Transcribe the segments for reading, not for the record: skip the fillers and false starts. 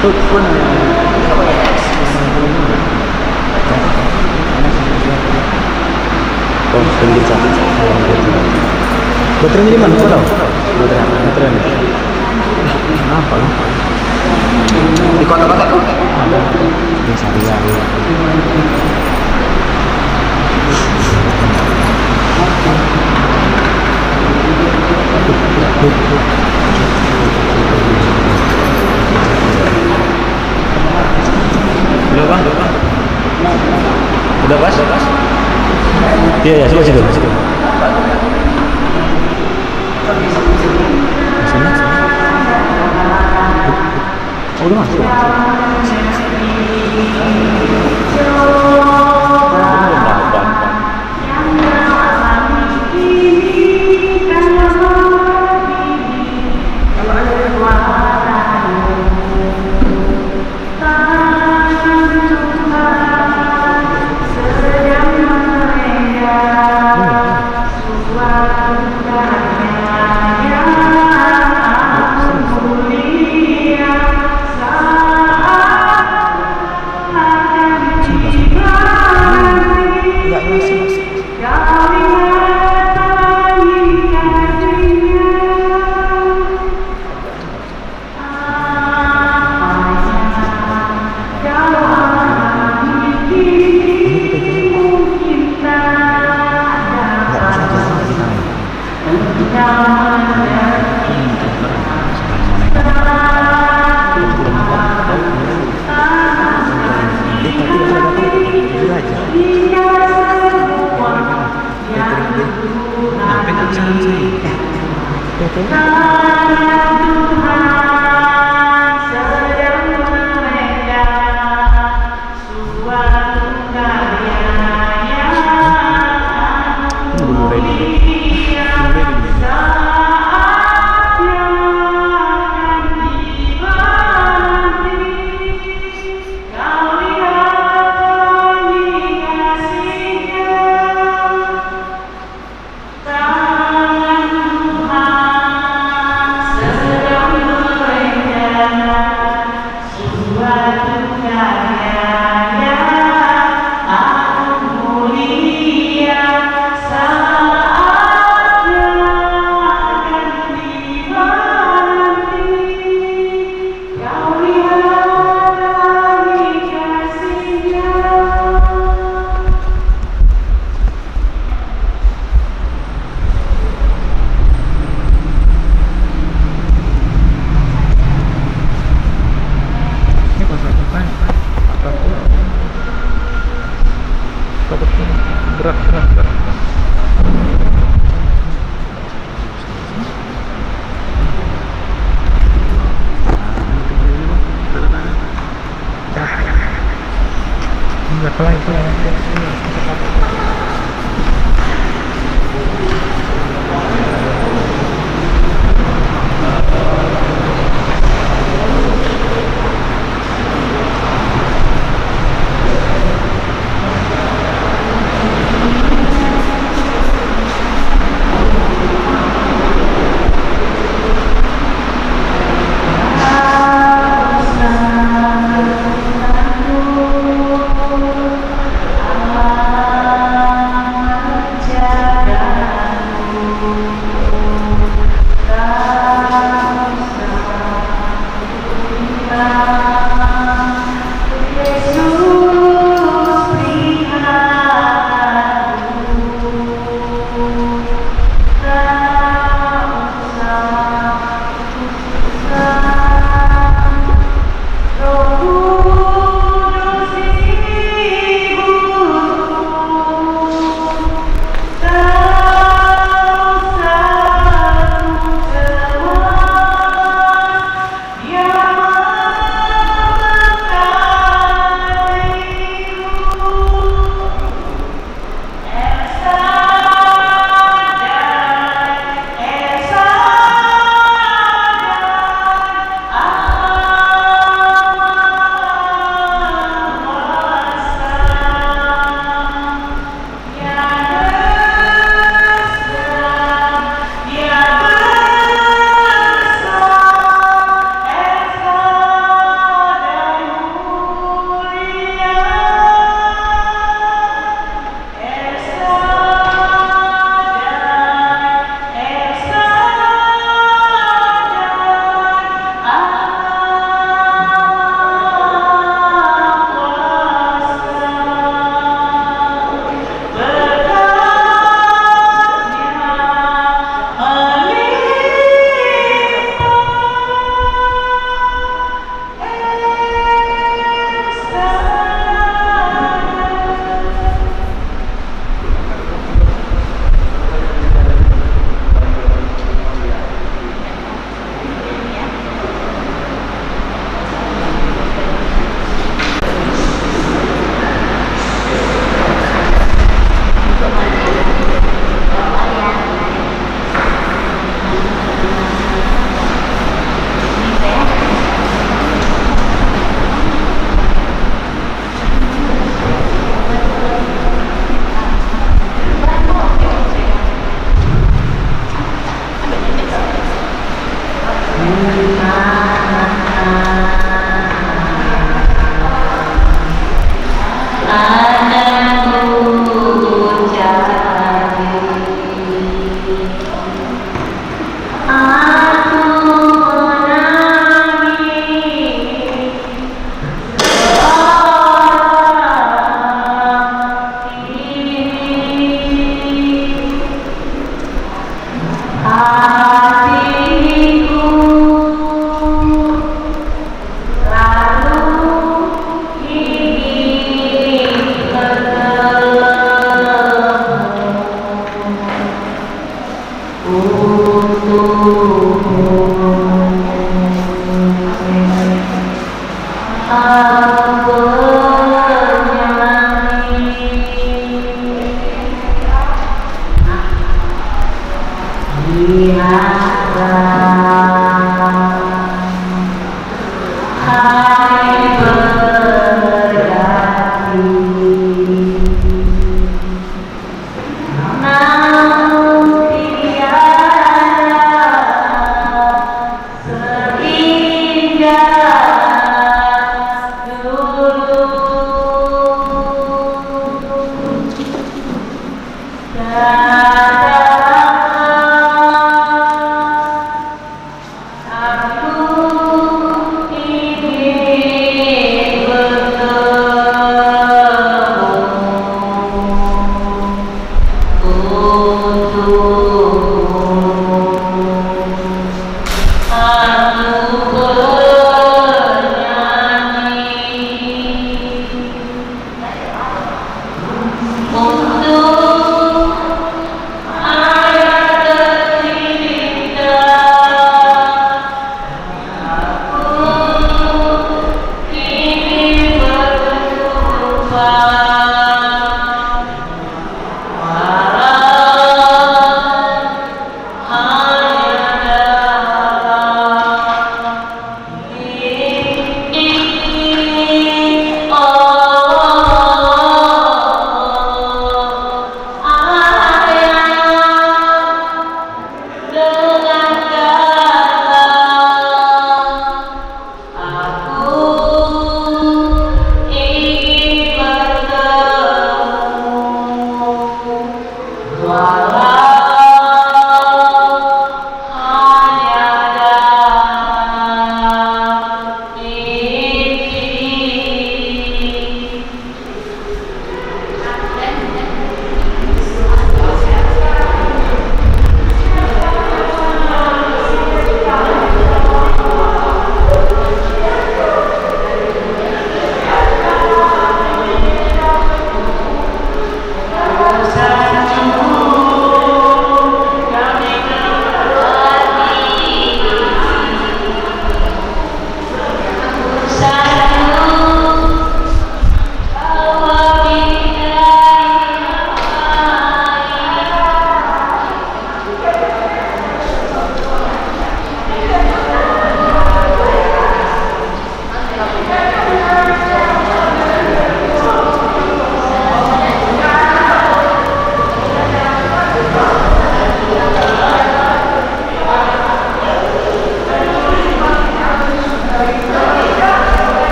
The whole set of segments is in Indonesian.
Tuh, mana? Oh, tinggi cak. Baterainya di mana? Kau tahu? Baterainya. Apa? Di kota-kota tuh? Di Sariari. Udah bang? Udah pas? Iya ya, coba situ. Sana. Oh, udah masuk.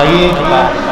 Lagi kita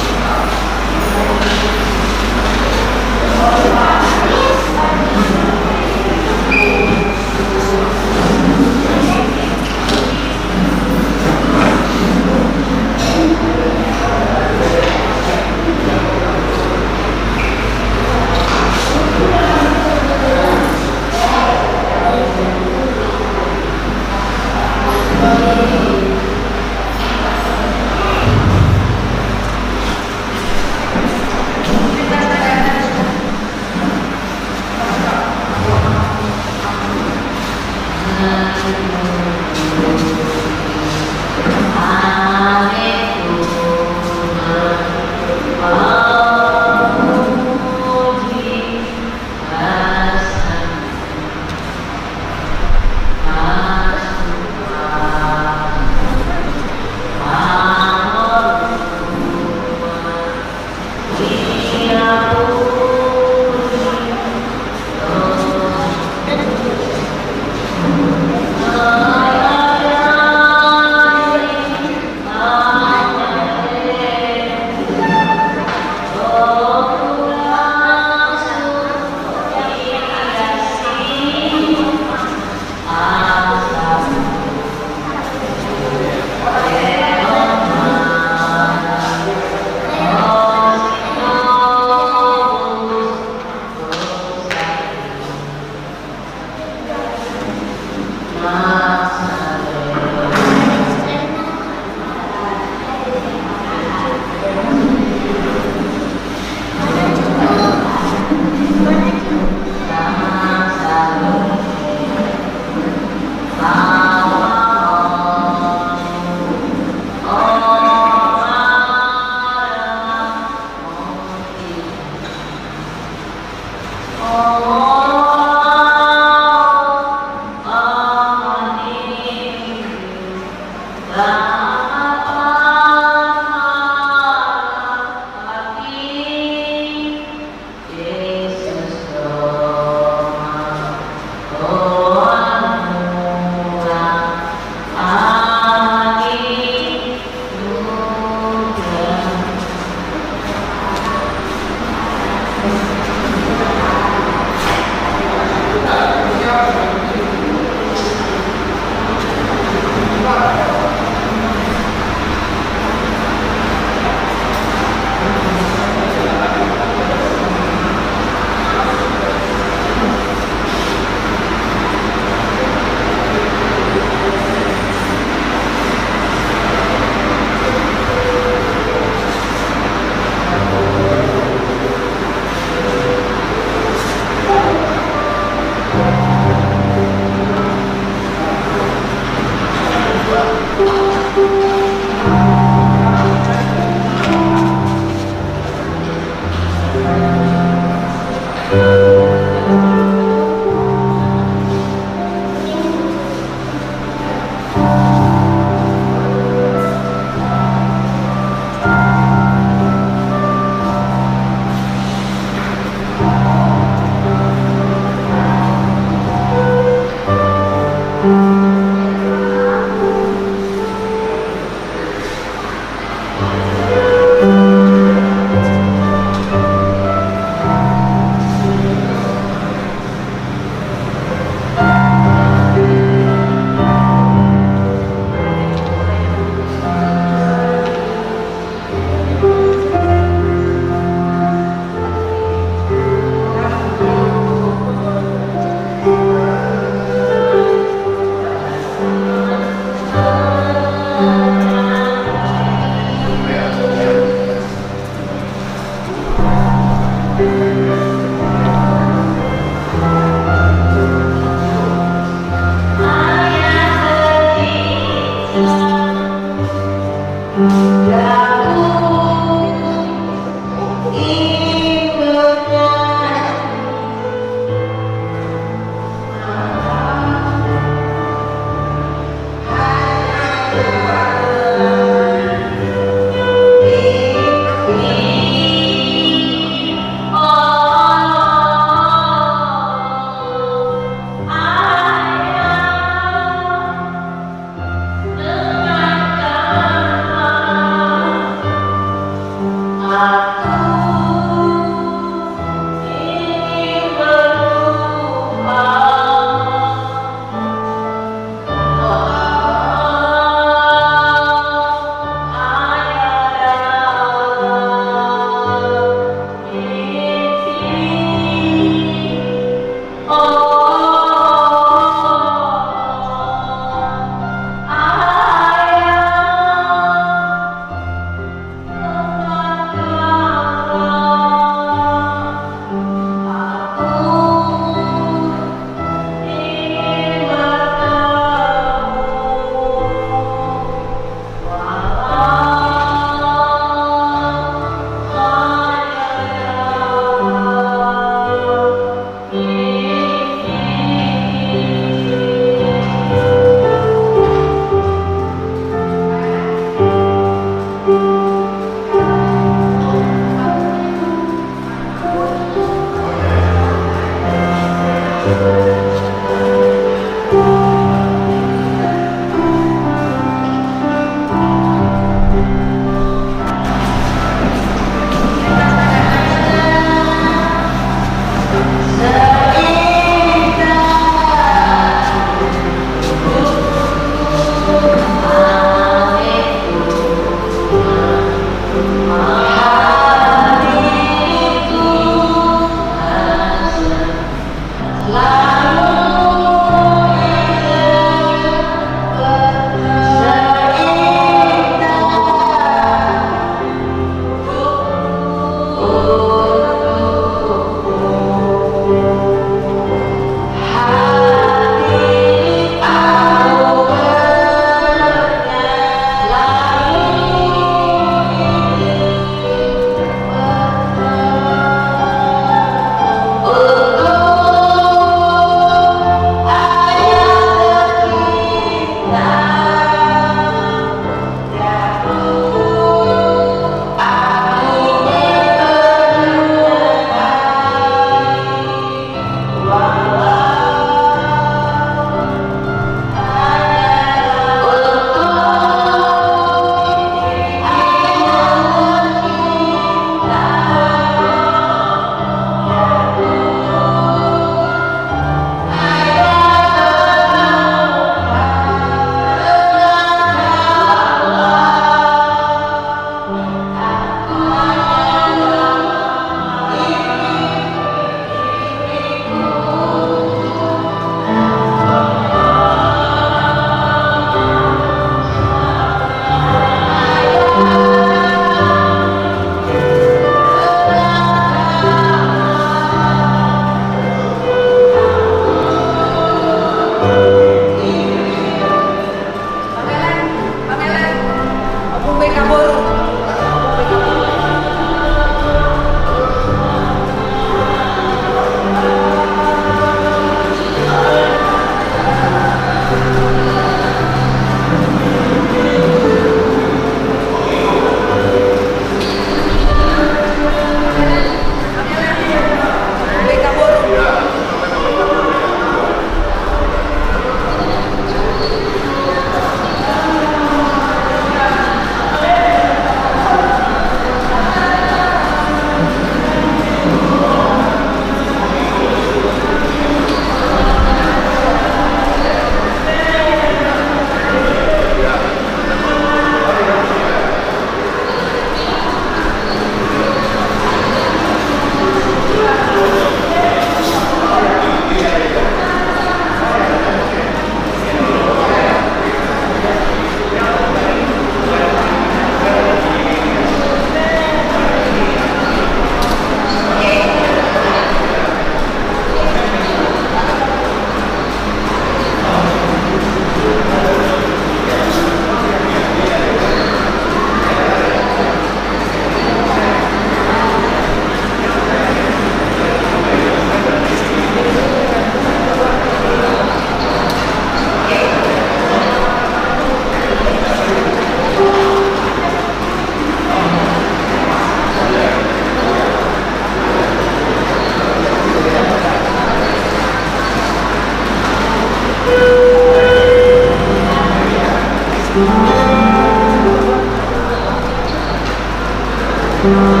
sesuai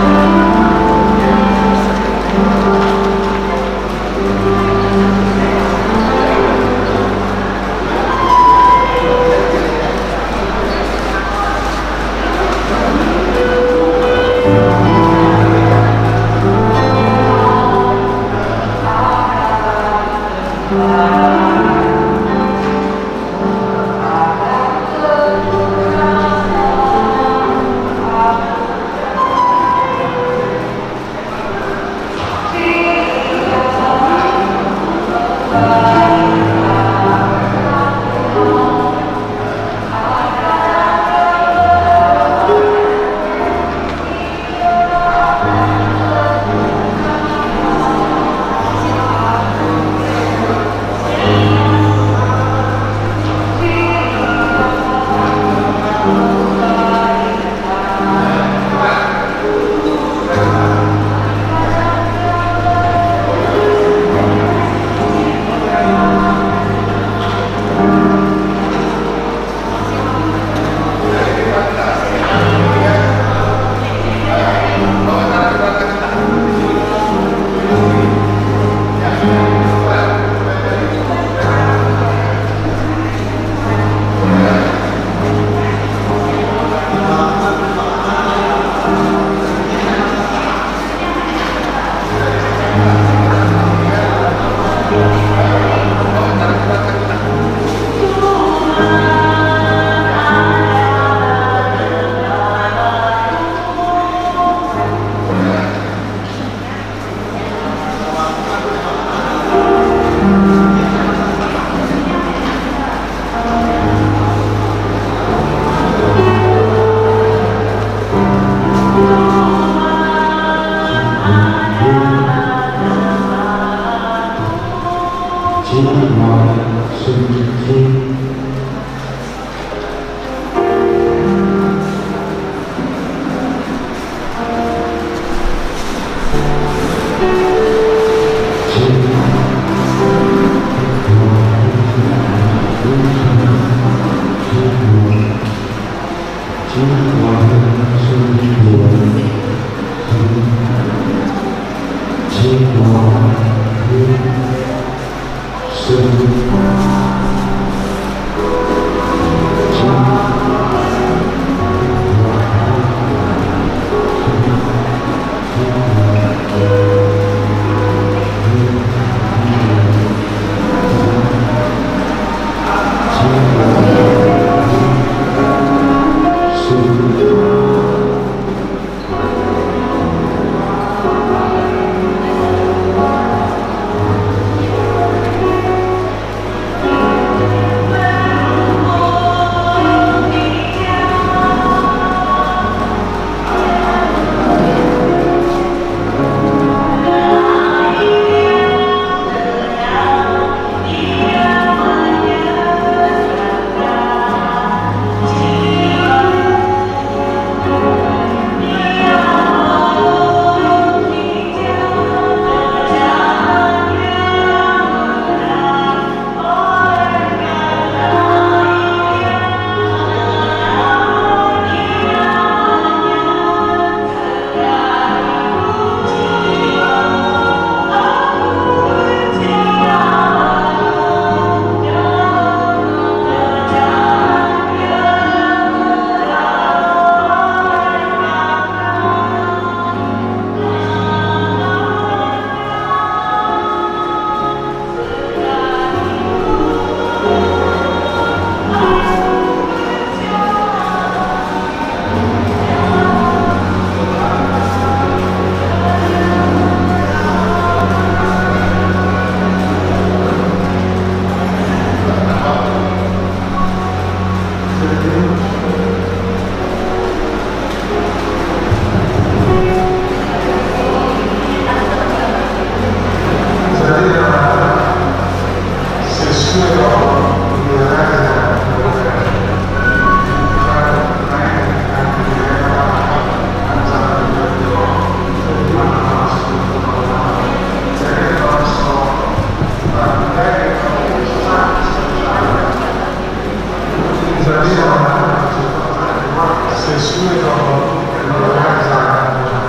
dengan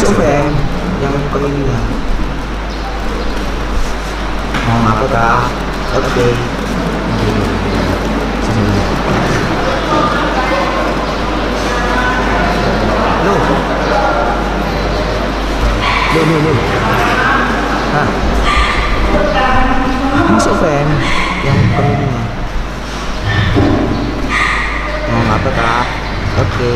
Masuk FM yang kelima. Mau apa kak? Oke. Loh. Loh. Nah. Masuk FM yang kelima. Mau apa kak? Oke.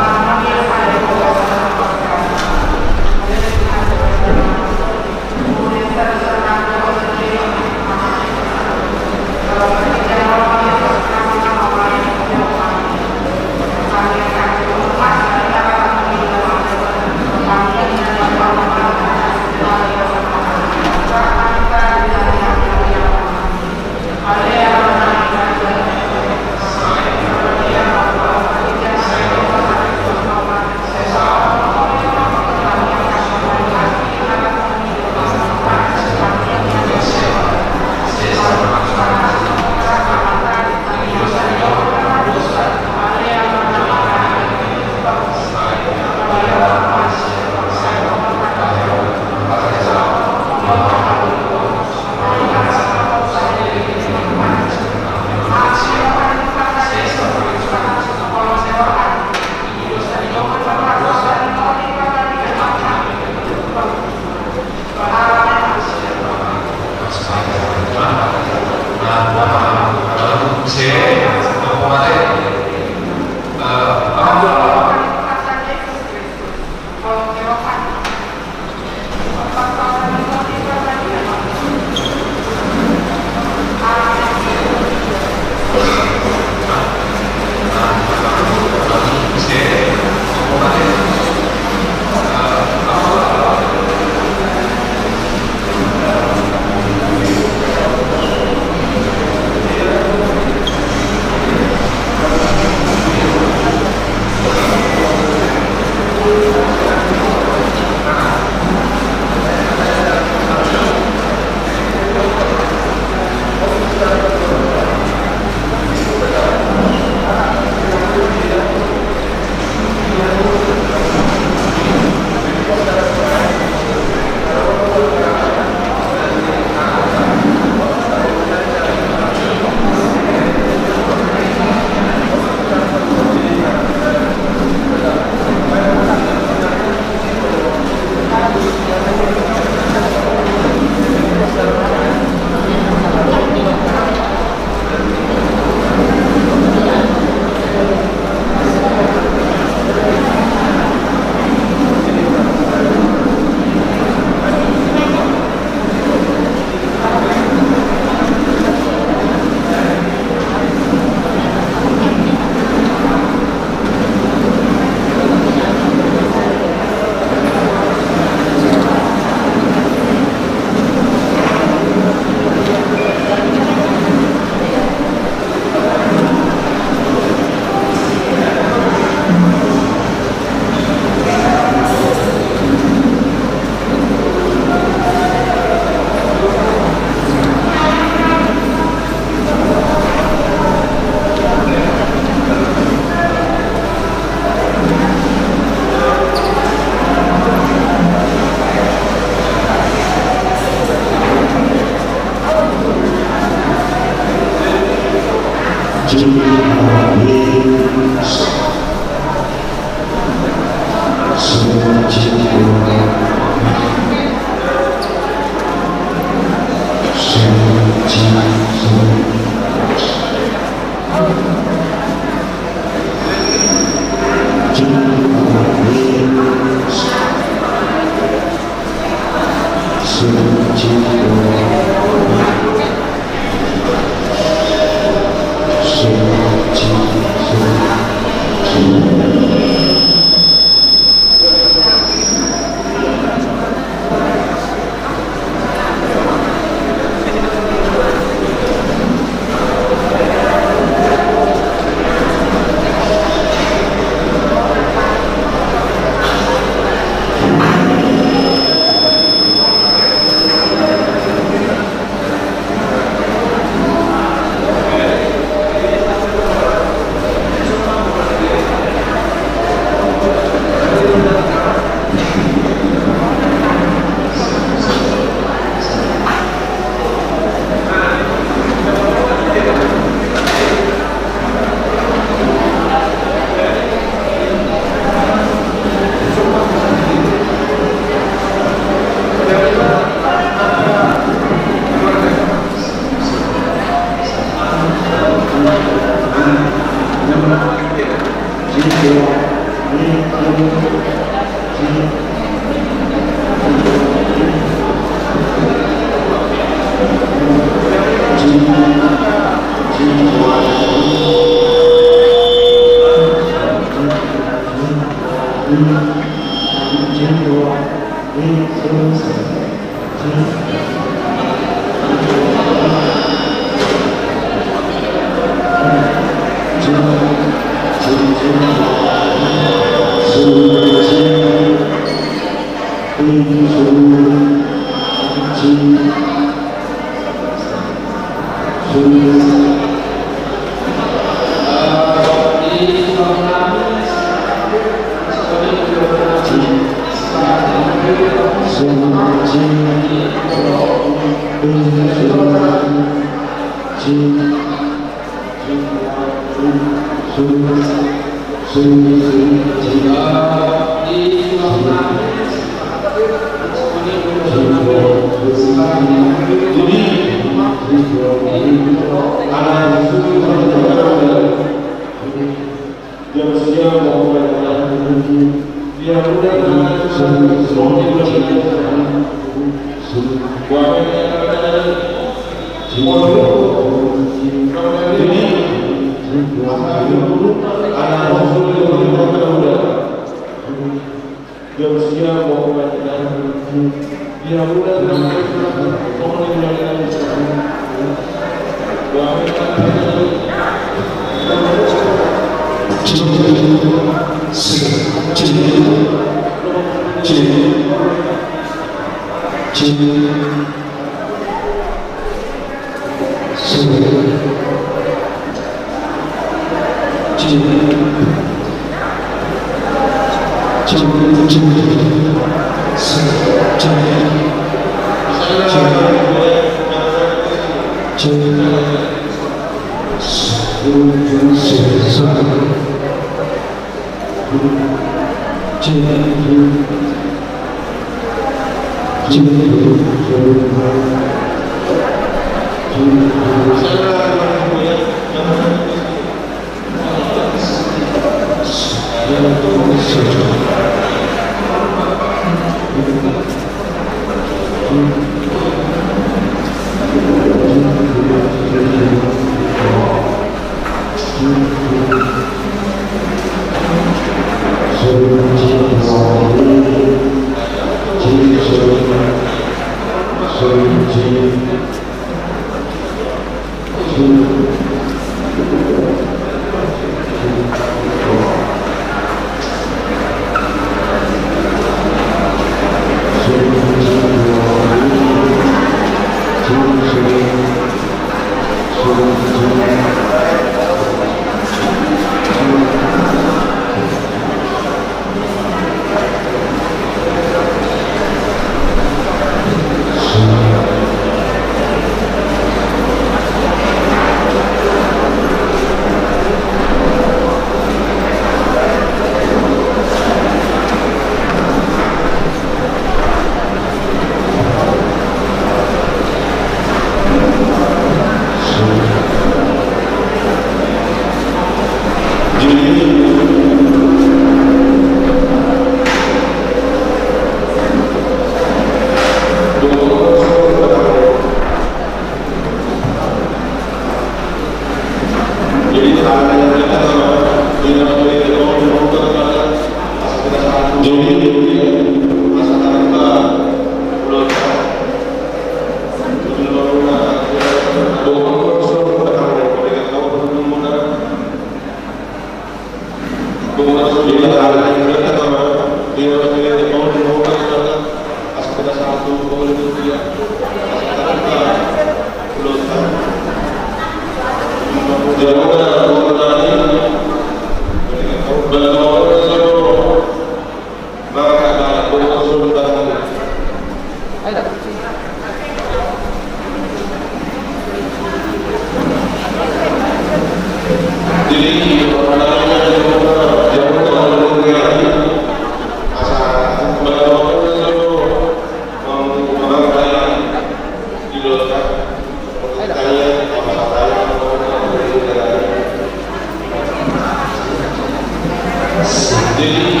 Amin.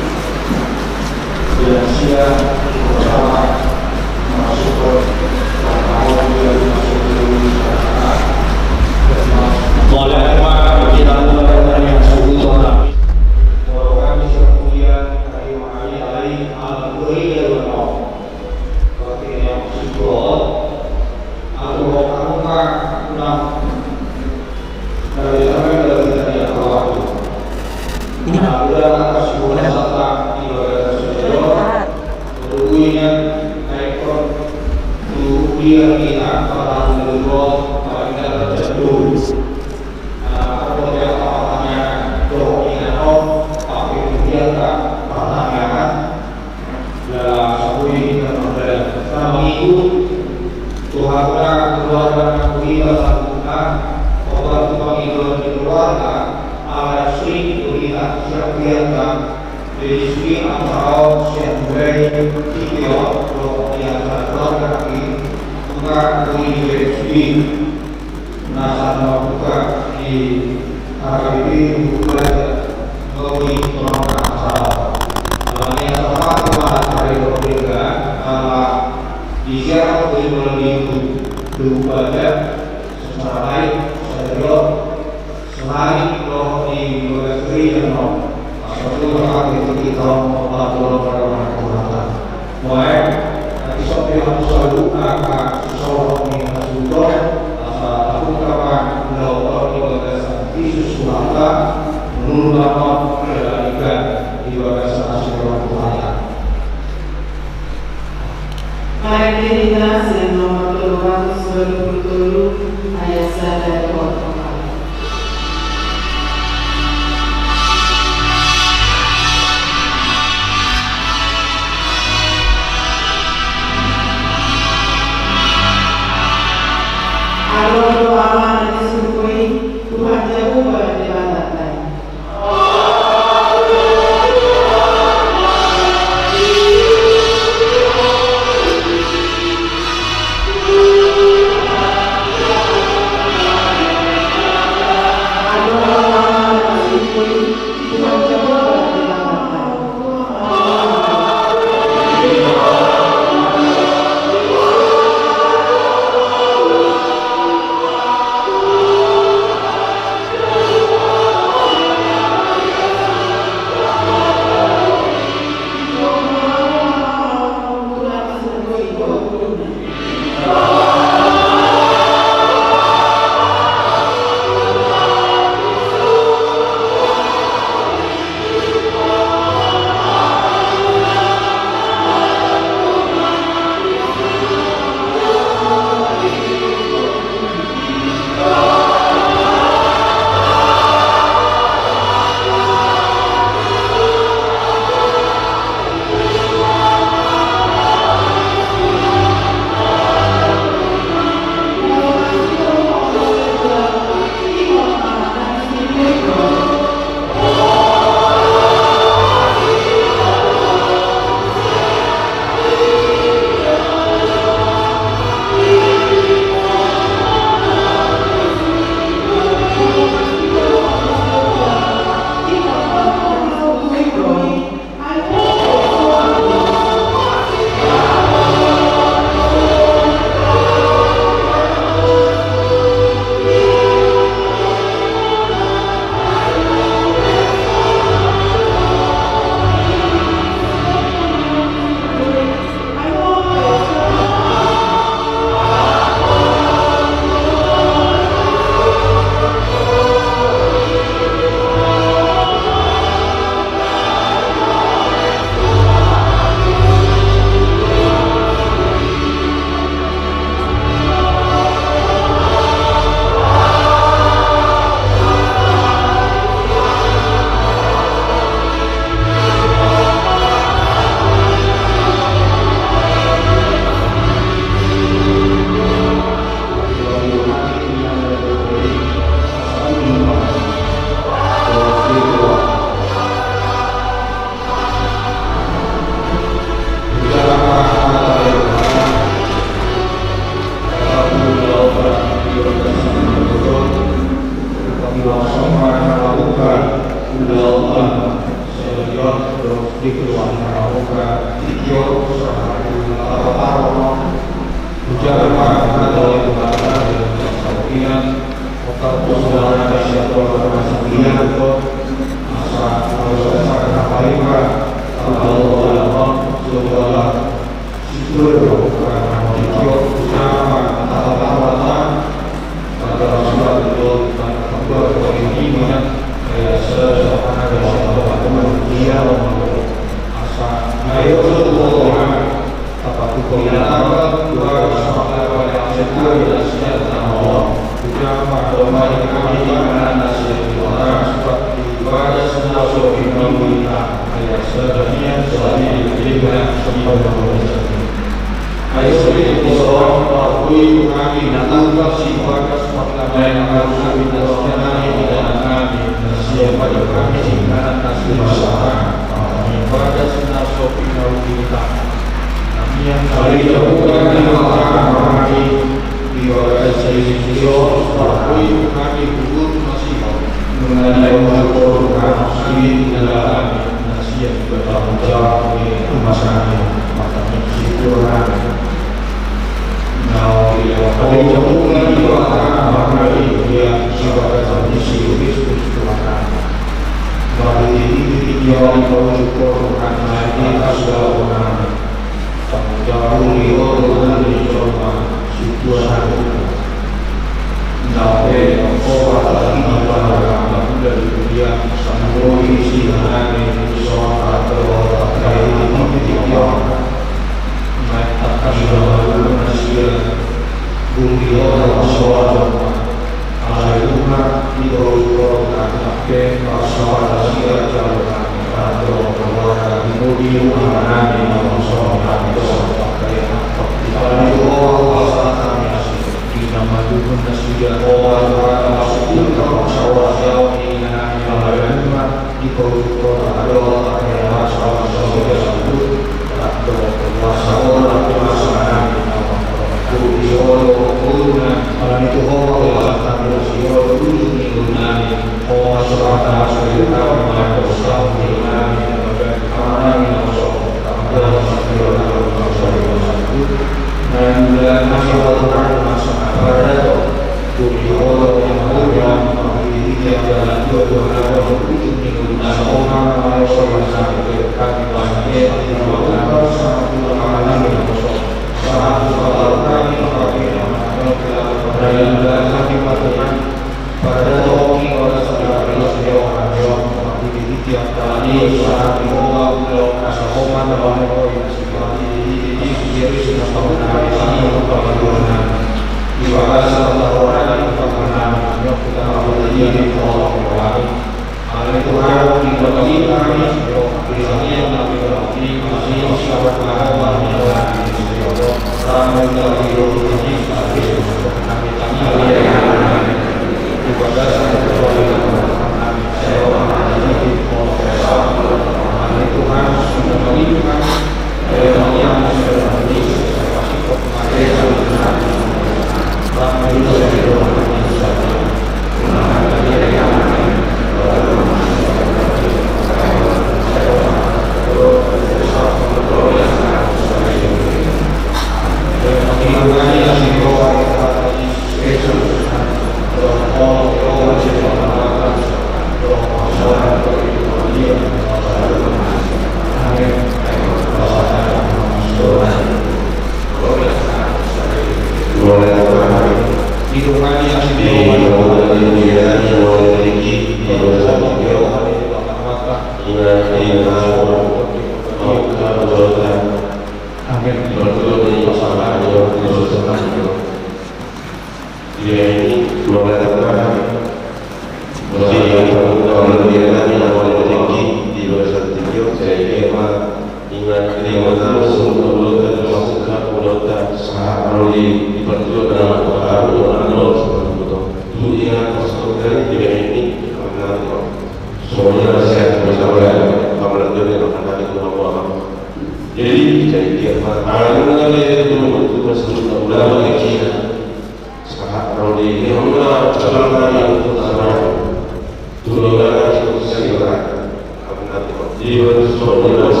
Dios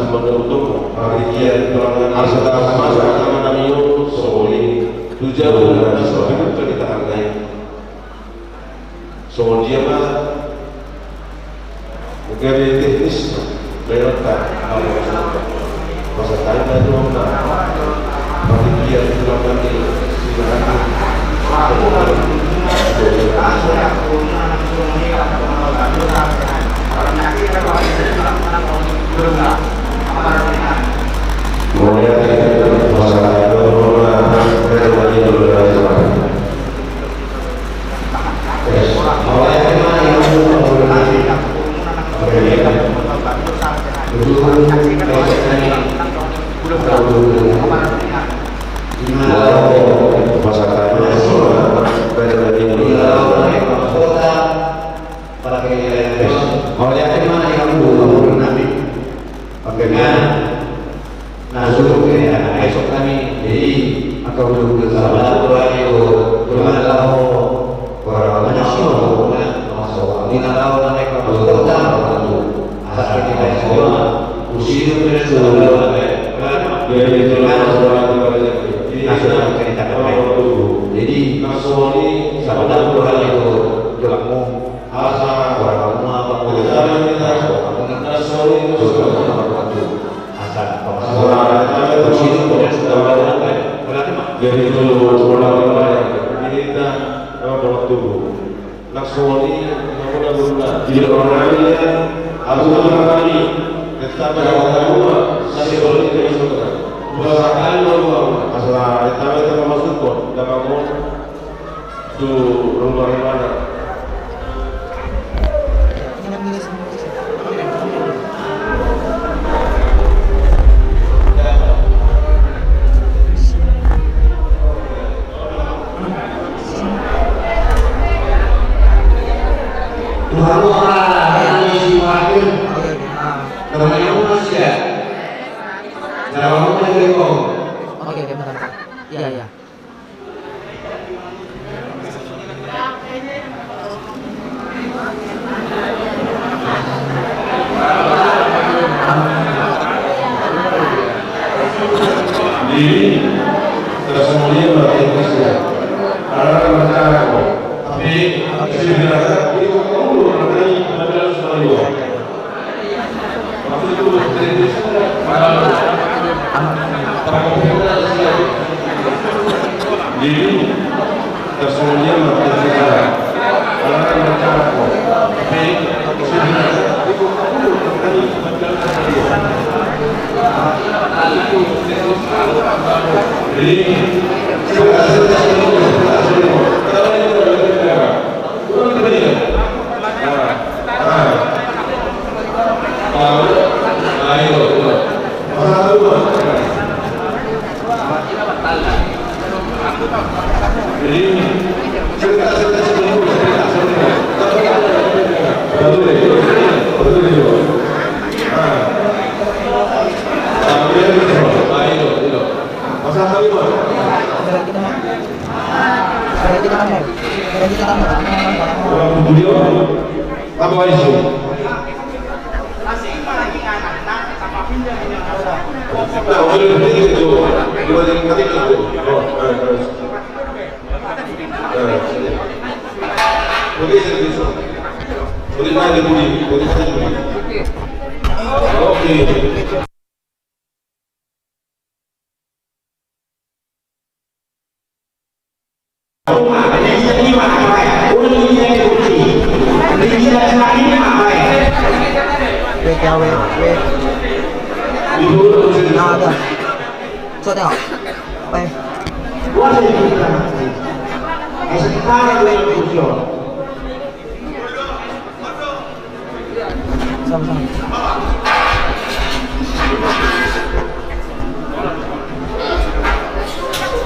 menutup parikian tulangan asal masa namanya soli tujuan dari soli itu ditahankan soli dia mah negara teknis berletak masa tanya dong parikian tulangan ini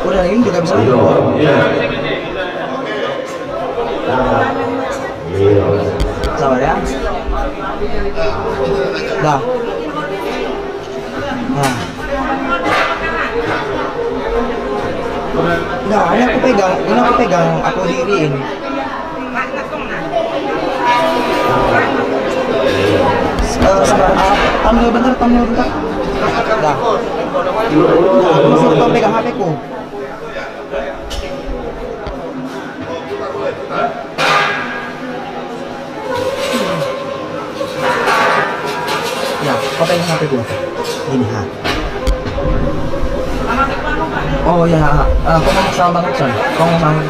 Udah ini juga bisa. Sabar ya. Dah. Nah. Nah, ini aku pegang, aku diriin. thumbnail bentar. Dah. Masih lupa pegang HP ku. Ya, kau pegang HP ku. Gini ha. Oh ya, kau ngomong sama Bang Iksan. Kau ngomong sama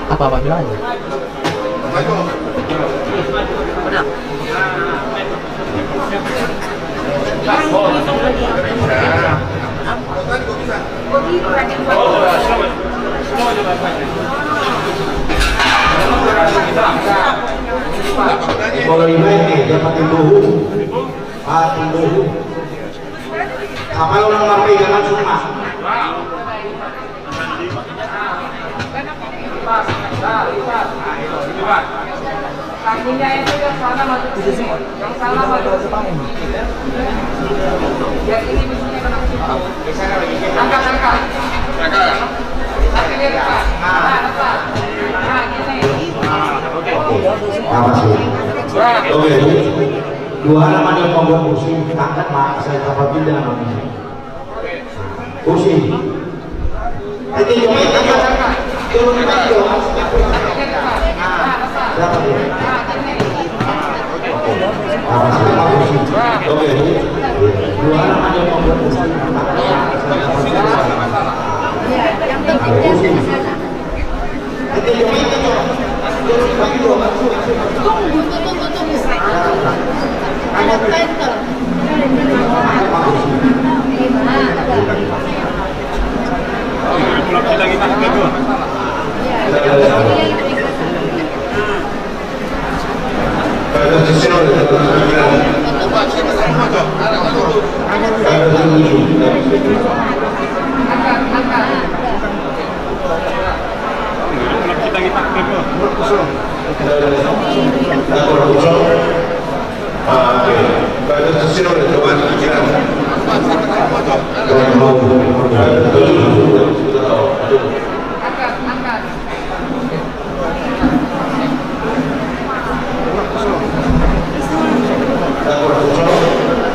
apa bilang aja. Kalau ini dapat timbuh, timbuh. Kapal orang ngapain jangan sumpah. Kakinya itu yang sana masuk ke sini, yang sana masuk ke sini. Yang ini mestinya kena ke situ. Angkat. Akhirnya dekat. Dekat. Nah, gini. Apa sih? Oke. Dua nama yang membuat kursi angkat mak saya kapal pindah namanya. Kursi. Ini yang angkat. Turun lagi dong. Dapat ya. Apa sih kursi? Oke. Dua nama yang membuat kursi angkat mak saya kapal pindah. Yang pentingnya di sana. Ini yang angkat. Turun lagi dong. Tunggu. Ada pentel.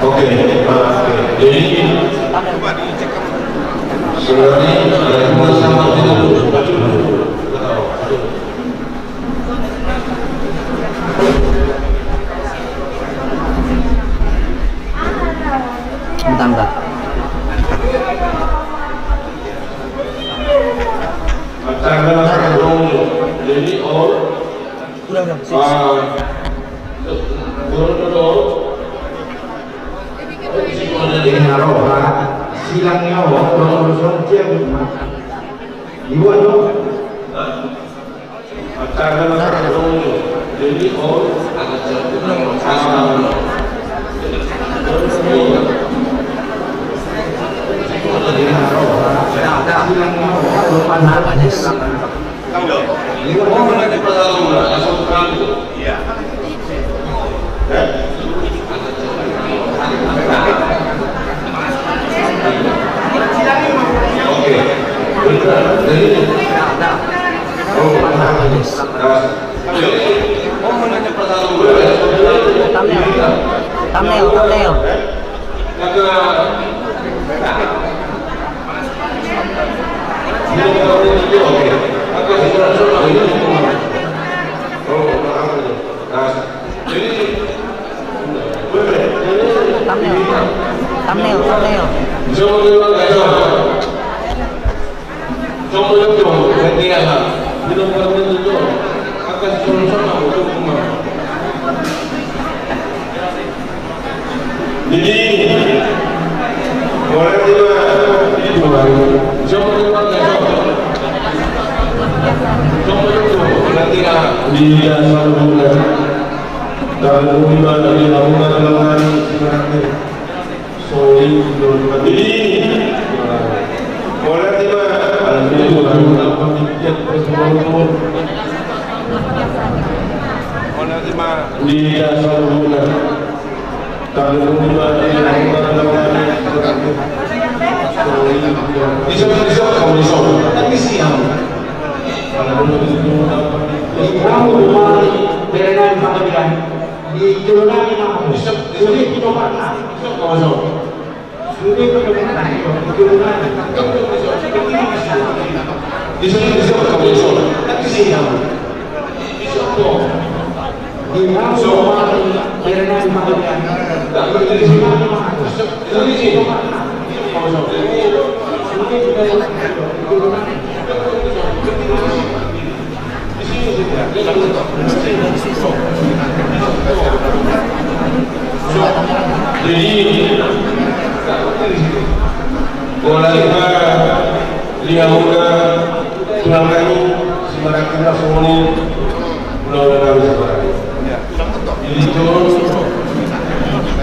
Oke, jadi sebenarnya sama itu bentar. jadi silangnya orang ibu itu jadi Thumbnail. Thumbnail. Jadi orang juga itu baru nanti di dasar bulan dan hubungan dari lamunan lamunan sebenarnya soli jadi orang juga itu baru dapat tiket bersama umur Dia selalu benar. Kalau benar bisa kamu disok. Tapi siang. Kalau Di kamu rumah berenang sama dia. Di jurnal ini kamu. Sulit pinobatan. Kamu sok. Sulit pinobatan. Jurnal. disok kamu disok. Tapi siang. Di kamu rumah berenang sama dia. Di jurnal ini kamu. Sulit pinobatan. Kamu sok. Sulit pinobatan. Jadi olehnya lihat muda tulang kami sebarang kita semuanya mudah-mudahan sebarang. Jadi turun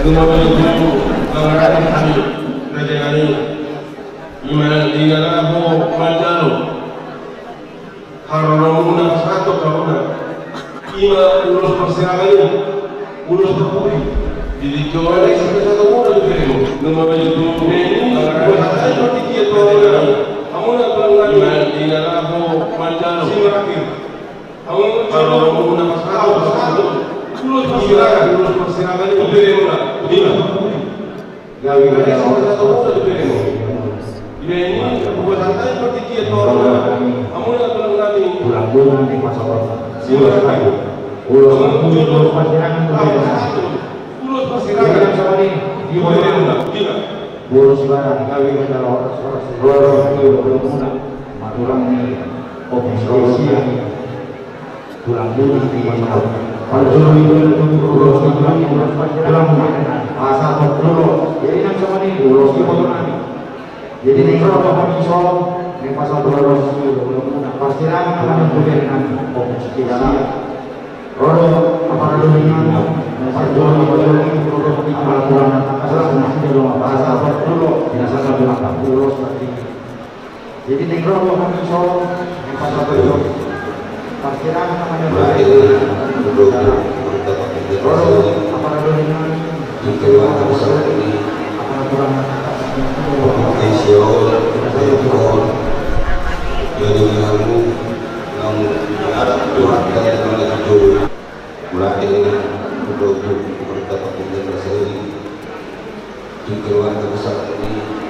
menuju pengarah kami raja kami iman tinggalahu manjalo harumuna satu karuna ima ulus persirangan ulus terpuri jadi jual sampai satu muda diberi nama itu ini bahasa seperti dia tuh amuna pelanggan iman tinggalahu manjalo silakan harumuna satu ulus persirangan diberi mana Gawi pada sampai satu muda diberi ini bahasa seperti dia tuh amuna pelanggan bulan-bulan di masa ulos lagi ulos pasirangan pasirangan sama ini di ulos barang kami adalah orang maturang ini obstruksi bulan-bulan di masa ulos pasar dulu jadi yang sama ini ulos di jadi ini kalau kami soal yang pasal 200 pastiran akan memberikan opsi rodo apa dulunya pasal 200 produk di peraturan atas masih dalam pasal dulu biasa bilang urus seperti jadi ini kalau kami soal yang pasal 200 pastiran akan memberikan rodo apa dulunya peraturan jadi kamu yang ada keluarga yang itu mulai untuk berdapat dengan saya di keluarga besar ini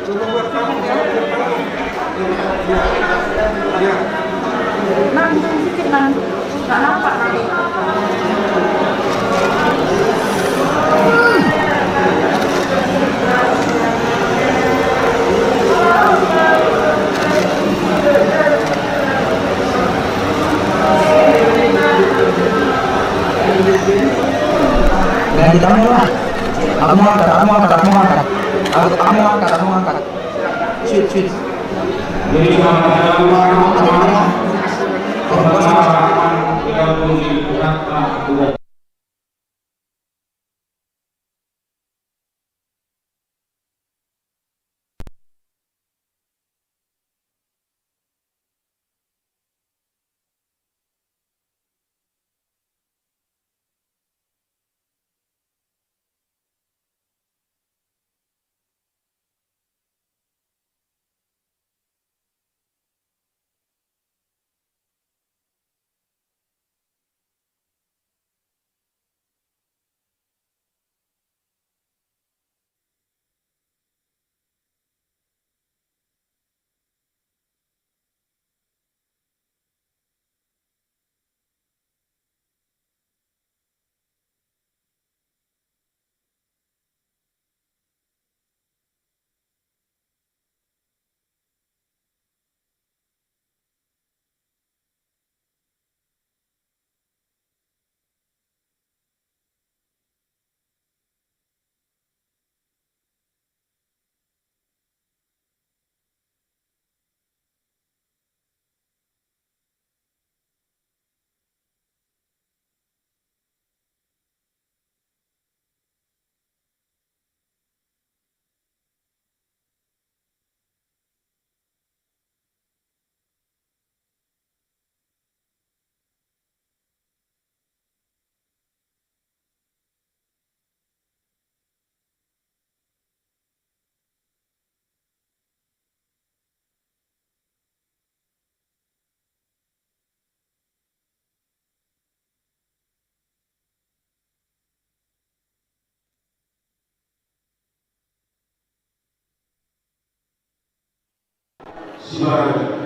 Nang, sedikit nang, nggak nampak nanti. Ganti kamu lah. Aku mau angkat, aku mau angkat, aku mau angkat. Aku mau angkat, aku mau angkat. Shoot, shoot. Jadi Semarang.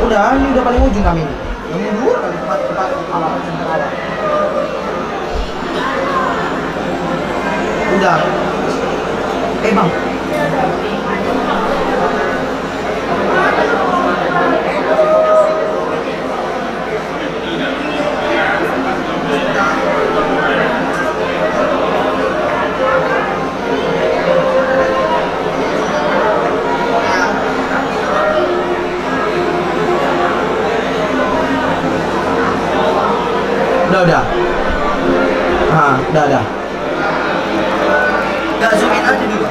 Udah, ini udah paling ujung kami. Yang mundur kali tempat awal center awal. Udah. Bang. Udah. Ah, udah. Gak zoom in aja dulu.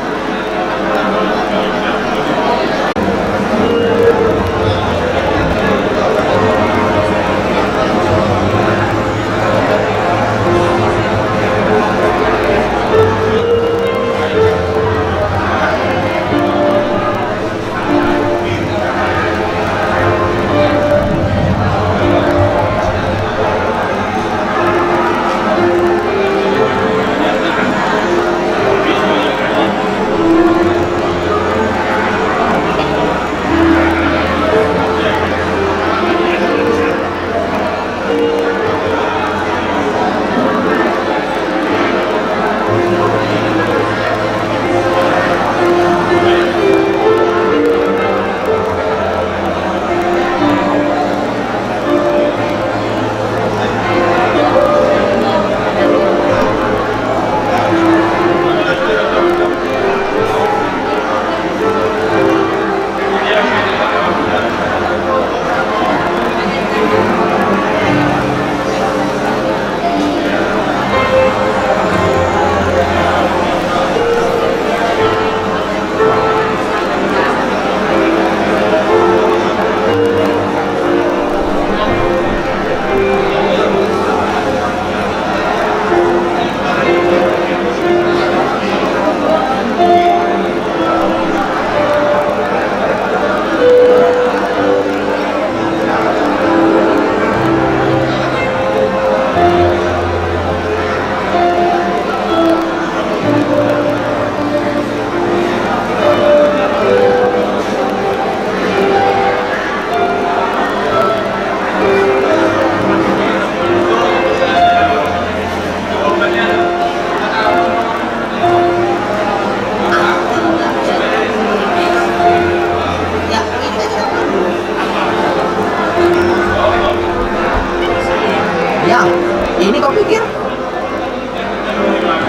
Ini kau pikir?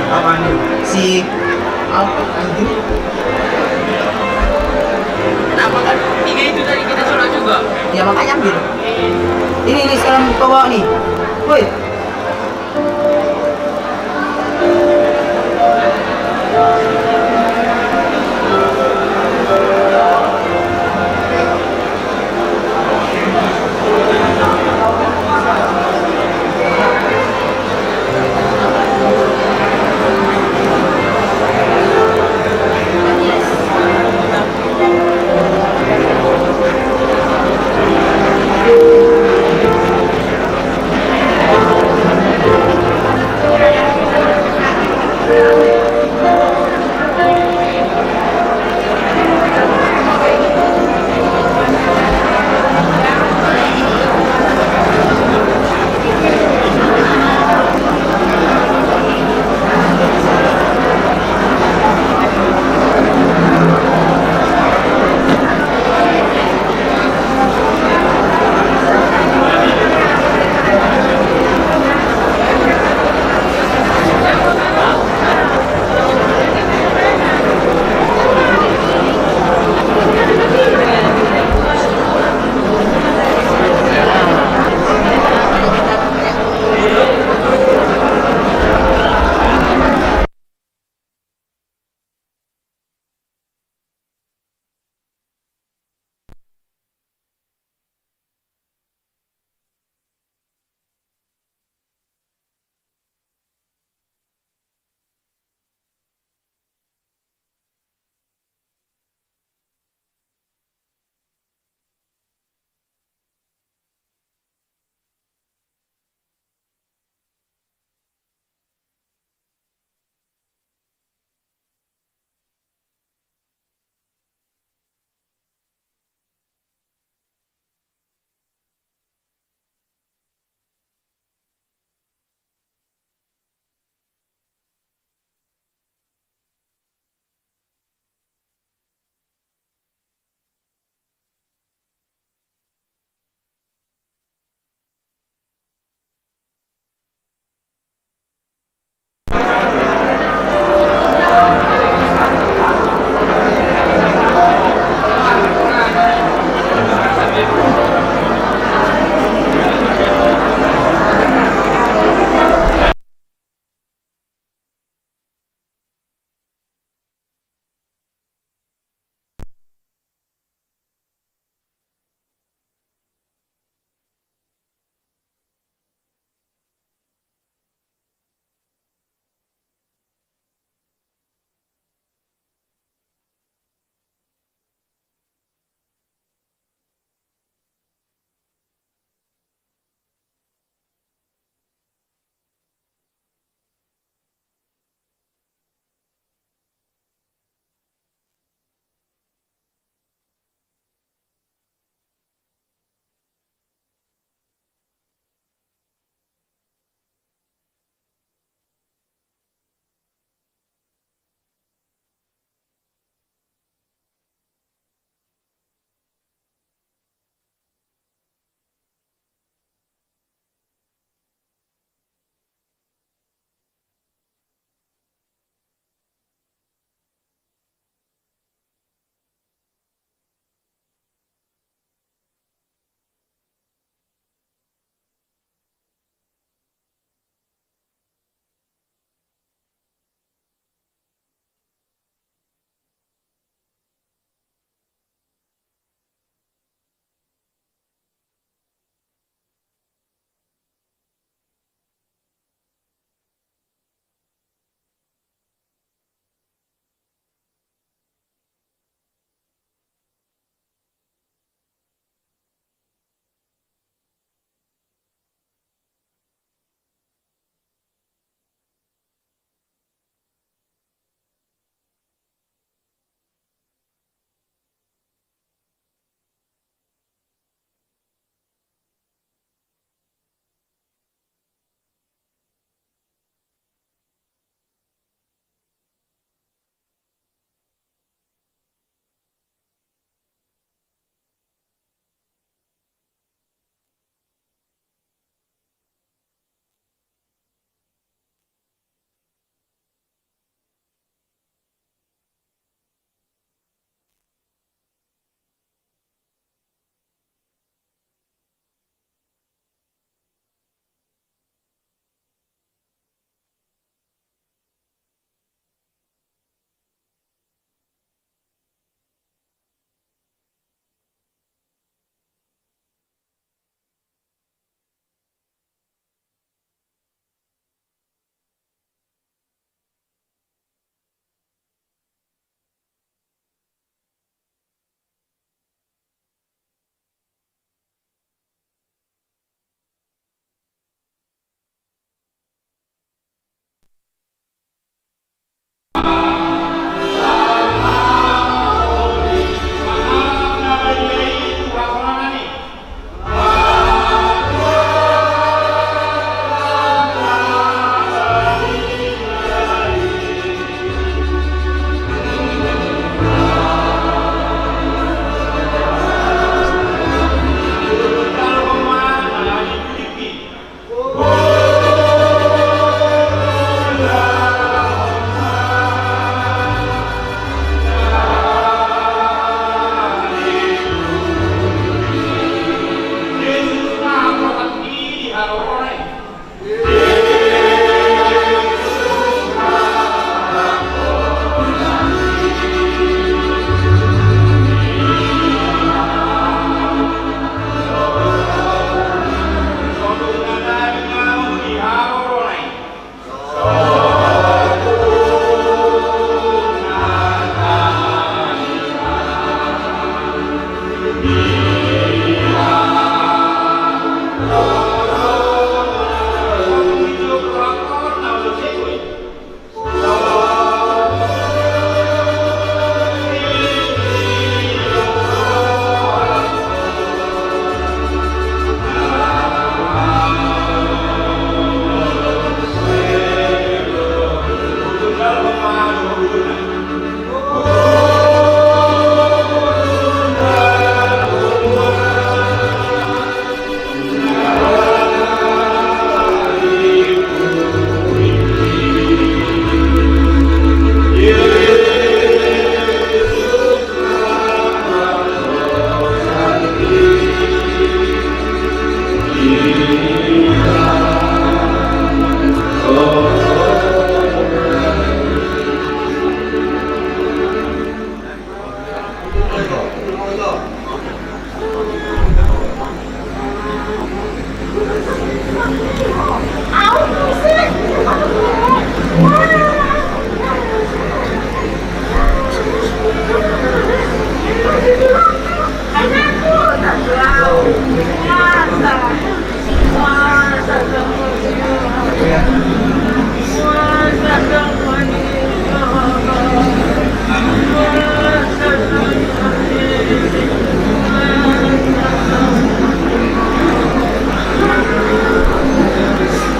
Apa nih? Si Alpet anjing. Kenapa kan? Tiga itu tadi kita surat juga. Ya makanya ambil. Ini sekarang kau bawa nih. Woi.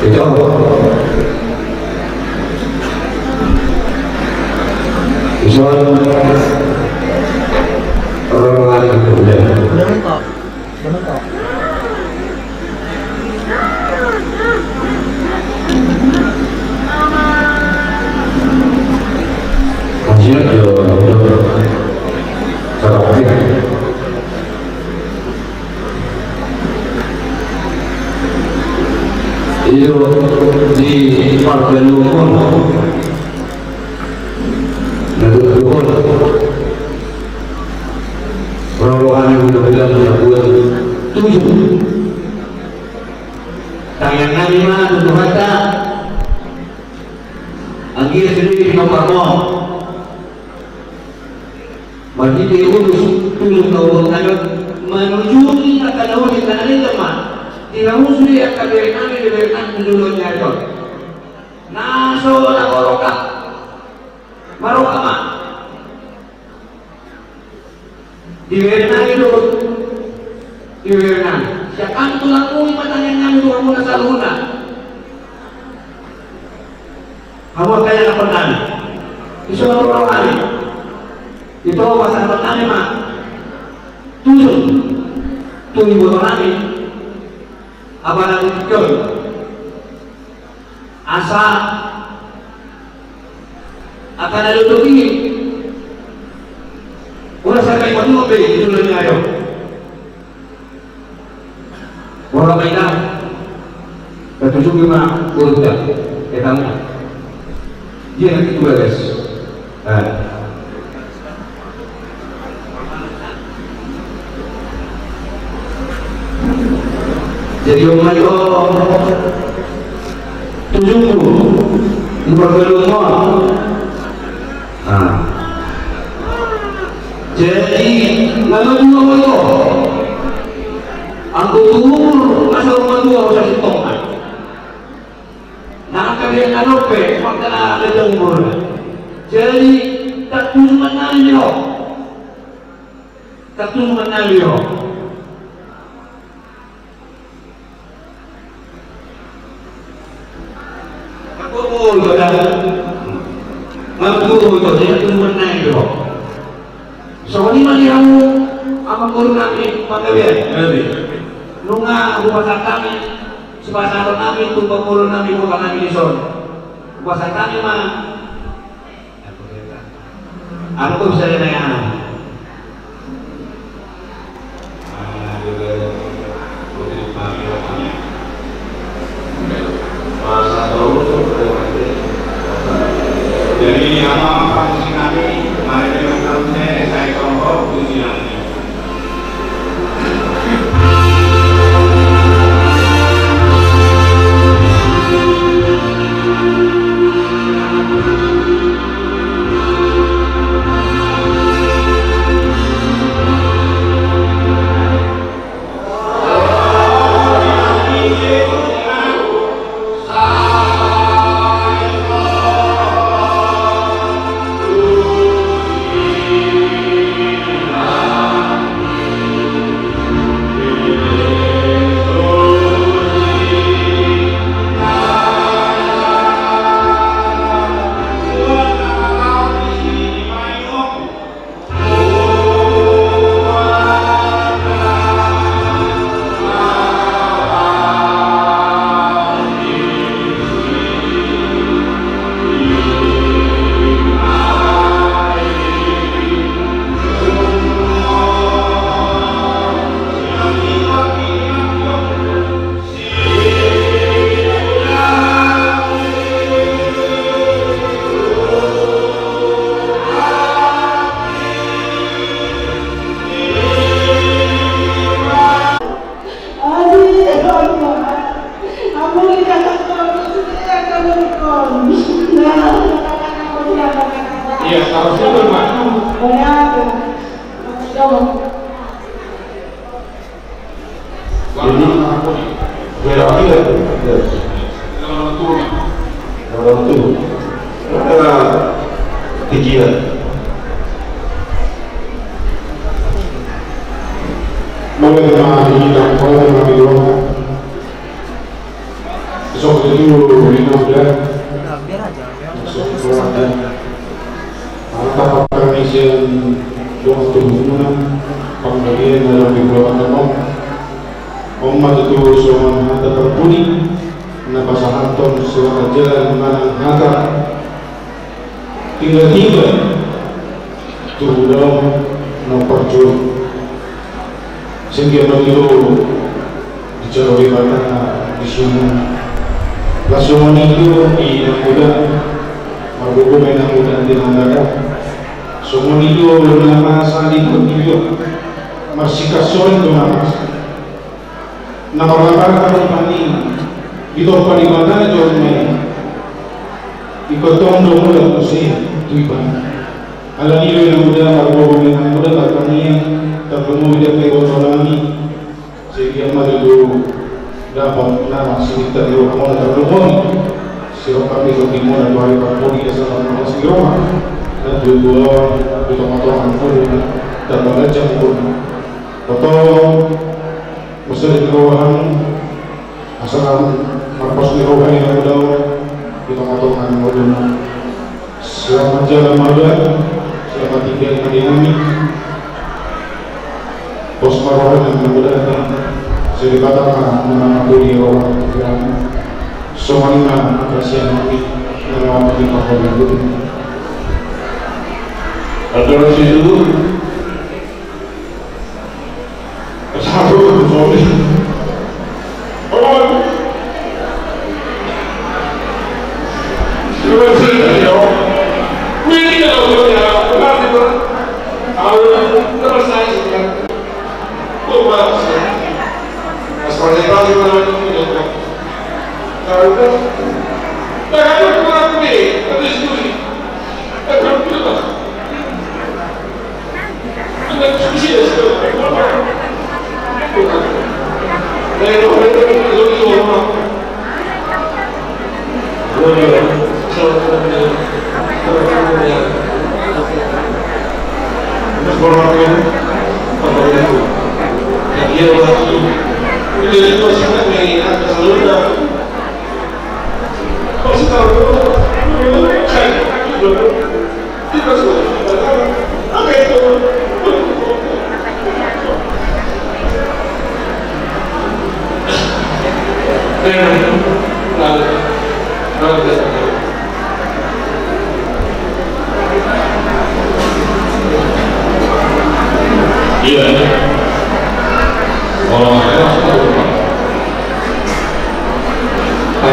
Itu orang lari ke udah. Udah mentok. Udah mentok. Masih ada cara apa? Itu di Partai Lumon dari Lumon orang-orang yang sudah bilang buat 7 tangan kami mah tutup mata anggir sendiri nomor mau bagi diurus tulung kau menuju kita kalau kita ada teman tidak musli akan diberikan penduduknya itu. Naso na maroka mah. Diberikan itu, diberikan. Siapa tulang kumi pertanyaan dua mula saluna. Kamu kaya apa tadi? Isu orang kali. Itu pasal pertama mah. 7 botol kami. Apa nanti pikir asa akan ada tutupi orang sampai pun mobil itu lebih ayo orang mainan ketujuh 5 urutan ketemu dia nanti juga guys jadi orang lain 70 di Barcelona. Jadi nama juga itu aku turun asal rumah dua usah hitungan. Nah kalian anope makna ada umur. Jadi tak turun menalio, tak turun menalio. Mampu itu dia turun naik dulu. Soalnya dia apa kurang kami panggilan. Nunga upasa kami sebasar kami tumpah kurun kami bukan kami di son. Upasa kami mah. Aku bisa dengar. Jadi nama fraksi kami, mari kita saya kelompok ujian. Iya, harusnya bermakna. Jadi Pero aquí la tequila. Boleh dihilang, boleh dihilang. Besok itu lima bulan. Biar aja. Maka permisian doa tujuan pemberian dalam dibuat Om itu semua hata terpuni na pasahanton suara jalan manang hata tiga-tiga turun no perju sehingga begitu dicapai pada di sini langsung itu di muda marbuku menang muda di negara semua itu nama saling bertiga masih kasuan itu nama orang pani itu pani mana jual main ikut tondo muda mesti tuiban ala ni yang muda marbuku menang muda katanya terpenuhi dia kegotolangi sehingga maju dapat nama sekitar di rumah terpenuhi siro kami ketimur dua hari perpuni sama masih rumah dan dua tomat-tomat pun dan mengajak pun atau masa di kawahan asal marpos di kawahan yang muda di tomat-tomat modul selamat jalan malam selamat tinggal di kami bos marwah yang mudah saya dikatakan mengambil orang yang semuanya kasihan kami dalam di kahwin itu. Ada situ satu sorry oh terima kasih ya ini kalau ya nanti terus saya seperti tadi malam itu kalau tak kurang ni ada diskusi ada kita ada diskusi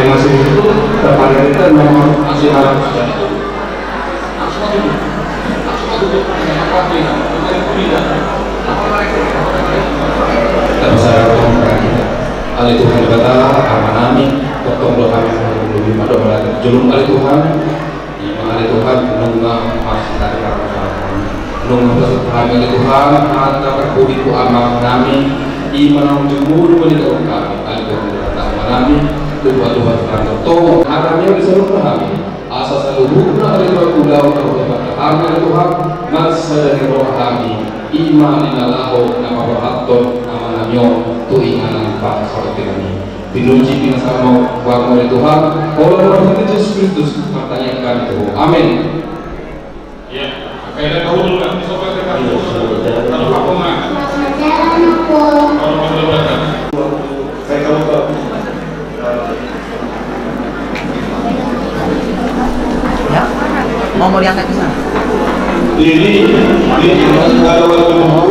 masih terpakai itu memang masih harus dan saya berterima kasih Tuhan kata amanami potong doa kami lebih pada berada julung kali Tuhan kali Tuhan nunggu masih dari nunggu kami Tuhan ada berbudi ku amal kami iman jemur menikah kami kali Tuhan kata amanami Tuhan tolong agamnya bisa memahami asas seluruhnya dari pulau kami Tuhan masa dari roh kami iman inalahu nama rohaton amanamyo tuinganan pak seperti kami dinuji dengan sama warna Tuhan oleh Roh Yesus Kristus pertanyakan itu amin ya kailan tahu dulu kan bisa pakai kata kalau apa mah kalau berlebihan saya tahu ya mau diangkat ke sana ini ada waktu mau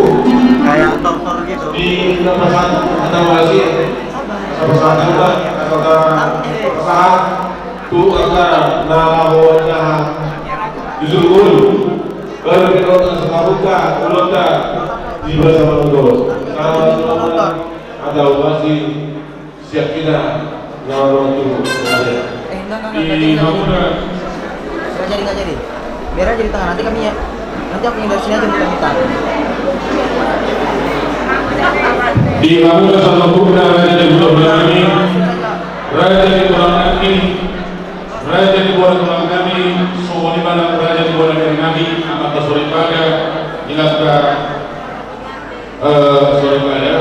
kayak tor gitu di pesan atau masih pesan juga atau pesan tuh agar nawanya disuruh kalau kita sekarang ulota di bersama itu ada masih siap kita nawa itu di mana nggak jadi biar aja di tengah nanti kami ya nanti aku yang dari sini aja muter-muter di mana sama pun ada kami, Raja di bulan kami, Raja di bulan kami, semua di mana Raja di bulan kami, amat sore pada, jelaskan sore pada.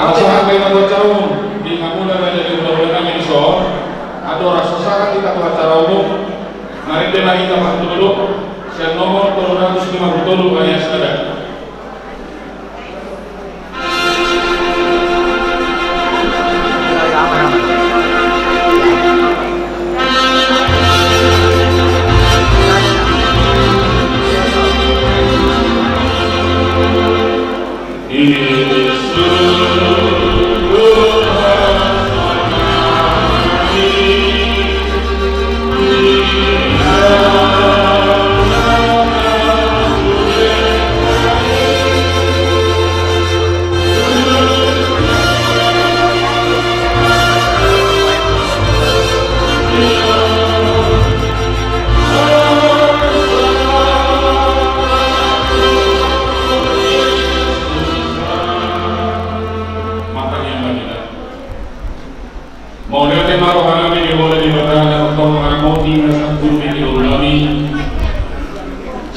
Apa sampai pada carum di kamula Raja di bulan kami so, ada rasa sangat kita pada cara umum, mari kita bantu dulu, saya nomor 350 alias ada.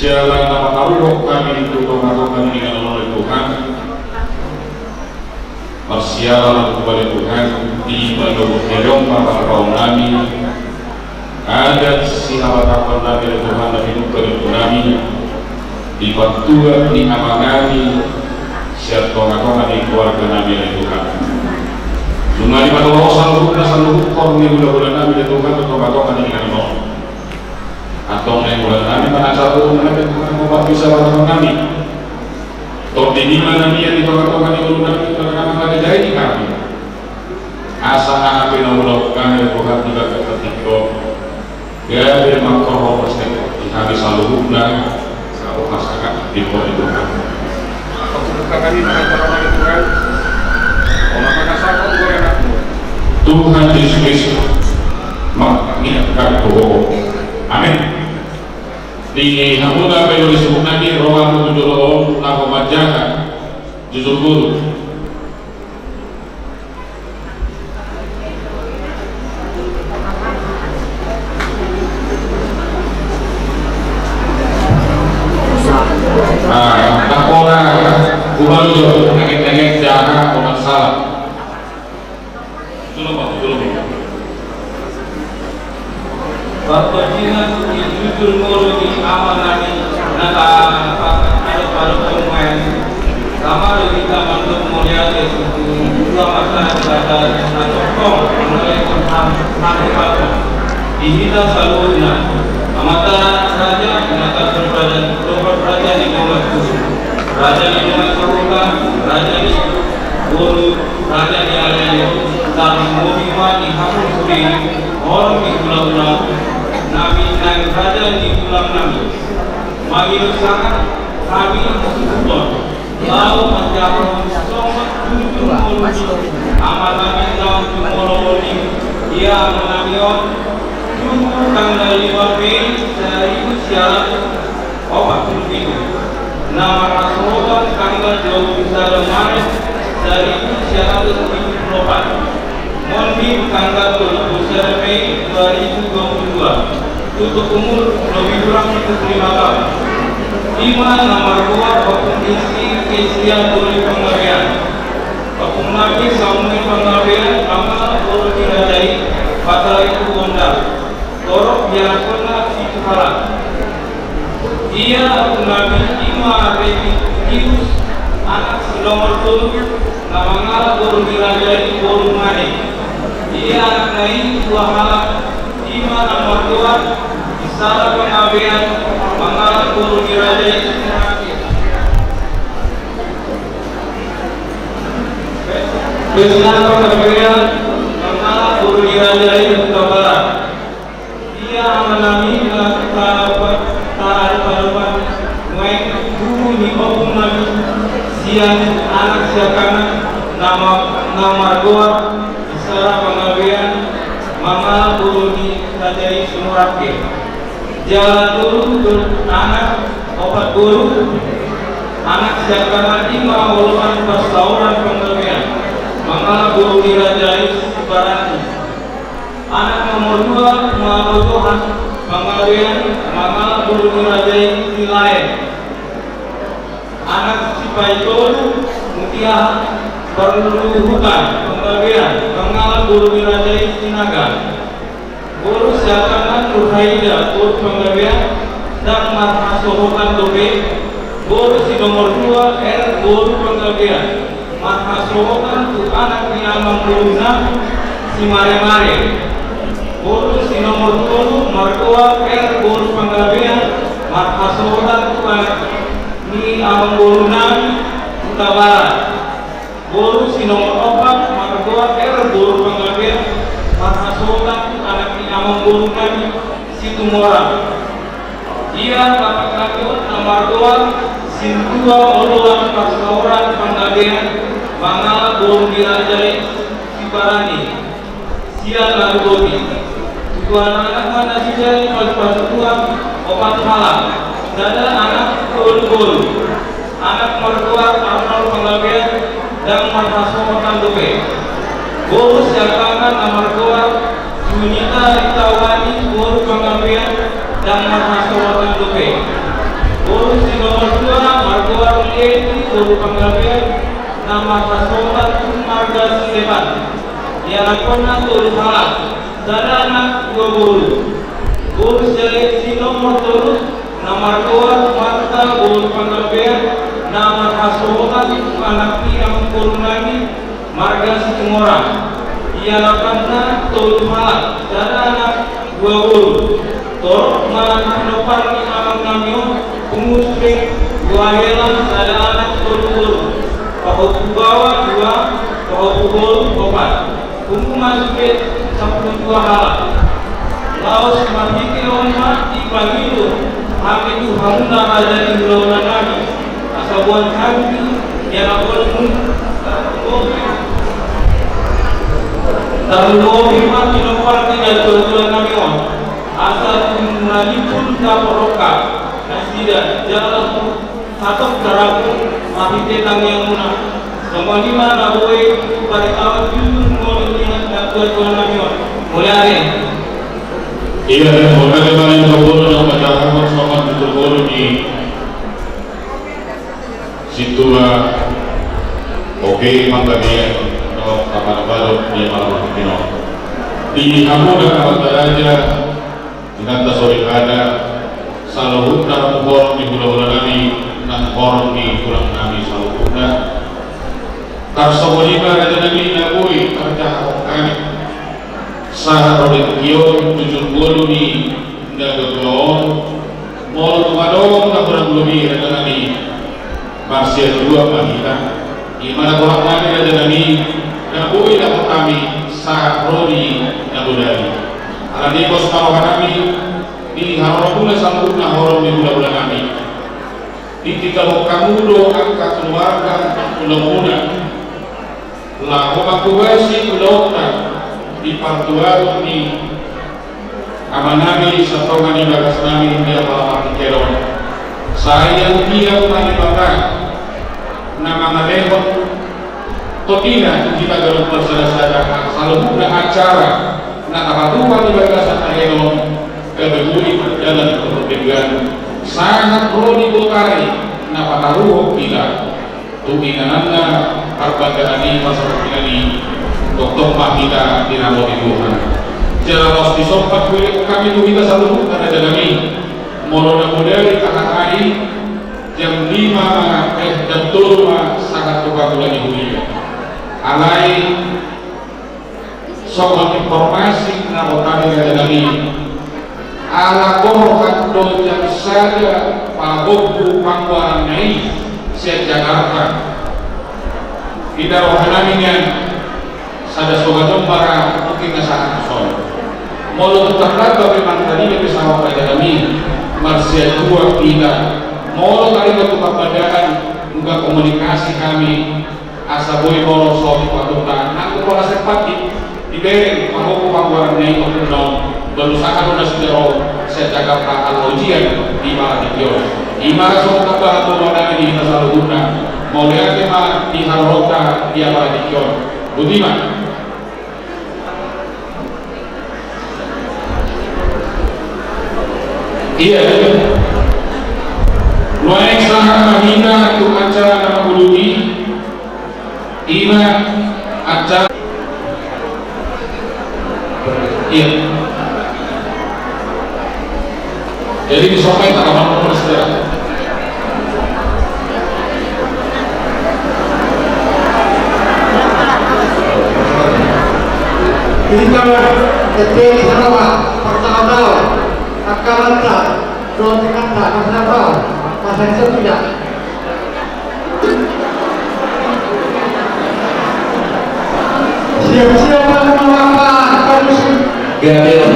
Jalan nama taruh kami itu kami dengan oleh Tuhan, bersiaran kepada Tuhan di menurut hidung para kaum kami, ada siapa takkan dari Tuhan dan hidup kepada kami, di bantuan di amal kami, siapa kami di keluarga kami dari Tuhan. Cuma di mana Allah selalu kami bulan kami dari Tuhan atau kami dengan Allah. Atau bulan kami pada satu mereka Tuhan bisa orang kami. Atau di mana dia di tengah kami bulan kami pada jadi kami. Asa api namun kami Tuhan tidak ketika dia mengkorban pasti di hari selalu bulan selalu masyarakat di bawah Tuhan. Kami mengajarkan Tuhan. Tuhan Yesus Kristus mengingatkan bahwa amin. Di Hamuna Bayu disebut Nabi Romawi 7 laku majalah jujur guru. Tak orang gubernur nengek jarak orang salah. Bapaknya jujur mulu di amanani naka ada pada pemain sama kita untuk melihat itu dua masalah ada atau kong mulai tentang di kita selalunya amata raja naka berada di bawah raja di bawah surga raja di guru raja di alaya dan mobiwa di hapus suri orang di pulau-pulau Nabi dan raja di pulau Nabi Magil sangat kami bersyukur lalu menjawab somat tujuh amal kami dalam jumlah ia menamion tujuh tanggal 5 dari usia obat itu nama Rasulullah tanggal 21 Maret dari usia 174 Mondi tanggal 21 Mei 2022 untuk umur lebih kurang 5 tahun. 5 nomor 2 hukum isi kesian oleh pengabdian. Hukum Nabi Samuel pengabdian amal boleh diradai pada itu bunda. Korok yang pernah dihalang. Ia Nabi 5 Rebius anak nomor 7 namanya boleh diradai boleh mani. Ia anak lain 2 halak 5 nomor 2 Salah pengabdian mengalah guru dirajai Kesunahan pengabdian mengalah guru dirajai untuk barat. Dia menami taruhan main guru di hukum Nabi siang anak siakanan nama 2 Salah pengabdian mengalah guru dirajai sumurake. Jalan dulu anak obat guru anak siapa lagi mau lulusan pas tahunan pengabdian mengalami Panggawean Mama Guru Nirajai Silae anak si Paitol Mutia Perluhukan Panggawean Mangala Guru Nirajai Sinaga Guru Syakanan Nurhaida Guru Panggawean dan Marhasohokan Dobe Guru si nomor 2 R Guru Panggawean Marhasohokan tu anak ni amang Guruna si Mare-Mare Guru si nomor 10 Markoa R Guru Panggawean Marhasohokan tu anak ni amang Guruna Utabarat Guru si nomor 4 Markoa R Guru Panggawean Marhasohokan tu anak ni amang Guruna si Tumora ia dapat lakon nomor 2 Sintua Oluan Pasaoran Panggawean Mangala Guru Nirajai Sibarani Sia lalu Bodi Tuan anak mana sijai pas tua opat malam dada anak Guru anak mertua Arnold Panggawean dan Marhasohokan Dobe Guru Siakangan nomor 2 Junita Ritawani Guru Panggawean dan Marhasohokan Dobe Guru si nomor 2 Margoa Ulieti Guru Panggawean dan Marhasohokan Marga Sileban yang pernah Guru Halak dan anak 2 Guru si nomor 3 nomor 2 Marta Guru Panggawean dan Marhasohokan anak yang Guru Nami Marga Situmorang yang pernah Guru Halak dan anak 2 Guru Torok malam penopar ni amang namyo Pengusring dua helang ada anak Guru Paho Pugawa 2 Paho Pugol 4 Pungku masukit 12 halak Laos mahikir onma di Pangilu Hakitu hamuna raja di Bulaunan Nabi Asabuan kami yang akan Tarungo Bima Tinopar tidak berbulan namyo asal mengalipun kaporoka nasida jalan satu darapun mahite yang munah semua lima naboy pada tahun jujur mengulihat dapat Tuhan Nabi mulai iya dan bagaimana yang terburuk yang berjalan sama terburuk di Situa oke Panggawean atau Taman Baru di Malang Pino di Hamuda Aja Nanta sore ada saluhutna horong di bulan nami nan horong di bulan nami saluhutna karsobolima raja nami nabui kerja kami sah oleh kion 70 di nagagawon mall tumadong na kurang lebih raja nami Marsia 2 mahita di mana kurang nami raja nami nabui dapat kami sah rodi nabudari Alani kos paruhan kami di harapuna sambutna horong di bulan kami di tiga kamudo angkat keluarga ulang-ulang laho makuwasi ulang di partual ni amanami sa tongani bagas namin dia malamang keron saya dia manibatan na mga lehon totina kita garut bersada-sada salubna acara nakakatuwa di bagasan Aenon kebeguri berjalan keperdegaan sangat rodi butari napataruho kita tuminananda arbagaani pasapinani doktor mahita dinamo di Tuhan jalanos disompat kami kita selalu karena jalani mono model kakak jam 5 jam 7 sangat kebagulan ibu alai soal informasi na kami dari ala korban yang saja pagobu pangwaran nai siya Jakarta kita rohanaminya sada sogadong para mungkin nasahan sol molo terdapat memang tadi bersama pada kami Marsia 2 kita molo kali waktu kepadaan juga komunikasi kami asa boy molo soal patutan aku pola sepati diberi aku pangwaran nai untuk berusaha untuk sendiri saya Jakarta al-ujian di Malatio di Marasong Kapal Tuhan di Nasaluguna mau lihat tema di Harota di Malatio Budiman Iya. Luaeng sangat mahina untuk acara nama Bududi. Ina acara. Iya. Jadi disampaikan tak apa-apa saudara. Kita jadi Sarawak, pertama Akalanta, Dotekanta, Nasraba, Masa tidak. Siap-siap melakukan Gabriel.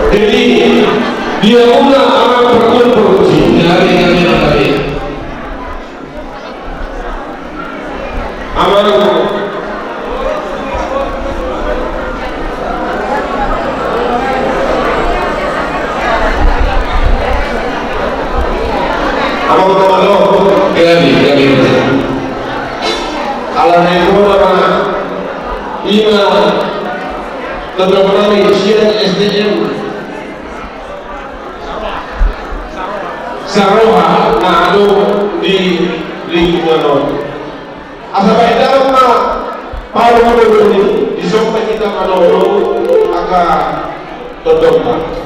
Jadi dia mulai akan berproduksi dari amal kalau itu nama Ina Lebaran Indonesia SDM Saroha Nado di lingkungan asa baik dalam Paru ini disompa kita kalau akan terdampak.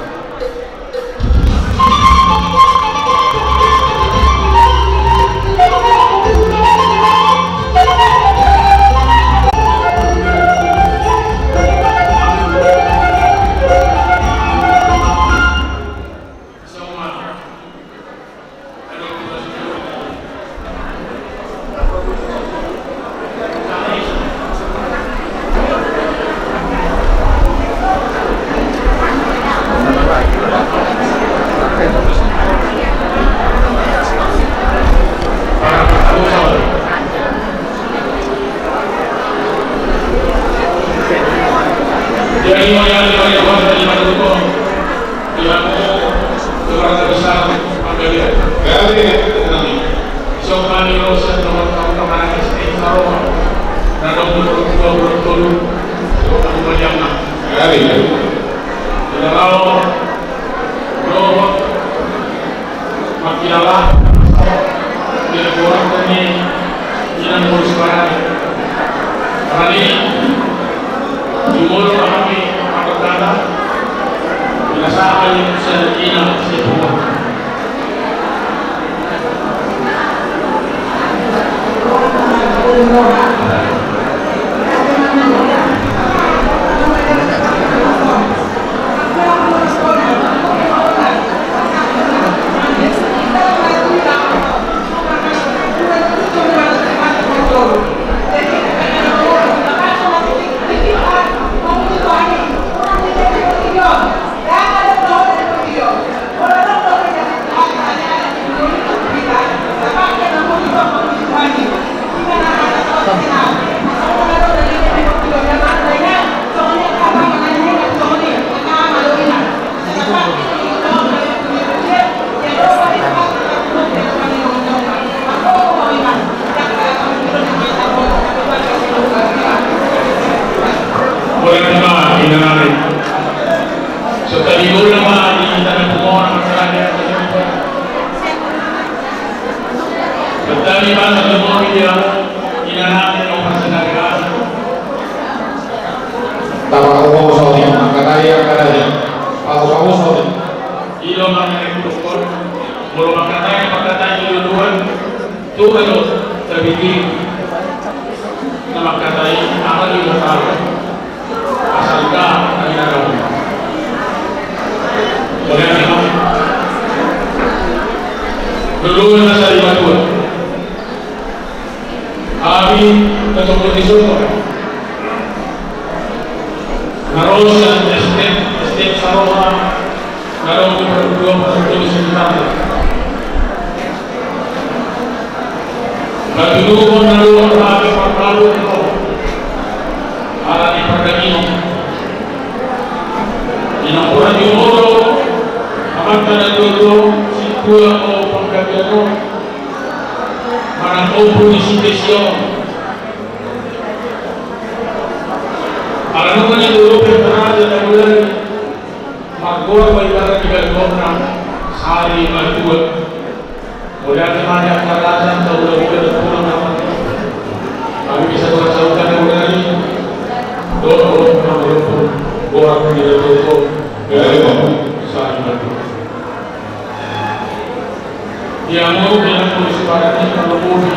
Dua Matua. Kemudian banyak peralatan atau udah pulang apa. Kami bisa bersaukan dengan lagi. Doa orang tidak doa dari saat itu. Dia mau dengan polisi barat ini kalau bumi,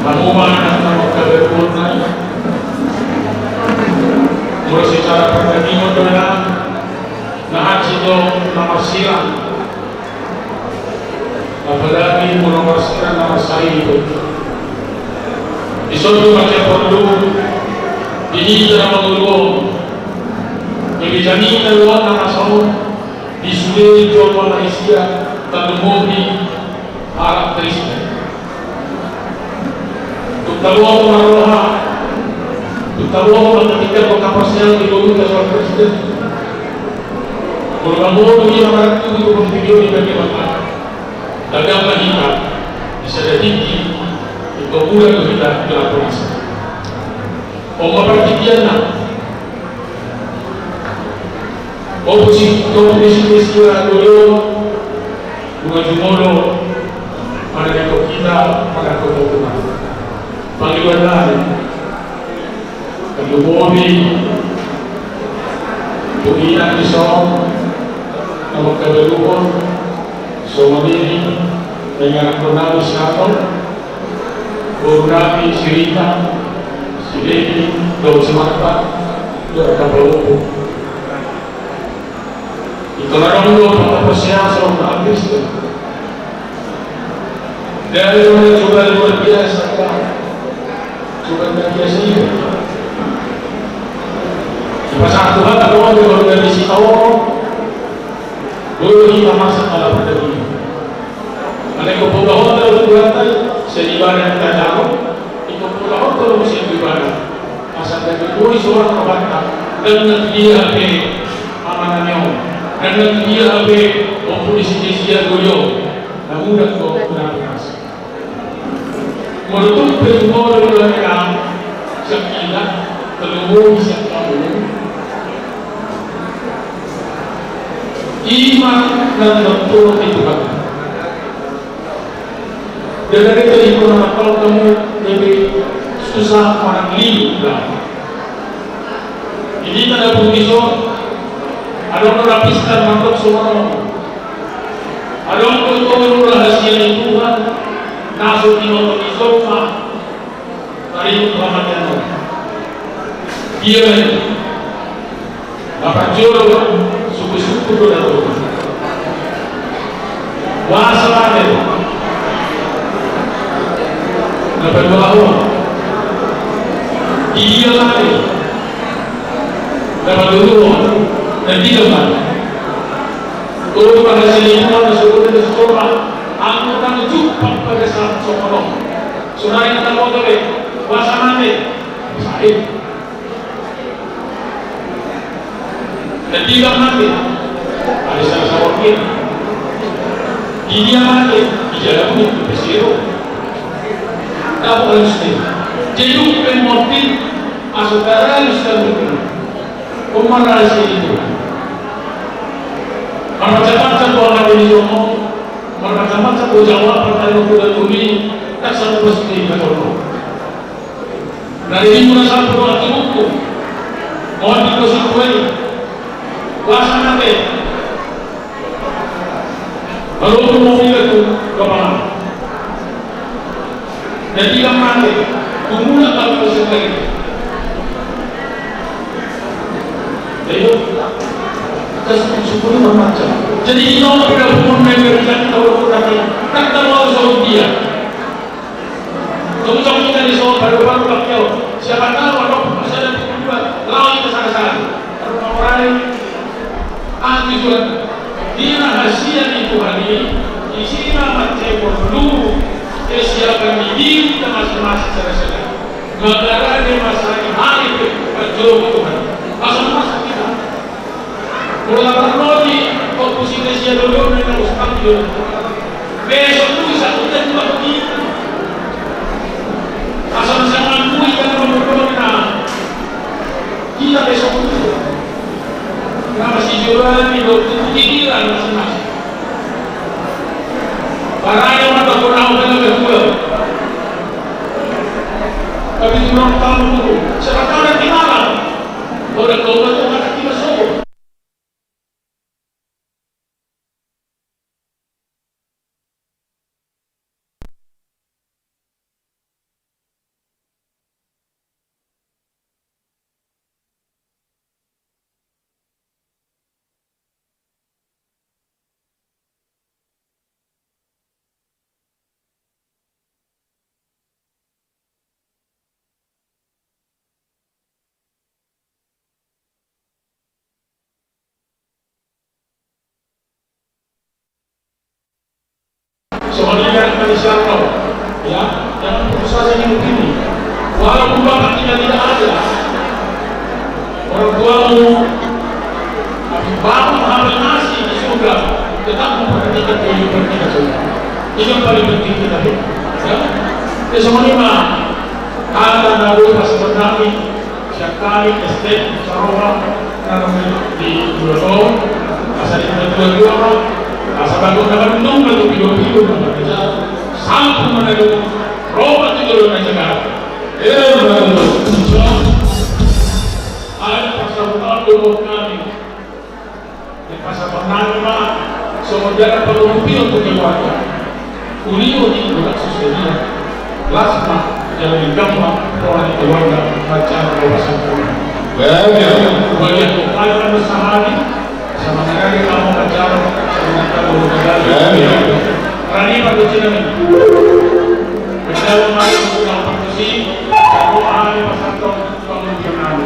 kamu mana nama keberuntungan. Mulai secara pertandingan dengan nahan sido nama siram, apalagi nomor siram nama saya itu. Disuruh baca perlu ini dalam dulu. Jadi jani keluar nama saya disuruh jual Malaysia tanumudi Arab Kristen. Tutawa maroha, tutawa ketika kapasitas dulu dasar Kristen. Kalau kamu ini orang itu video di bagaimana? Dagang kita disadari itu bukan kita polisi. Orang perhatian nak. Komisi dulu bukan jumlah pada kita pada kebutuhan. Panggilan lain, kemudian tugian di soal nama kebeluan, soal ini dengan kronologi siapa, kronologi cerita, sedih, daun semata, daun kapal. Itu orang luar bersiasa untuk Kristen. Dari mana coba luar biasa, coba biasa ini. Pasal Tuhan tak tahu kalau dari si awal, boleh kita masuk dalam pertandingan. Ada keputusan dalam Tuhan sedibaran kita jauh, itu keputusan dalam musim ibadah. Asal dari dua seorang kebanyakan dan dia ke amanannya. Dan dia abe oposisi dia goyo, namun dah kau benar-benar. Menurut perjuangan mereka, sekian terlalu bisa tahu. Iman dan betul itu kan. Dan dari itu kalau kamu lebih susah orang lihat lah. Ini ada pujian. Ada orang lapiskan makhluk semua orang. Ada orang itu rahasia Tuhan. Nasib ini untuk isoma. Dari Muhammadiyah. Dia apa jodoh suku-suku berdato. Wasalah itu. Dapat bahawa dia lagi dapat dulu. Dan tidak mana. Kalau pada selingkuhan sesuatu dari sekolah, aku akan jumpa pada saat sekolah. Saudara yang tak mau tahu, bahasa mana? Saya. Dan tidak mati. Ada salah wakil. Dia mati. Dia pun bersiru. Tak boleh sendiri. Jadi pemotif asukara lusa Umar rahasia itu. Macam-macam orang ini ngomong, macam-macam jawab pertanyaan kuda tuli, tak satu pasti betul. Dari ini mula satu waktu hukum, mohon dikonsekuensi, kuasa nanti. Baru mobil itu kemana? Dan tidak mati, kumula tak konsekuensi. Syukur macam. Jadi kita pada umur mereka tahu tak tahu soal dia. Kalau kita di soal baru-baru pakai siapa tahu kalau saya berdua lawan ke sana-sana. Orang ahli Tuhan. Dia rahasia di Tuhan ini. Di sini macam perlu kesiapan diri kita masing-masing saudara-saudara. Negara ini masalah hari berjuang Tuhan. Masa-masa kita. Mula berlodi oposisi dulu dengan Ustaz dulu. Besok itu bisa kita juga begitu. Asal saya mampu yang berdoa kita besok itu. Nah masih jualan di dokter pikiran masing-masing. Tapi orang tahu dulu, siapa tahu nanti malam. Orang kau itu akan tiba sore. Soalnya Malaysia kau, ya, jangan putus asa hidup ini. Walaupun bapak kita tidak ada, orang tuamu, bapak mengambil nasi di surga, tetap memperhatikan kehidupan kita semua. Ini yang paling penting kita hidup. Ya, kesemuanya ada nabi pas bernami, syakali, estet, saroba, karena di Pulau, asal itu dua asal bagus dapat menunggu untuk hidup mereka sampai menaruh roba itu dalam negara. Ada pasal utama dulu kami di pasal penama semua jalan penumpi untuk keluarga. Kuliah di bulan sosialnya, plasma yang digambar orang keluarga macam kawasan kuliah. Bagian kepala sehari sama sekali kamu bicara sama kamu bicara. Rani pada sini. Bicara malu dengan posisi kamu ahli pasal kamu bicara.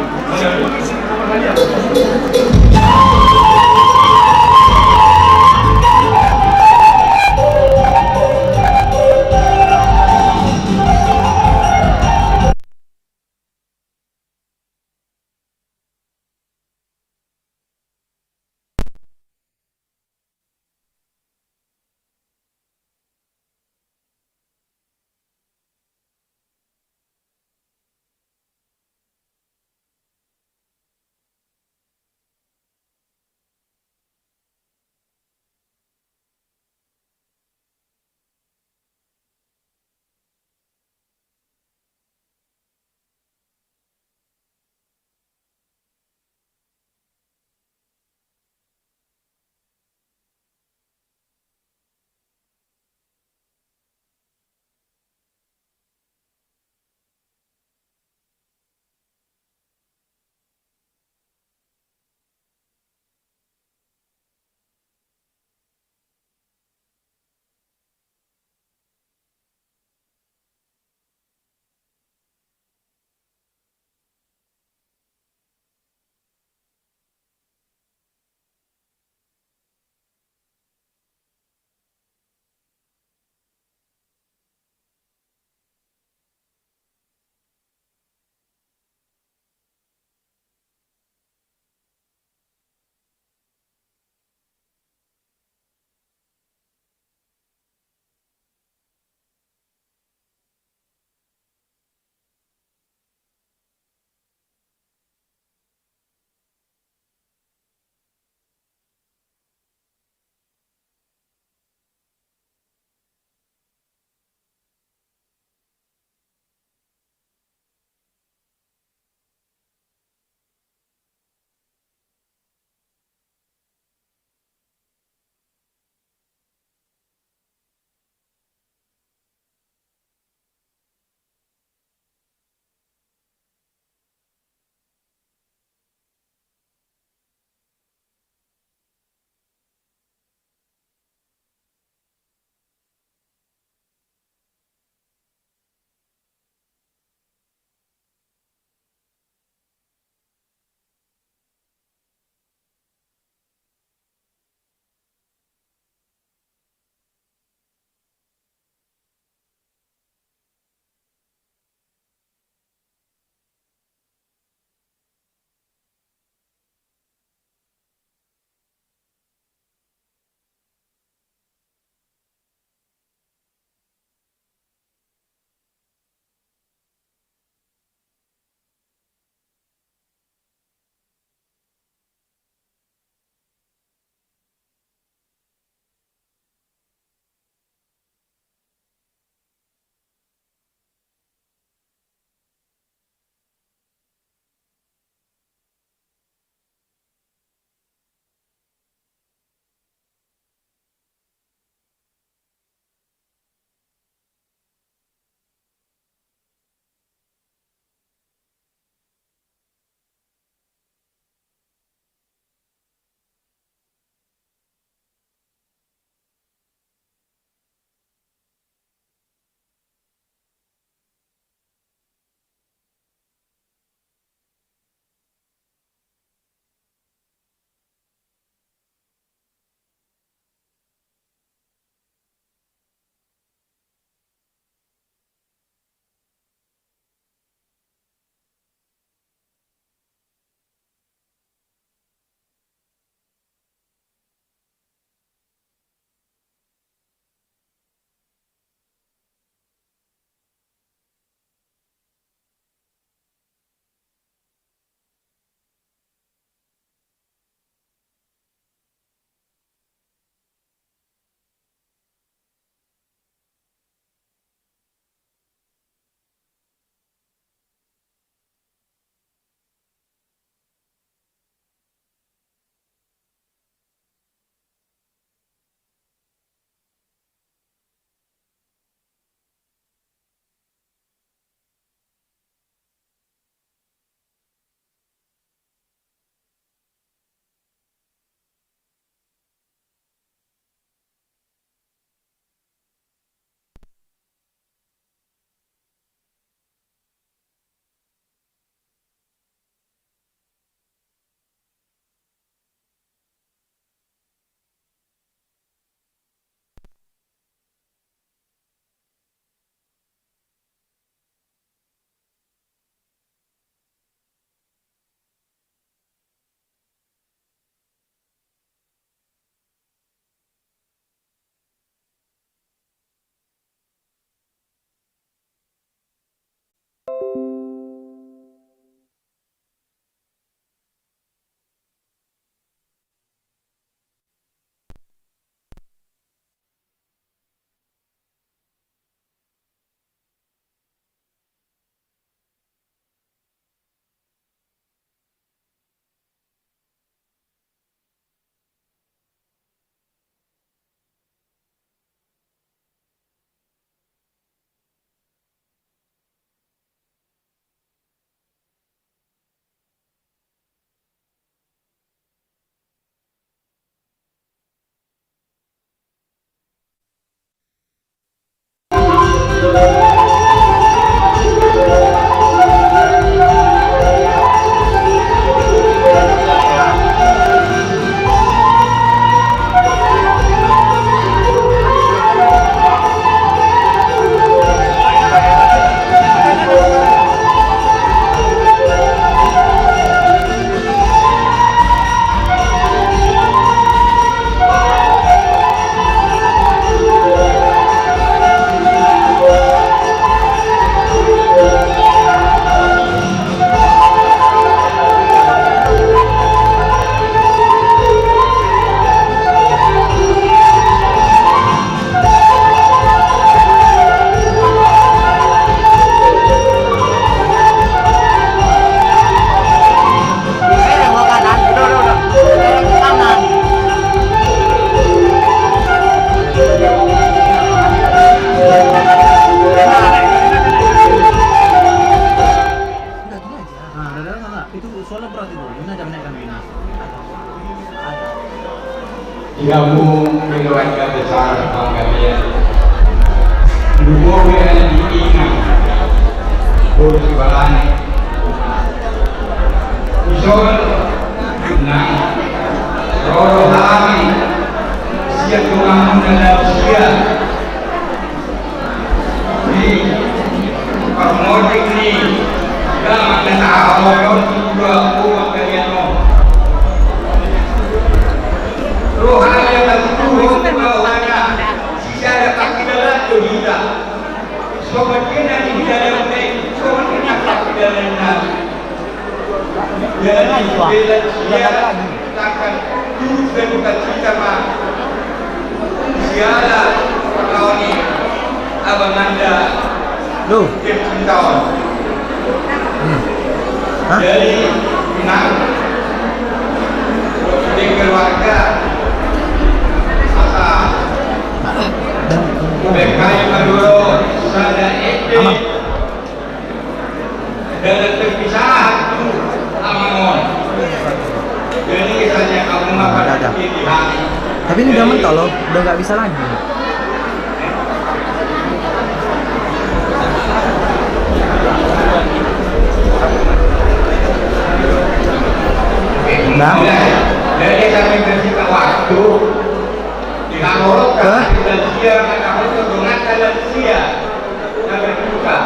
Gabung keluarga besar Bangkalian dukung yang diingat kursi balani isol nang roro hami siap mengamun dalam siap di permodik ini dalam kata awal juga uang kalian rohani yang tertutup bawahnya secara tak dalam kita semakin di dalam semakin tak dalam jadi bila dia takkan terus dan bukan cerita mah siala kau ni abang anda dia cinta jadi nak di keluarga BKI Maduro sada SD dan terpisah Amangon. Jadi kisahnya kamu makan di hari. Tapi ini udah mentok loh, udah nggak bisa lagi. Nah, jadi sampai bersihkan waktu diharapkan dan dia akan dengan dan dia dan berbuka.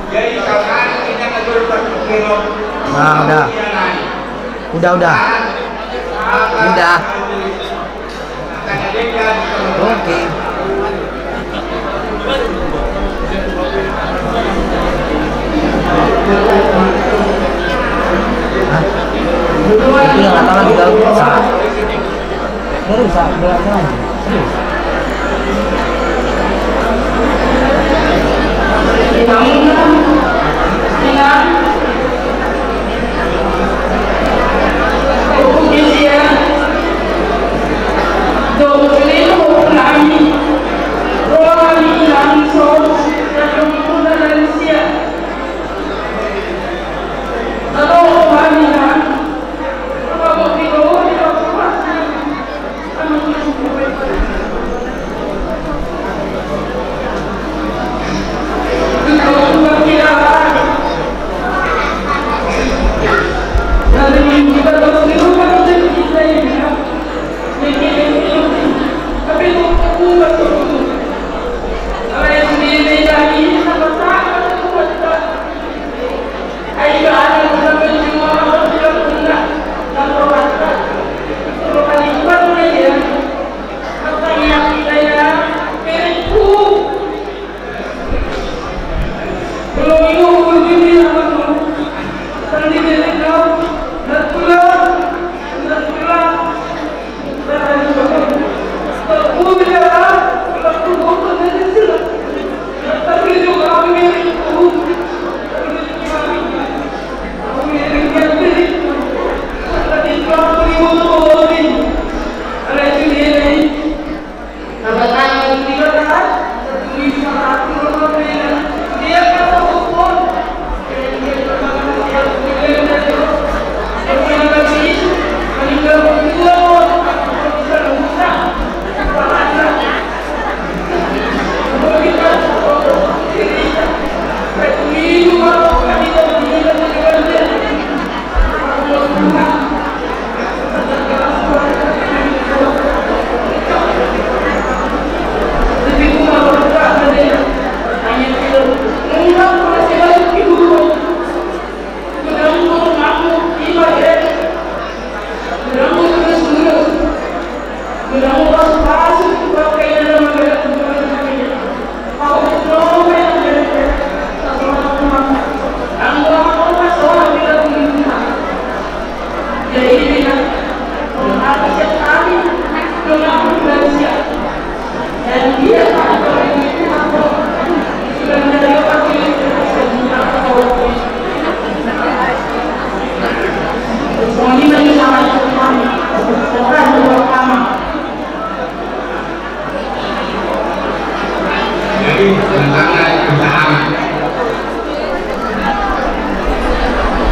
Jadi sekarang kita akan berpikir. nah udah. Oke. Itu yang kata lagi kalau rusak. Ini rusak, beratnya lagi. Serius.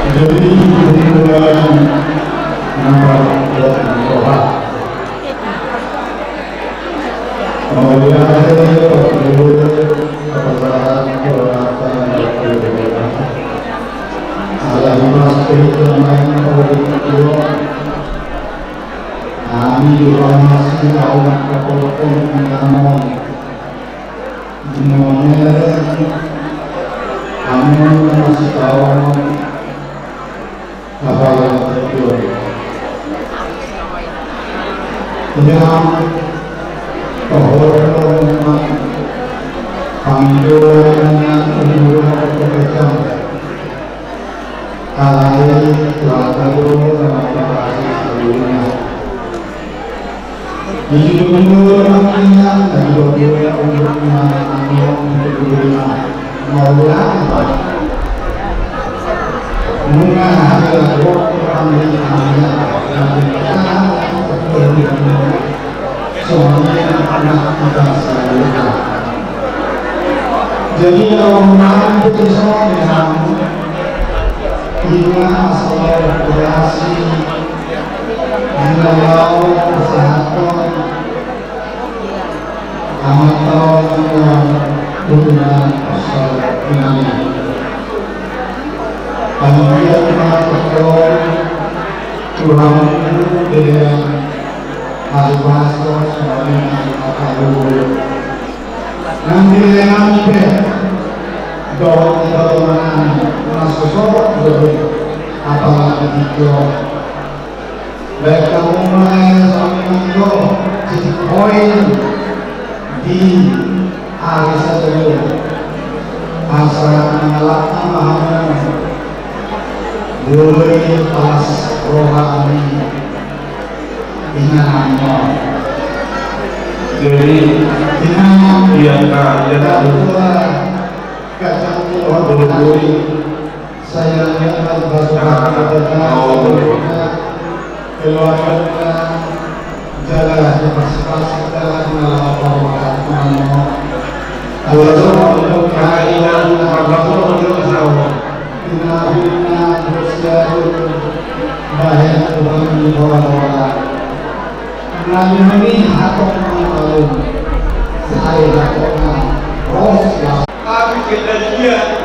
Jadi kemudian nomor 24. Kemudian kebesaran keberatan ada lima spesial main kedua. Kami juga masih awak kapolpon mengamon kami masih tahu apa yang terjadi. Yang kehormatan panggilan umur kebetulan alai telah terlalu lama sebelumnya. Di umur makinnya dan umur umurnya Maulana Bunga adalah panggilannya semuanya anak kita saya. Jadi orang itu semuanya hingga masalah kreasi Kalau kesehatan amal yang punya asal ini, kemudian kita Tuhan dengan al-bahasa sebagai al-kahul. Nanti dengan itu, doa kita masuk lebih apalagi itu. Baik kamu mulai sampai titik poin di hari sebelum asal mengelakkan bahagia mulai pas rohani ingatnya Jadi ingatnya dia kacang bergurih saya lihat basuhan kita keluarga jalan masing-masing dalam melakukan kalau kainan apapun itu sama bina bersiap bahaya Tuhan di bawah Nabi ini atau malu saya lakukan roh tapi kejadian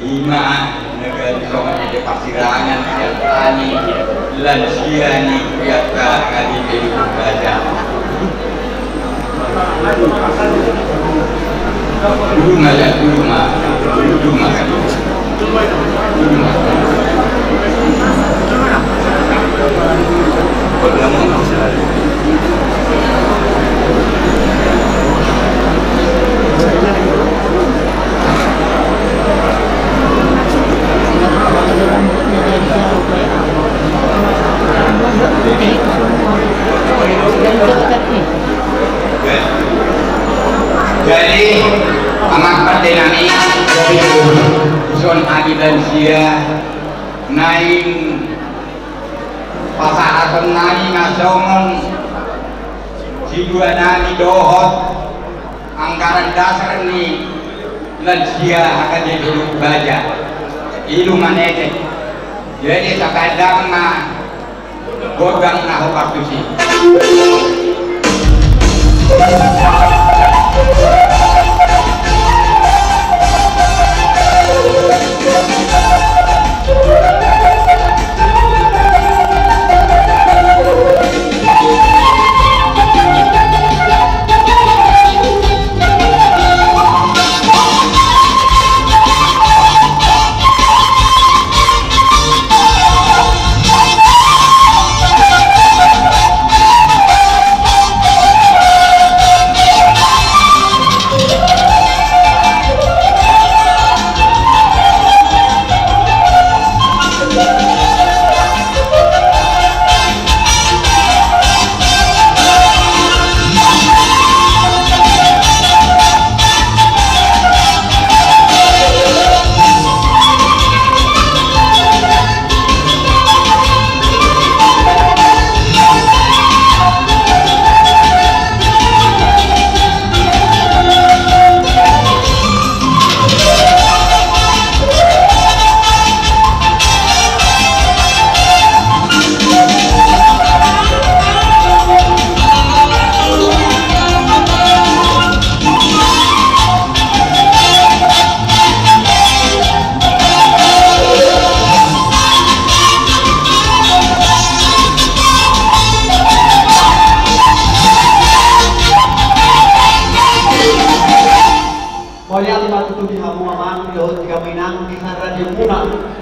Ima negara soalnya di pasirangan yang tani lansia ni biasa kali di baca. Dulu malah kan. Jadi amat perdenani zon agi dan sia naik pasar atau naik ngasongan si dua nani dohot anggaran dasar ni lansia akan jadi baja ilu manete jadi sakadang na godang na hopatusi.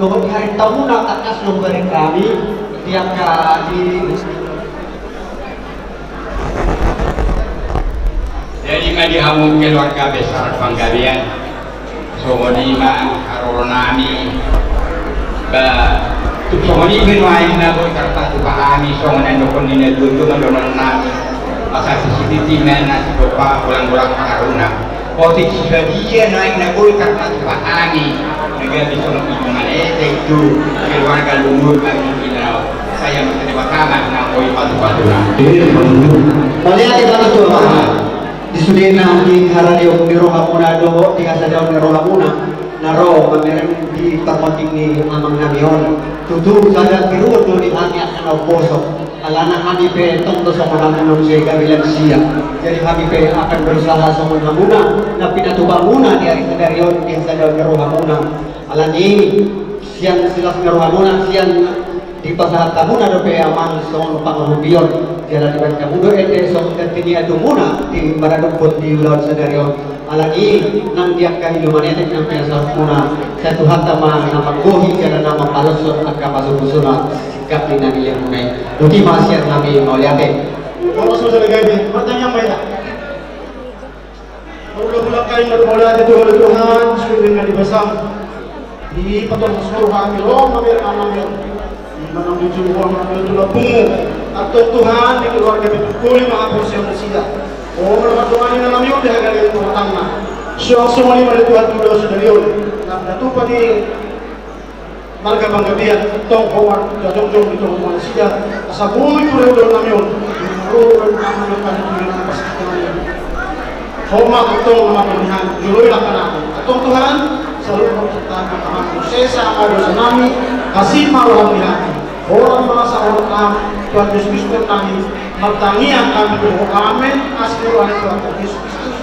Dohot hari tamuna takas nombari kami tiap kali. Jadi madi hamu keluarga besar Panggalian Somonima Aroronami ba Somoni benwain na boy karta tu paami somonan dokon dina dundu mandonan nami asal CCTV mana si bapak ulang-ulang Aruna potik sudah dia naik na boy karta tu paami negara bisa mengimungan itu keluarga lumur kami kita saya menjadi bakalan ngakoi patu-paturan. Melihat di mana tuh Pak? Di sudena di haradio di Rohamuna do di kasadau di Rohamuna naro memeren di terpenting di amang namion tutu saya biru do di hati akan oposo alana kami pe tong to sama namun saya kabilan sia jadi kami pe akan berusaha sama namuna na pinatu banguna di hari kedarion di kasadau di Rohamuna alani siang silas di Rohamuna siang di pasar tamuna do pe amang son pangarubion jalan di Bancamudo ete son tertini adumuna di Maraduput di Laut Sadarion alagi nang diak kahidupan ete nang piasa muna satu hatta ma nama gohi jalan nama palosot agka pasubusuna sikap di nagi yang munai duki masyarakat kami mauliate kalau sudah lagi bertanya banyak ulang-ulang kali mauliate Tuhan sudah dengan dibasam di patong seluruh kami rom kami amannya menang tujuh orang itu lapungu atau Tuhan di keluarga betul maafus yang musida oh Tuhan ini dalam yuk dia kali itu tanah semua ini pada Tuhan sudah sedarion nah datu padi marga Banggabian tong kawan jajong-jong itu manusia asabui pura udah namion ruang aman itu yang pastikan hormat tong nama Tuhan juluh lakukan atau Tuhan selalu menciptakan aman sesa ada tsunami kasih maruah di hati orang merasa orang Tuhan Yesus Kristus kami bertangian kami berdoa amin asmurah Tuhan Yesus Kristus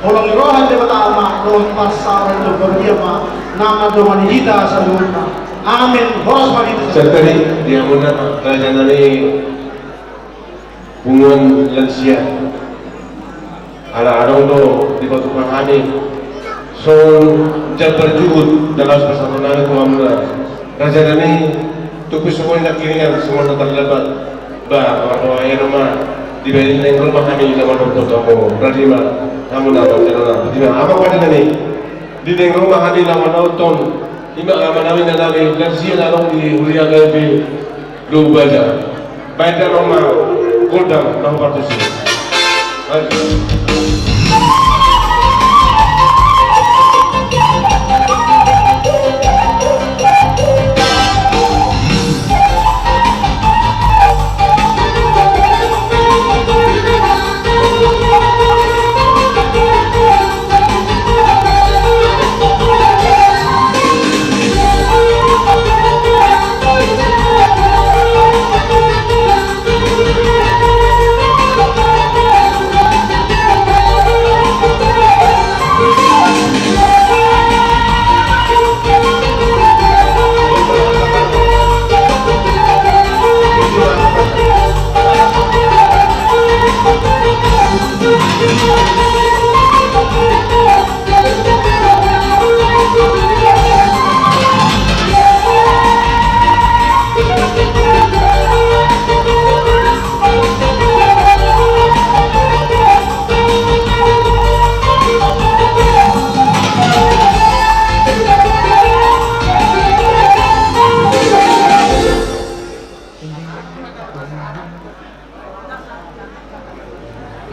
orang rohan di mata Allah roh pasal itu berdiam nama Tuhan kita sebelumnya. Amin. Horas manita. Santri dia muna kerajaan ini bungun lansia. Ala-arong do di batu kahani. So jabar juhud dalam persatuan Tuhan muna. Kerajaan ini tupi semua nak kiringan semua terlebat. Ba orang ayah nama di bawah yang rumah kami nama dokter kamu. Radima kamu nama jalan. Di mana apa pada ini? Di rumah kami nama nonton. Ima namin na namin lansia na nung di Huliang LB Lubaja. Baik na nung Goldam ng Partusin.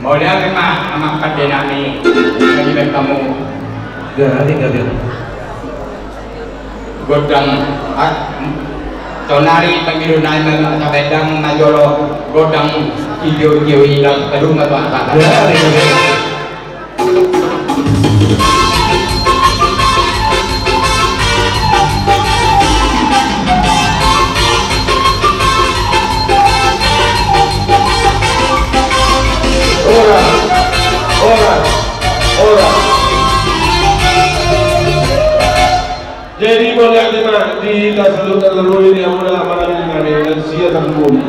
Maulah memang amak dinami kajian kamu. Nanti dia. Godang tonari pangirunay mga kabedang najolo godang iyo ilang kadung na bata. Jadi melihat di tasawuf terlalu ini amuna malam ini dan sia terlalu.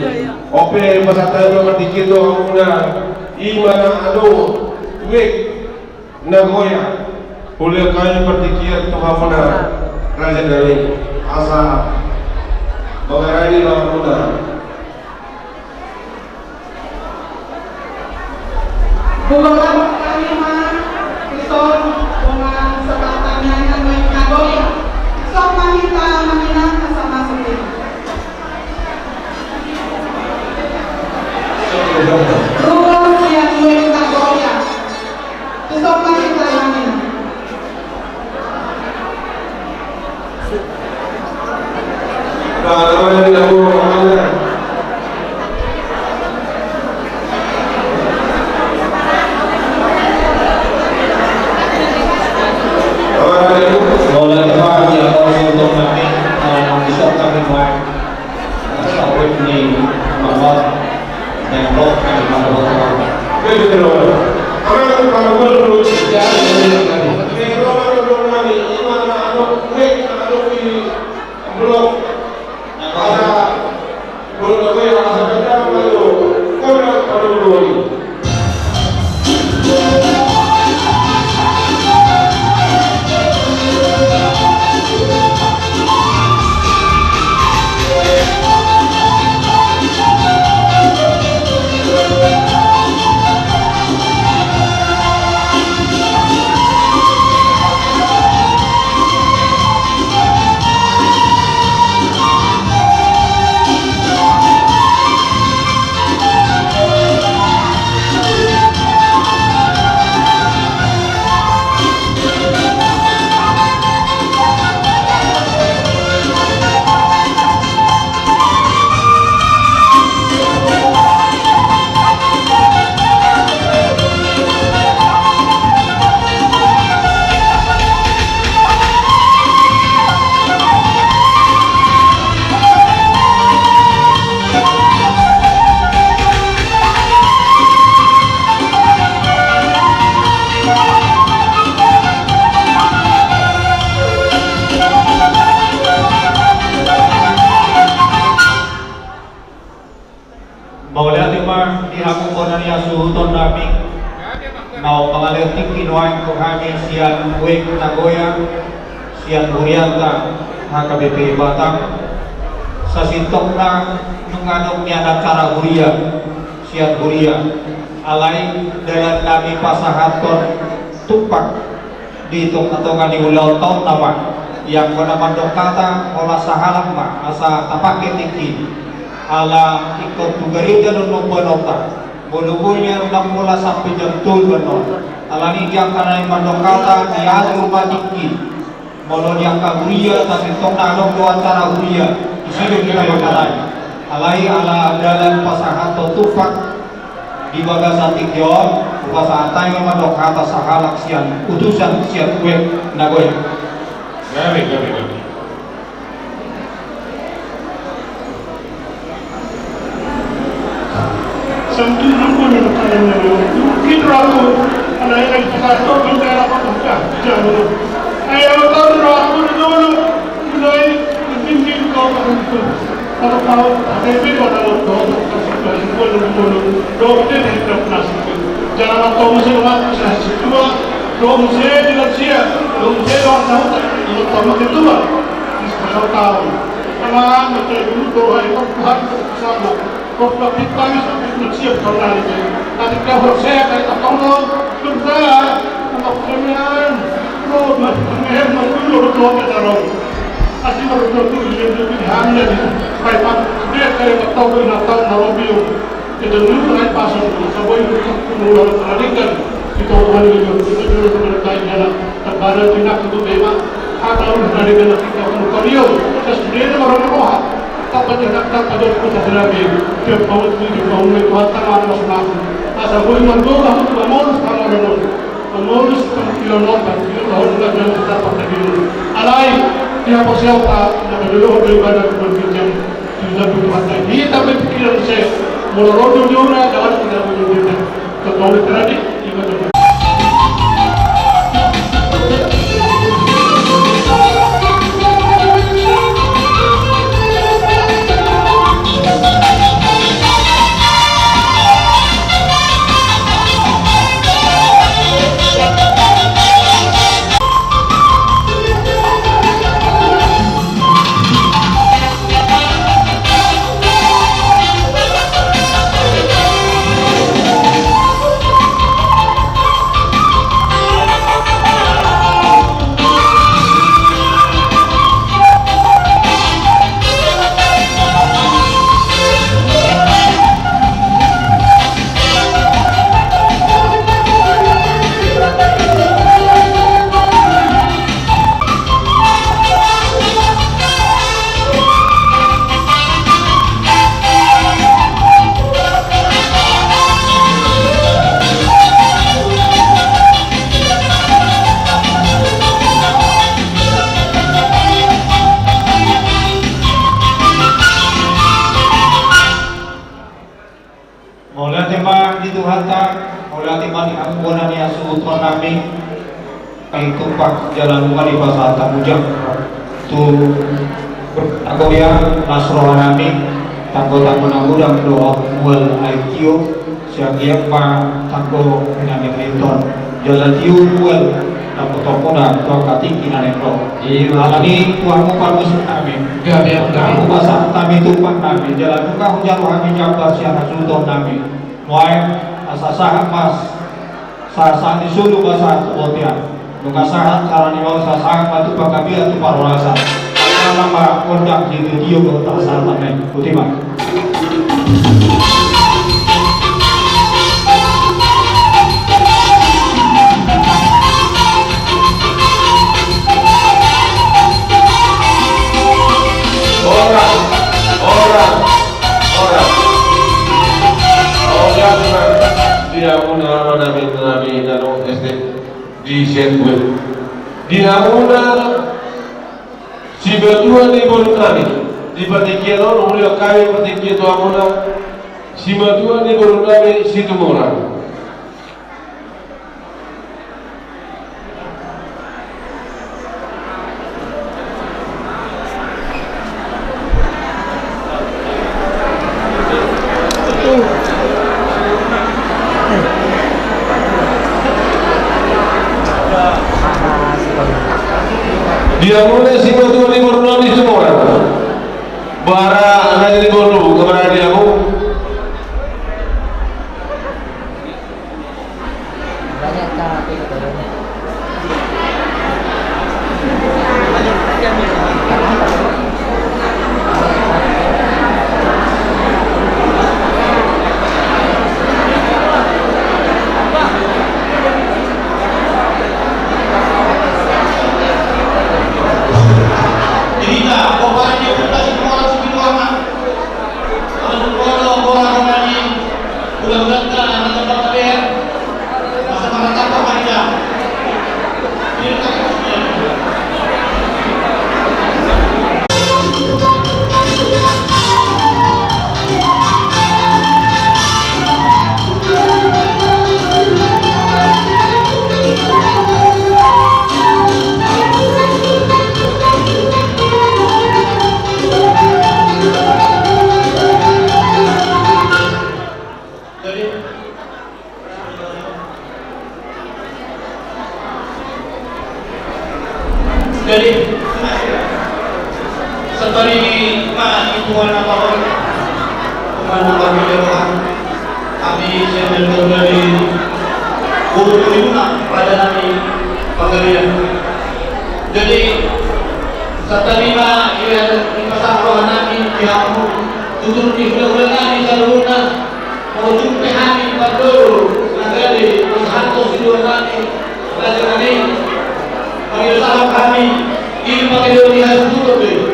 Ope pasatan yang dikit tu amuna imana ado wek nagoya. Boleh kaya berpikir tu amuna raja dari asa bagai amuna. Bukan kami mahison dengan sebatannya yang nagoya. So mahita manginang kasama sulit. Ruang yang gue nagoya. So mahita manginang. Kalau yang aku mana? nania suhuton nami mau pengalir tinggi noain ko kami sian Wek Nagoya sian Hurianta HKBP Batam sa sintok na nung anong niya na cara Huria sian Huria alay dalam kami pasahaton tumpak dito katongan ni ulaw taon naman yang manamandok kata olah sahalang ma asa tapake tinggi ala ikut tugarida nung banota bulubunya nang mula sampai jam 2 benon alani yang kanay mandok kata ni atur tinggi molon yang kaguria tapi tong nalong doa cara huria isido kita makalay alai ala dalam pasahaton tumpak di bagasan tinggion upasa atay nga mandok kata sahalak sian utusan sian Wek Nagoya. Gabi. Sampai aku nak tanya kita aku anak yang kita tahu kita apa kita jangan. Ayah tahu aku dulu mulai tinggi kau itu. Kalau kau ada beda dalam doa kasih dulu doa itu tidak nasi. Jangan tahu mesti orang saya cuma doa mesti tidak siap doa mesti orang tahu tak tahu itu lah. Kalau tahu kalau macam dulu doa itu Tuhan sama. Kau kita mesti siap kalau nanti. Nanti kau saya kata tolong kita untuk kalian. Kau macam dulu doa kita orang. Asli baru dulu yang hamil ni. Baik dia kaya tahu nak tahu narobiu. Kita dulu naik pasang sampai mula teradikan kita orang itu dulu terkait dengan terbaru tindak itu memang atau teradikan kita kalian. Sebenarnya orang roh tak banyak pada kita terapi dia mau itu hantar orang semua asal boleh mandor kita mau sekarang mau kita nonton kita tahu kita kita pada dulu alai dia persiapa nak dulu beribadah berbincang sudah berbuat ini tapi pikiran saya mulai dulu jangan kita berbincang kalau teradik ibadah. Jalan lupa di pasar Tamujak tu Agoya Nasroh Nami tanggo nagudang doa mual IQ siang yang pa tanggo nami Clinton jalan tiu mual tanggo tokona doa katinggi nanero alani tuamu parmus nami kamu pasar kami tumpang nami jalan luka hujan kami jambar siang sultan nami muai asasa mas sasa disulu bahasa kemudian Nukasahan karena mau sasahan batu pagkabi atau parwasa. Kalau nama kondak di video kau tak salah nih, ultima. Orang. Dia pun orang nabi dan SD. Di sirkuit di namuna si berdua di bulu kami di patikian orang mulai kami patikian tu amuna si berdua di bulu kami si tu orang Dia mulai si batu timur noni semua. Bara nanti dulu kepada dia aku. Banyak cara itu. Jadi seperti hitungan apa kami saya dari guru lima pada nanti pegawai. Jadi seterima di pasar ruangan nanti yang tutur di bulan-bulan di Saluna mau jumpa kami pada nanti satu sidang nanti belajar ini. Panggil salam kami ini pakai dunia tutup deh.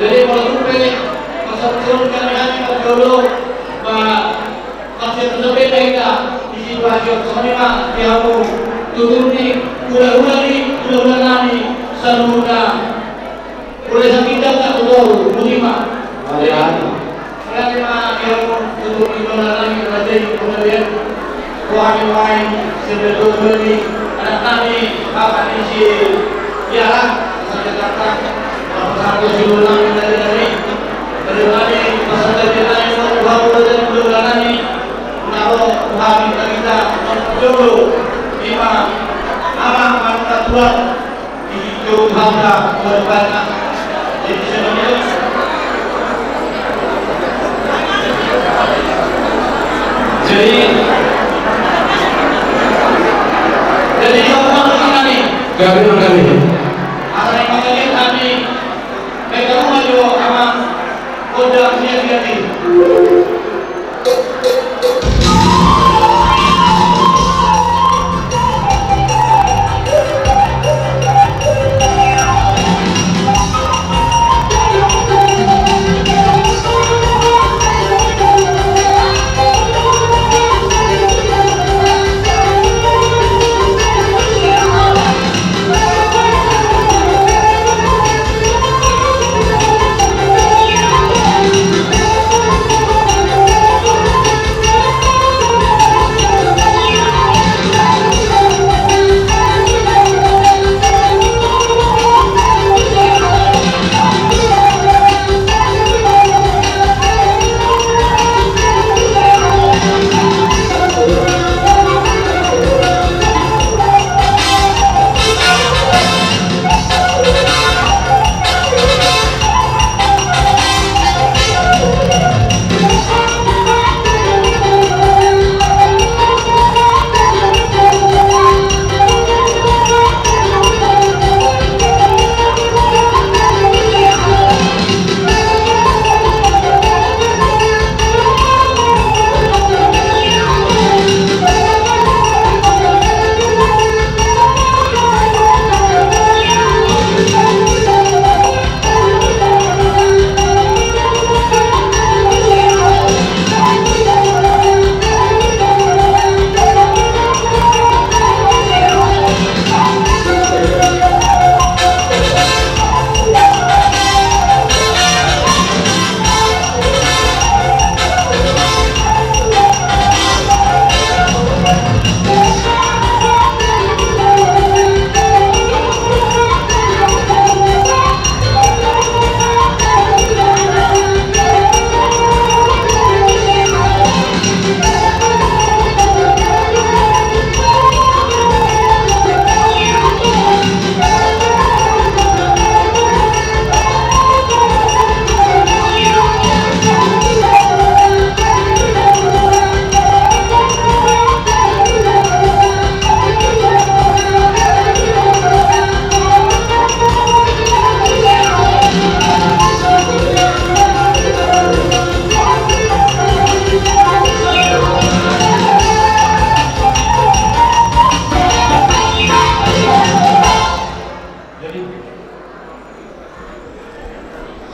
Jadi kalau sampai masa turun kami dulu masih tersebut kita di situasi semua yang turun ni udah nani seluruhnya boleh sakit tak betul lima. Jadi yang turun di nani nanti kemudian kami main sebetulnya anak kami akan isi ialah saya kata satu siluman dari masa kita yang bulan ini naruh kami kita dulu lima alam kita buat di jauh bangga berbanyak jadi sebenarnya jadi Kami ada yang mengalir kami mereka maju sama udah siap-siap. Thank you.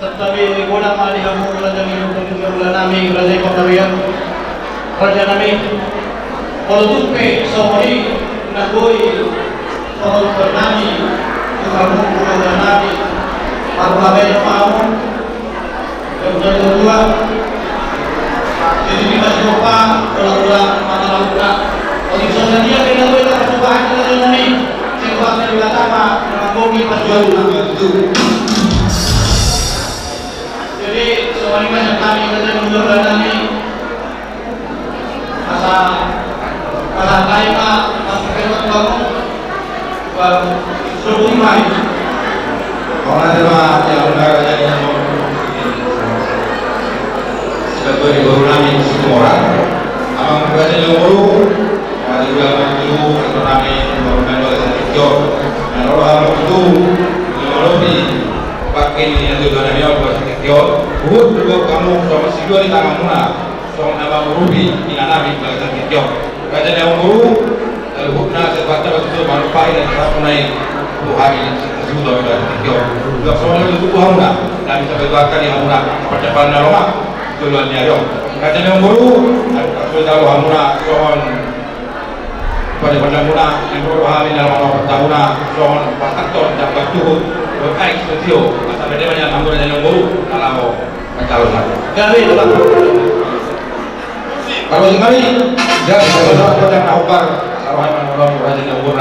serta goda mali hamu raja minum bulan nami raja Kotawian raja nami kalau tupe sohori nagoi sohor bernami kamu bulan nami parlamen mau yang kedua jadi kita coba ulang mana lakukan kalau dia kita boleh percobaan raja nami sebabnya juga sama dengan bumi perjuangan jadi semuanya yang kami kerja menurut kami masa lain masuk ke kamu suruh main Orang ada yang berada di sebagai guru kami semua orang abang berada di guru ada juga guru atau kami melakukan balasan hijau dan orang itu lebih pakai ini yang juga nabi Allah balasan hijau buat juga kamu sama si dua di tangan muna sama nama rubi di nabi balasan hijau kerja yang guru lalu hukna sebabnya betul manfaat dan cara naik Tuhan ini sudah balasan hijau juga soalnya itu Tuhan muna dan bisa berbakat yang muna percepatan rumah tujuannya dong kerja yang guru sudah tahu hamuna soal pada muna yang berbahagia dalam awal pertahuna soal pastor dan batu berkait studio asal dia banyak anggota yang guru kalau pencalonan kami kalau sekali jangan berdoa dan naukar arwah Allah raja yang guru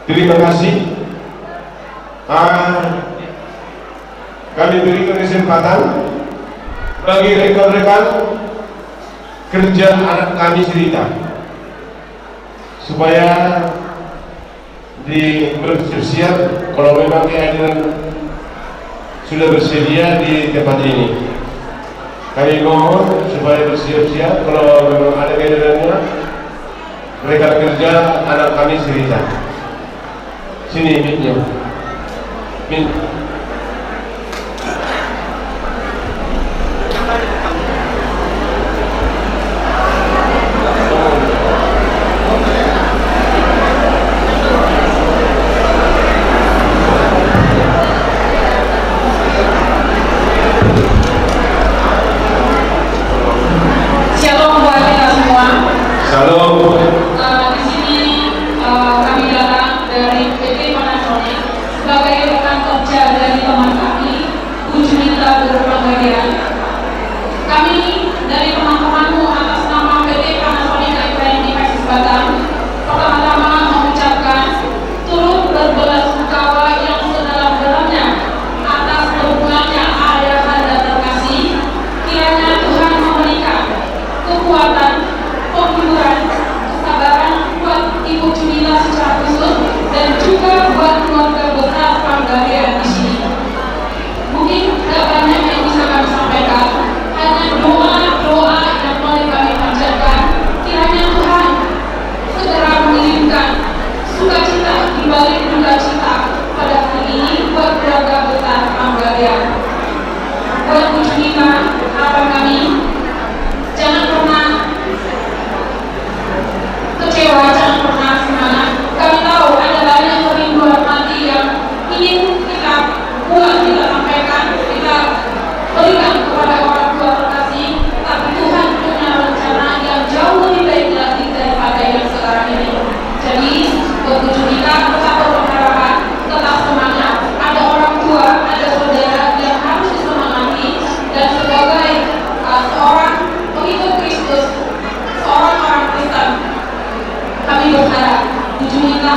Terima kasih. Kami berikan kesempatan bagi rekan-rekan kerja anak kami cerita supaya bersiap kalau memang kehadiran sudah bersedia di tempat ini. Kami mohon supaya bersiap-siap kalau memang ada kehadirannya rekan kerja anak kami cerita. Sini mic-nya. Min. Shalom buat kita semua. Salam. Di sini kami datang dari PT Panasonic sebagai rekan kerja tujuan kita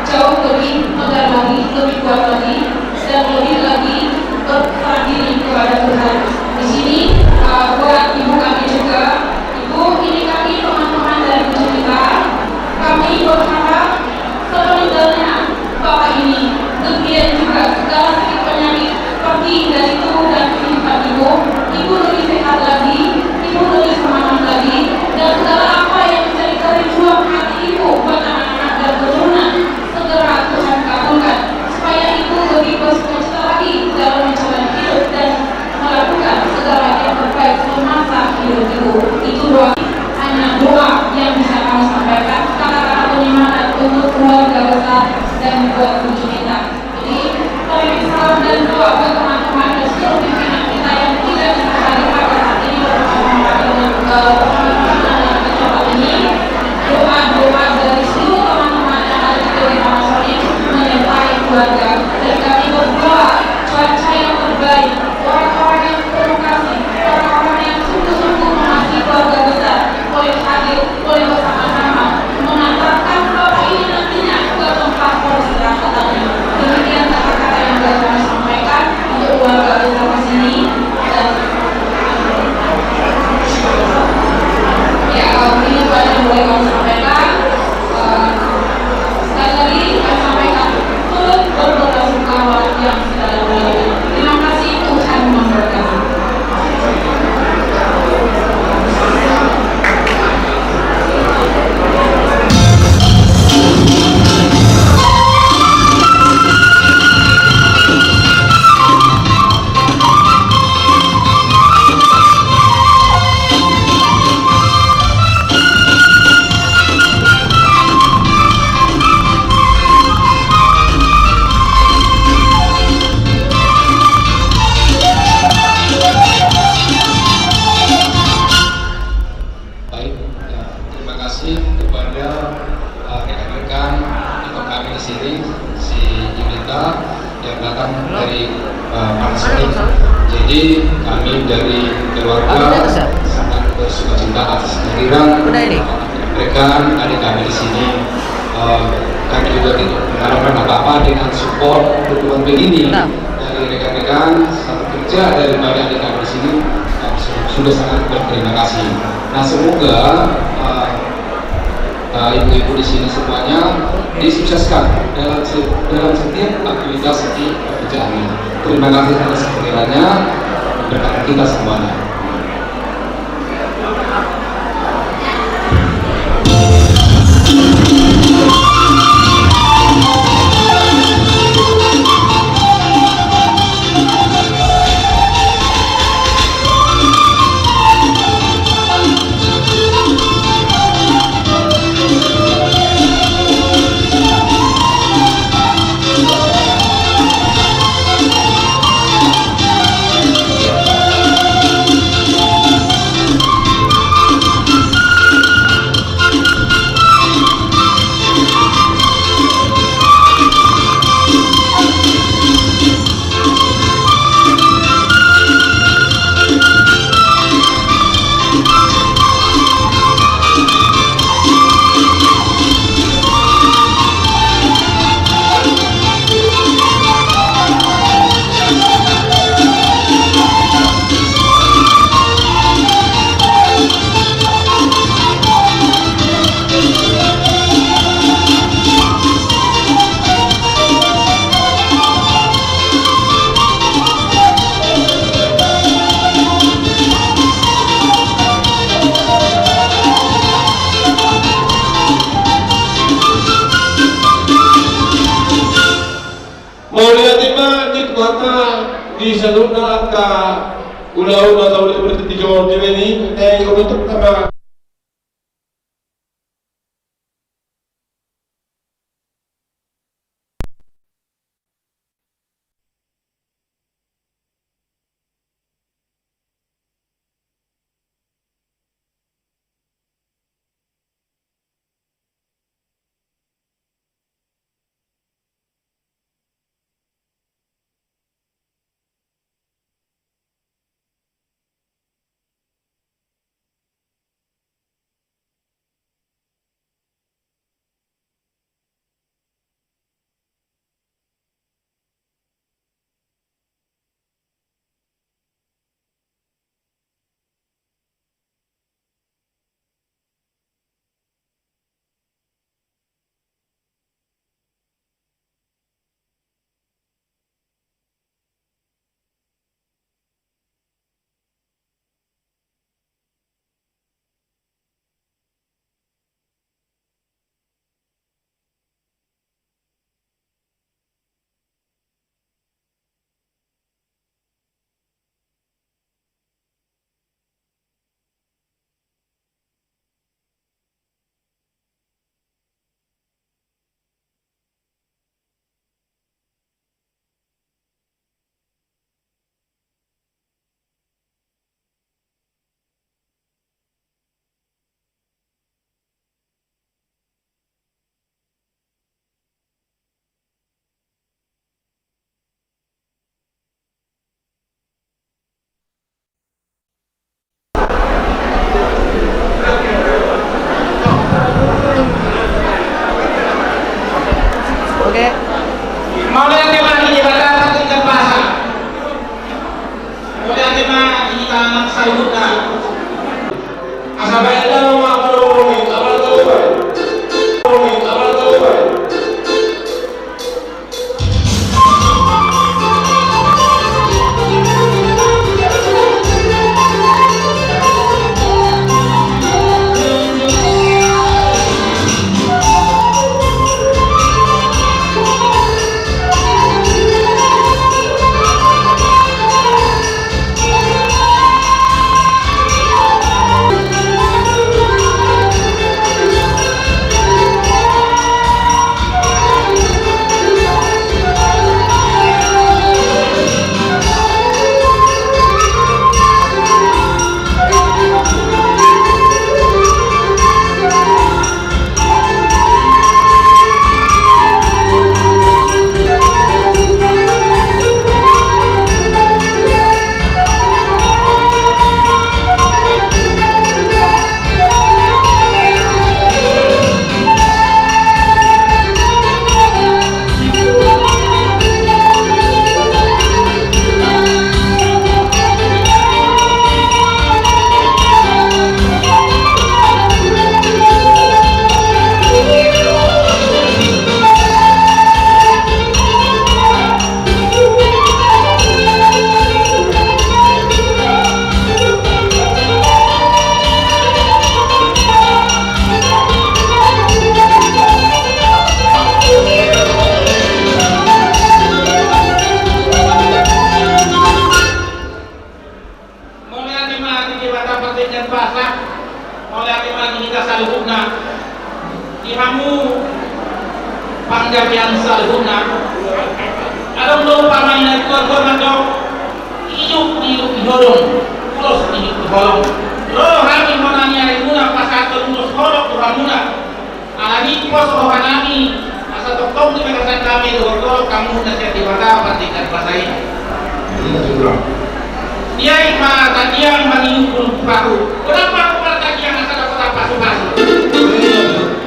jauh lebih megah lagi, lebih kuat lagi, dan lebih lagi berserah diri kepada Tuhan. Di sini buat ibu kami juga, ibu ini kami teman-teman dari tujuan kita, kami berharap sebenarnya Bapak ini demikian juga segala sakit penyakit pergi dari tubuh dan kehidupan ibu, ibu lebih sehat lagi, ibu lebih semangat lagi, dan segala apa yang menjadi kerinduan hati ibu buat anak-anak dan keturunan segera Tuhan kabulkan supaya ibu lebih bersukacita lagi dalam menjalani hidup dan melakukan segala yang terbaik semasa hidup ibu. Itu doa, hanya doa yang bisa kami sampaikan, kata-kata penyemangat untuk keluarga besar dan buat tujuh kita. Jadi kami salam dan doa buat teman-teman dan seluruh pimpinan kita yang tidak bisa hadir pada saat ini bersama-sama dengan pimpinan yang terhormat ini. Doa-doa dari seluruh teman-teman yang ada di Dewi Panasonic menyertai keluarga, dan kami berdoa cuaca yang terbaik, orang-orang yang penuh kasih, orang-orang yang sungguh-sungguh mengasihi keluarga besar boleh hadir, boleh bersama-sama mengantarkan Bapak ini nantinya ke tempat peristirahatannya. Demikian kata-kata yang dapat kami sampaikan untuk keluarga besar di sini. Dan ya, ini itu aja yang boleh kami sampaikan. Sekali lagi kami sampaikan turut berbelasungkawa yang sedalam-dalamnya. Terima kasih, Tuhan memberkati. Baik, terima kasih kepada rekan-rekan atau kami di sini, si Yunita yang datang dari Panasonic. Jadi kami dari keluarga sangat bersukacita atas kehadiran rekan adik kami di sini. Kami juga tidak mengharapkan apa-apa dengan support dukungan begini dari rekan-rekan satu kerja daripada adik kami di sini. Kami sudah sangat berterima kasih. Nah, semoga ibu-ibu di sini semuanya disukseskan dalam setiap aktivitas di pekerjaannya. Terima kasih atas kehadirannya, berkat kita semuanya. di saluna ka ulaw na tawli berarti di Jordan ini untuk nama ihamu panggabian salhuna adong do pamain kor mandok ijuk di hodong pulos ijuk di holong lo kami menanya imuna pasato pulos holok tuhamuna alagi pos rohanami asa tokong di bekasan kami do kamu nasihat di mata patikan pasain dia ima tadiang mengimpul baru kenapa kepada tadiang asal kota pasu-pasu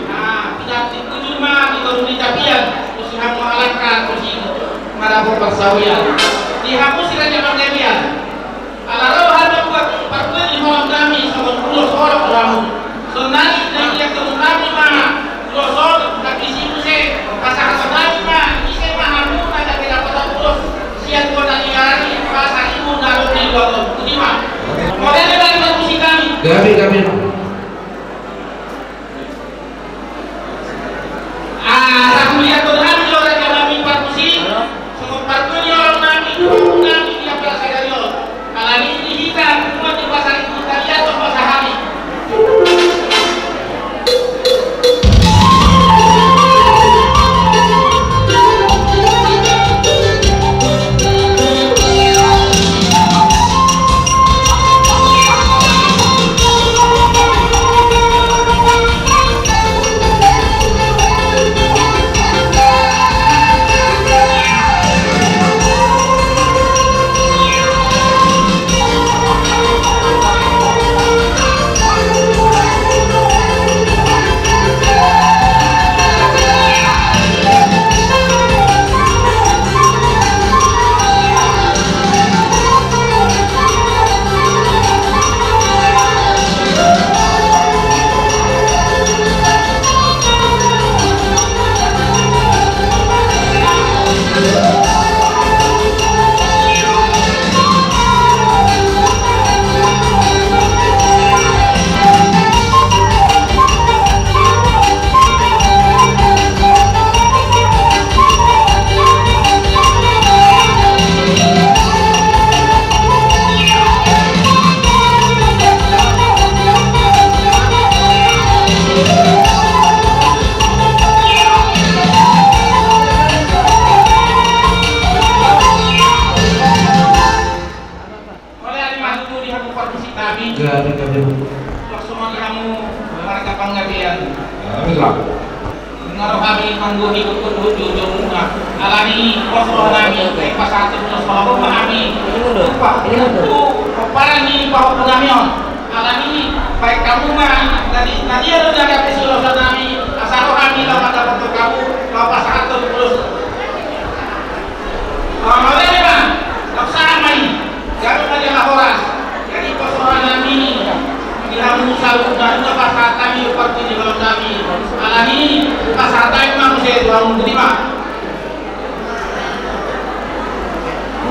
nah tidak dituju mah diturun di tapian usaha mengalahkan usi marabur persawian dihapus si raja panggabian alarau hada buat parkuan di malam kami sama pulau sorok lamun sonari dan dia kami mah pulau sorok tak isi muse pasang sonari mah isi mah hamun ada tidak pada pulau siang kota hari pasang ibu naruh di luar terima modalnya dari musik kami Gabi. Aku lihat Tuhan orang yang kami musik semua parkunya orang nami dia berasal dari Allah kalau ini kita cuma di pasar itu tadi atau pasar hari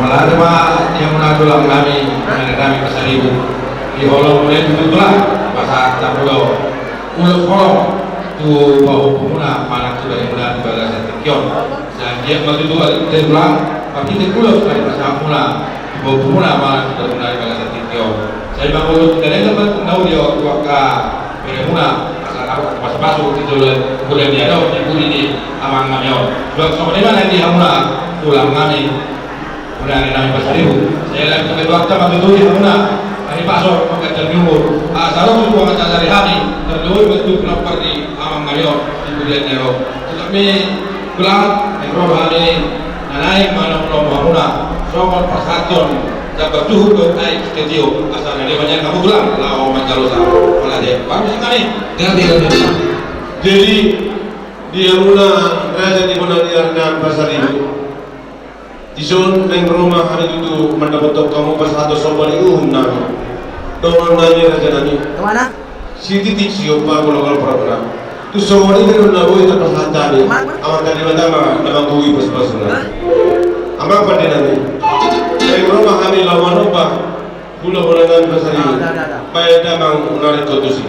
malah ada pak yang menatulang kami pasar ibu di holong mulai tutuplah pasar tapulau pulau holong tu bau pemuna mana sudah yang mudah di bagasan tekion dan dia waktu itu dia pulang tapi dia pulau sekali pasar mula bau pemuna mana sudah mudah di bagasan tekion saya bangun dari tempat tahu dia waktu beremuna pasar masuk itu kemudian dia ada di di amang ngamio sebab sama di mana dia mula tulang kami kemudian kami pasar ibu saya lagi sampai waktu waktu itu di mana kami pasok mengajar umur salah satu mengajar dari kami terlalu betul kenapa di amang ngamio kemudian dia tetapi pulang ekor hari naik mana pulau Mahmuna soal persatuan dapat tuh ke naik kecil asal dari banyak kamu pulang lau Mancalosa malah dia bagus sekali jadi dia mula raja di mana dia dengan pasar ibu Dison neng rumah hari itu mendapat kamu pas satu sobat itu nami, dorong nanya raja nami. Kemana? Si titik siapa kalau pernah. Tu sobat itu nang itu pas tadi. Amat tadi mana nama kui pas nang. Amat pada nami. Neng rumah kami lama lupa. Pulau bulan pasar itu. Bayar damang narik kotusi.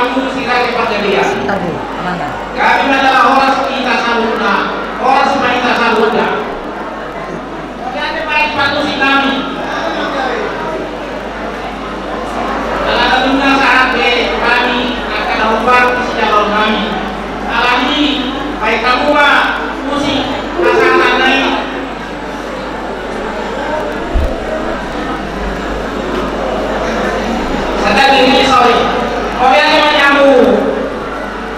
jamu sila kepada Tadi, mana? kami adalah horas kita saluna, horas kita saluna. Kami baik patusi kami. Dalam dunia saat kami akan umbar isi jalur kami. Alami baik kamu musik asal naik. Sedang ini sorry. Kalian yang menyamu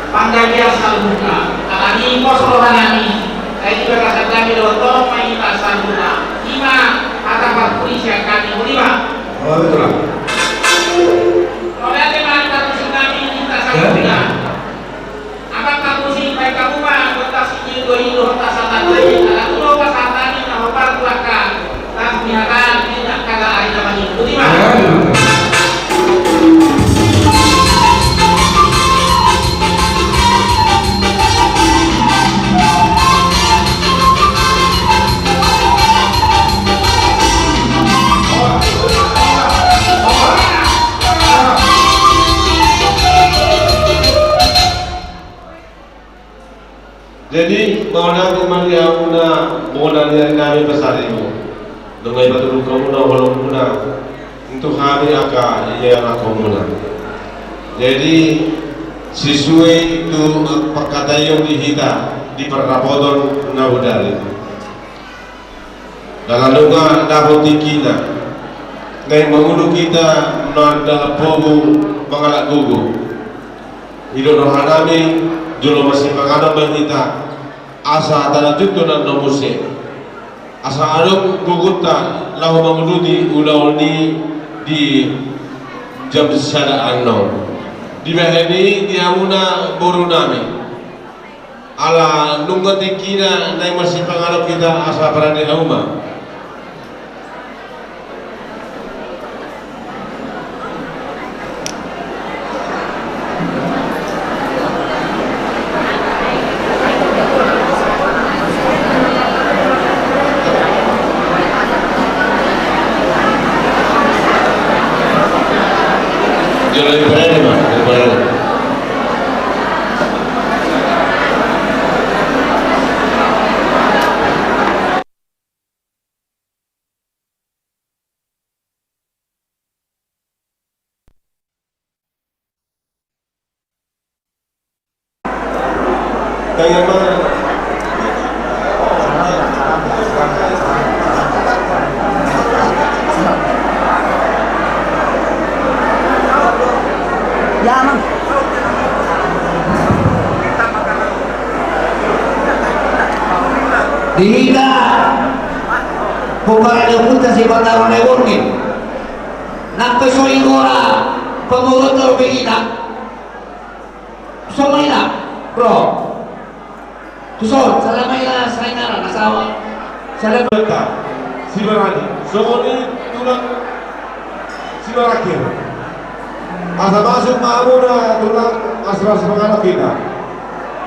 panggalia salbuka. Alami kos rohanami. Saya juga rasa kami lontong maita salbuka. Lima atau polisi kami lima. Oh betul lah. Kalian yang maita musik kami kita salbuka. Apa kamusi baik kamu kota sini doi kota satan lagi. Kalau tuh kota satan ini nomor belakang. Dan kelihatan tidak kagak ada nama itu lima. Jadi mauna kumalia muna dari kami besar itu. Dengan batu kamu walau muna untuk hari akan ia muna. Jadi sesuai itu perkata yang dihita di perapodon naudari. Dalam lunga dapat kita, ngai mengulu kita nanda pogu mengalak gugu. Hidup rohanami jolo masih mengada menghita. Asa tanah jutu dan nomuse asa aduk gugutan lahu mengududi ulau di jam sada anno di beheni di amuna boru nami ala nunggu kina nai masih pengaruh kita asa parade auma Jalan berani mah, berani. Kayak mana? Ya, Mang. Dihina Pembarang puta si Bandar Lewongi Nakto soingora Pemurut begina Somaina Bro Tuson Salamaina Sainara Nasawa Salam Si berani, Somoni tulang si berakhir. Asa masuk maamuna tulang asras penganak kita.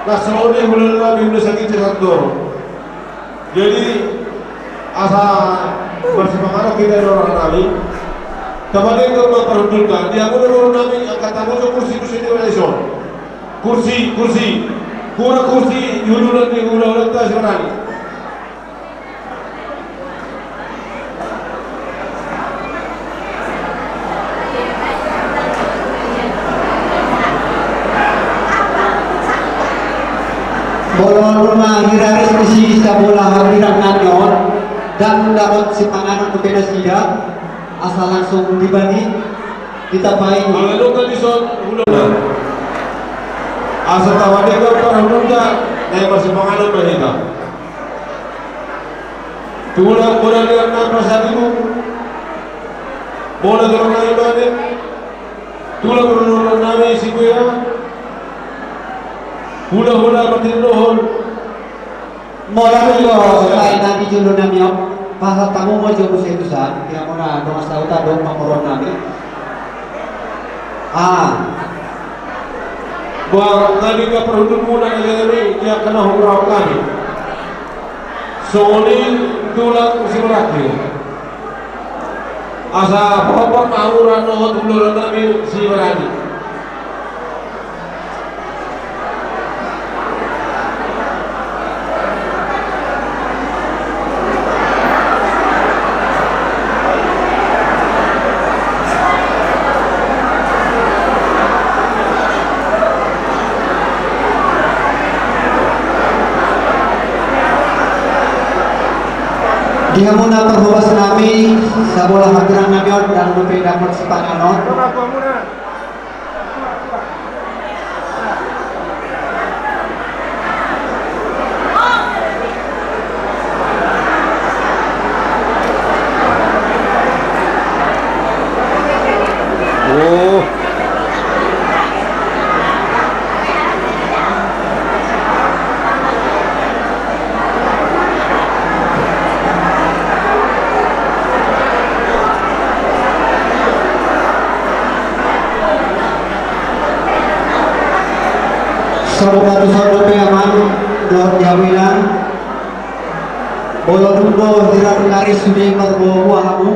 Nah Somoni mulai lagi udah sakit satu. Jadi asa bersih penganak kita orang kami. Kemarin itu memperhitungkan dia pun orang kami angkat tangan ke kursi di Malaysia. Kursi kurang kursi yudulan di ulang tas berani. Bola rumah hiraris misi sa bola hariran nanyon dan dapat si panganan ke penasida asal langsung dibagi kita baik. Kalau kan dison ulang. Asal tawade ka parahunda na masih pangalan mahita. Tulang bola lihat na pasadimu. Bola dorong na ibade. Tulang dorong na si kuya. Hula matin dohon. Mola ko lain nabi julo namyo pasal tamu mo julo sa itusan kaya mo na doon sa uta doon makoron namin. Buang tadi ka perhutun muna kami dia kena hurau kami. Soni tulang si berakhir. Asa popor mauran no tulur kami si berani. Dia muna perhubas nami sa bola hadiran namin dan lupi dapat si Panganon. Oh. Saudara-saudara pengaman doa jawilan bola dumbo hirar lari sudah berbawa kamu.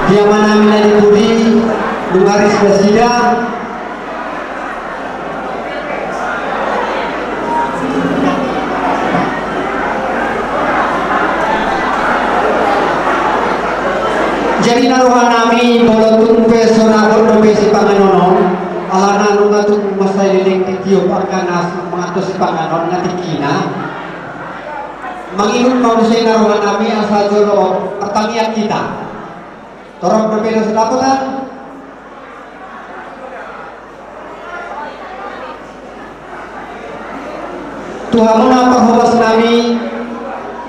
Dia mana milani budi lumaris bersida jadi naruhan nami bolotun pesona berdobe si Panganono alana nungatung masa liling titiup arkanas mengatus si Panganon ngatikina mengingat manusia naruhan nami asal jolo pertanian kita. Torong berbeda sedaputan. Tuhan muna perhubas nami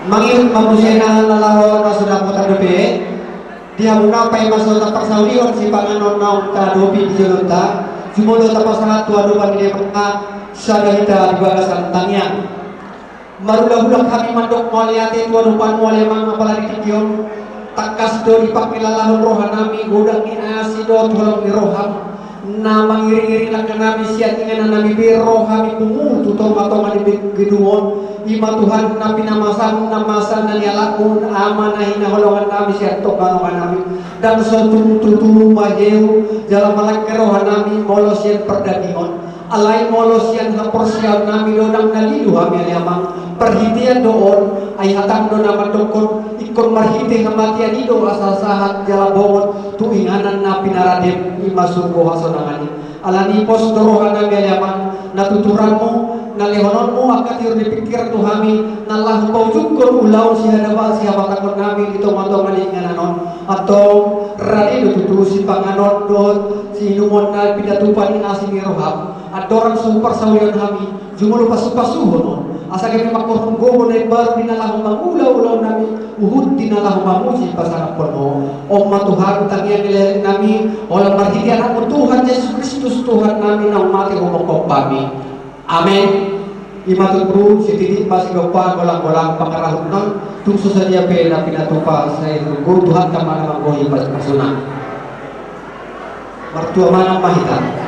mangiyut mamusena lalaho na sedaputan berbeda. Dia muna pay masuk na persaulion si Panganon naong kadopi di Jonota. Sumulo tapos na tuwa-duwan niya mga sadahita di bagasan tanian. Marulah-ulah kami mandok mualiati tuwa-duwan muali mga paladitikyon. Takas do dipakilalahon rohan nami godang inasi do tolong di roham nama iri-iri lang nami siat ingin nami biroham ipungutu toma-toma di gedungon ima Tuhan na pinamasan namasan na nialakun ama na hinaholongan nami siat tokanongan nami dan sotung tutulu majeu jalan malak rohan nami molos yang perdadion alai molos yang haporsial nami dodang nalidu hami aliamang perhitian doon ay hatang do naman dokon ikon marhiti kematian ido asal sahat jalabongon tuinganan na pinaradip imasuko hasonangani alani pos dorohan na meliaman natuturanmu nalihononmu akan yur dipikir tuhami nalah paujukon ulaw siapa takon nami dito matong malingananon atau rani do si Panganon dot si inumon na pinatupan ng asing iroham adoran super sawiyan kami jumulu pasu-pasuhon asa kami makurong gobo na baru dinalahong mangulaw-ulaw nami uhud dinalahong mamuji pasarap pono o matuhan tangian nilai nami olang marhitian ako Tuhan Yesus Kristus Tuhan nami na umati umokok kami amin imatut bro si titik masih gopa golang-golang pangarahut non tungsu saja pena pinatupa saya tunggu Tuhan kamana manggohi pasuna mertua mana mahitan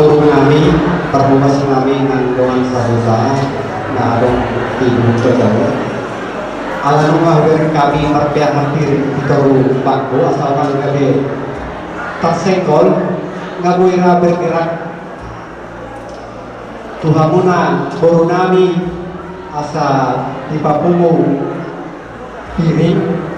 burung nami permubas nami nang doan sahusa na adong tidur kejawa ala nungah kami marpiak martir ditoru bangko asal kan gabe tak senggol ngabuira bergerak tuhamuna burung nami asa dipapungu piring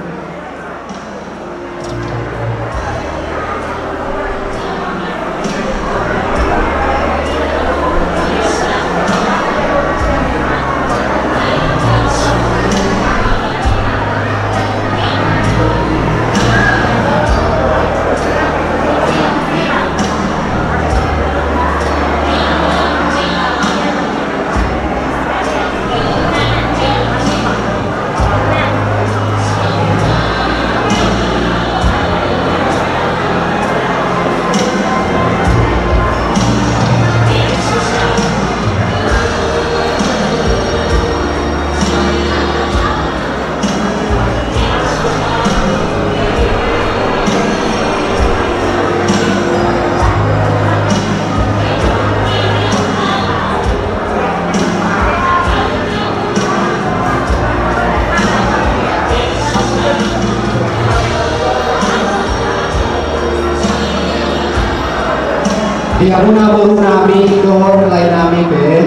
Diamuna burung nami dohor lain nami be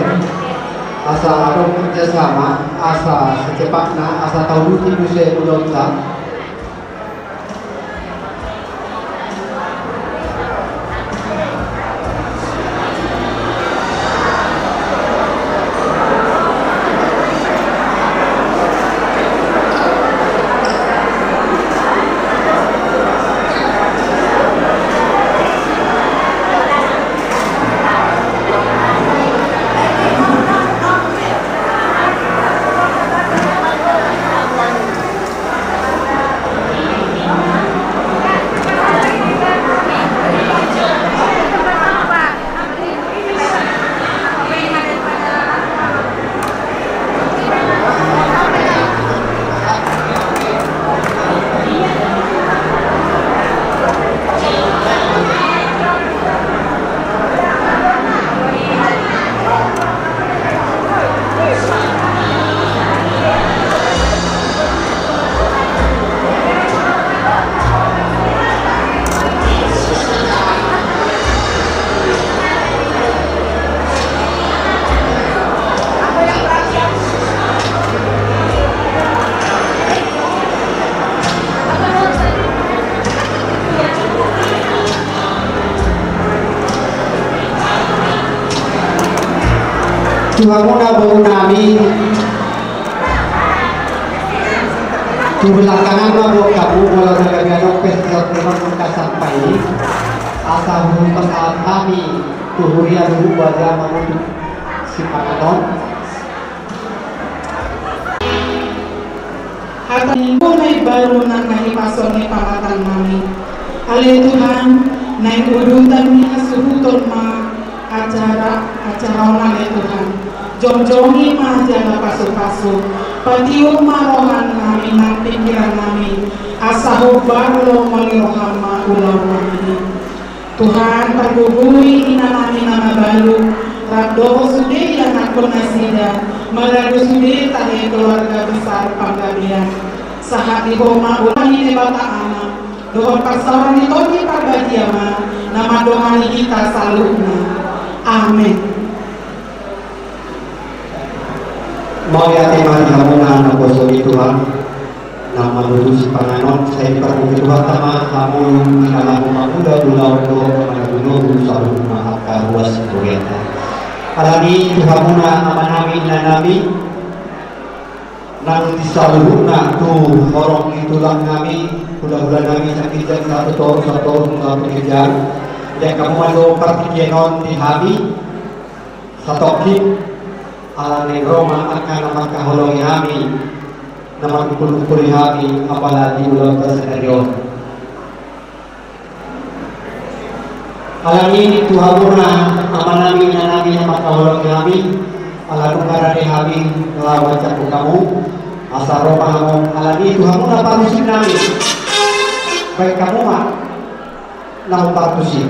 asa adong kerjasama asa secepatnya asa tahu duti bisa udota Tuhamuna burung nami di belakangan mabuk kamu mulai dari adok pesat memang sampai asa burung pesat kami tuhuria dulu wajah menutup si pananon Hati mulai baru nangkahi pasone pamatan kami ale Tuhan naik urutan ni asuhutun ma acara ale Tuhan jom-jomi mah jaga pasu-pasu patiung marohan kami nang pikiran kami asa hubar lo malirohan ma ulang kami Tuhan pergugui ina kami nama baru rabdoho sude yang aku nasida maradu sude tahe keluarga besar panggabian sahat di homa ulangi nebata anak dohon pasaran itu di parbadiama nama dohani kita salutna amin. Mau ya tema dihamuna nabosomi Tuhan nama lulus panganon saya perlu kedua sama kamu dalam mamuda bulau do manuno salu mahaka ruas kureta alani dihamuna nama nabi nang disaluna tu horong itulah kami bulan-bulan kami sakit satu tahun kejar dan kamu mau pertikenon di hari satu kit alani Roma akan nama kaholongi kami nama kupul-kupul kami apalagi ulang terserion alani tuhabuna amanami nanami nama kaholongi kami alalu karane kami ngelawan capu kamu asa Roma kamu alani tuhabuna parusin kami baik kamu mah namun partusin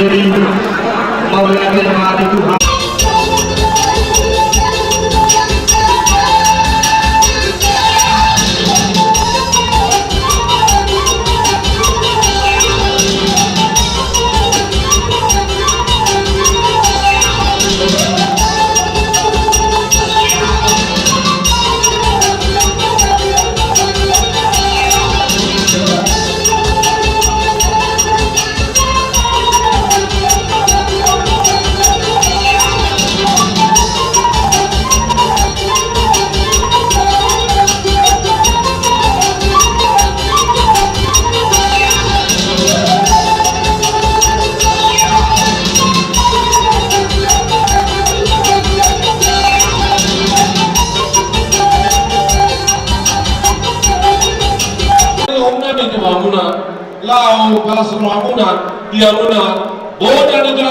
Jadi mau belajar menghati Tuhan. Lao kalau semua dia bodoh itu.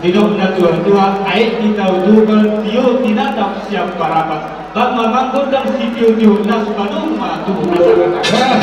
Hidup natural Tuhan, air kita utuhkan, tio tidak tak siap parapat. Bang mamangkut dan si tio nas padung matu kata-kata.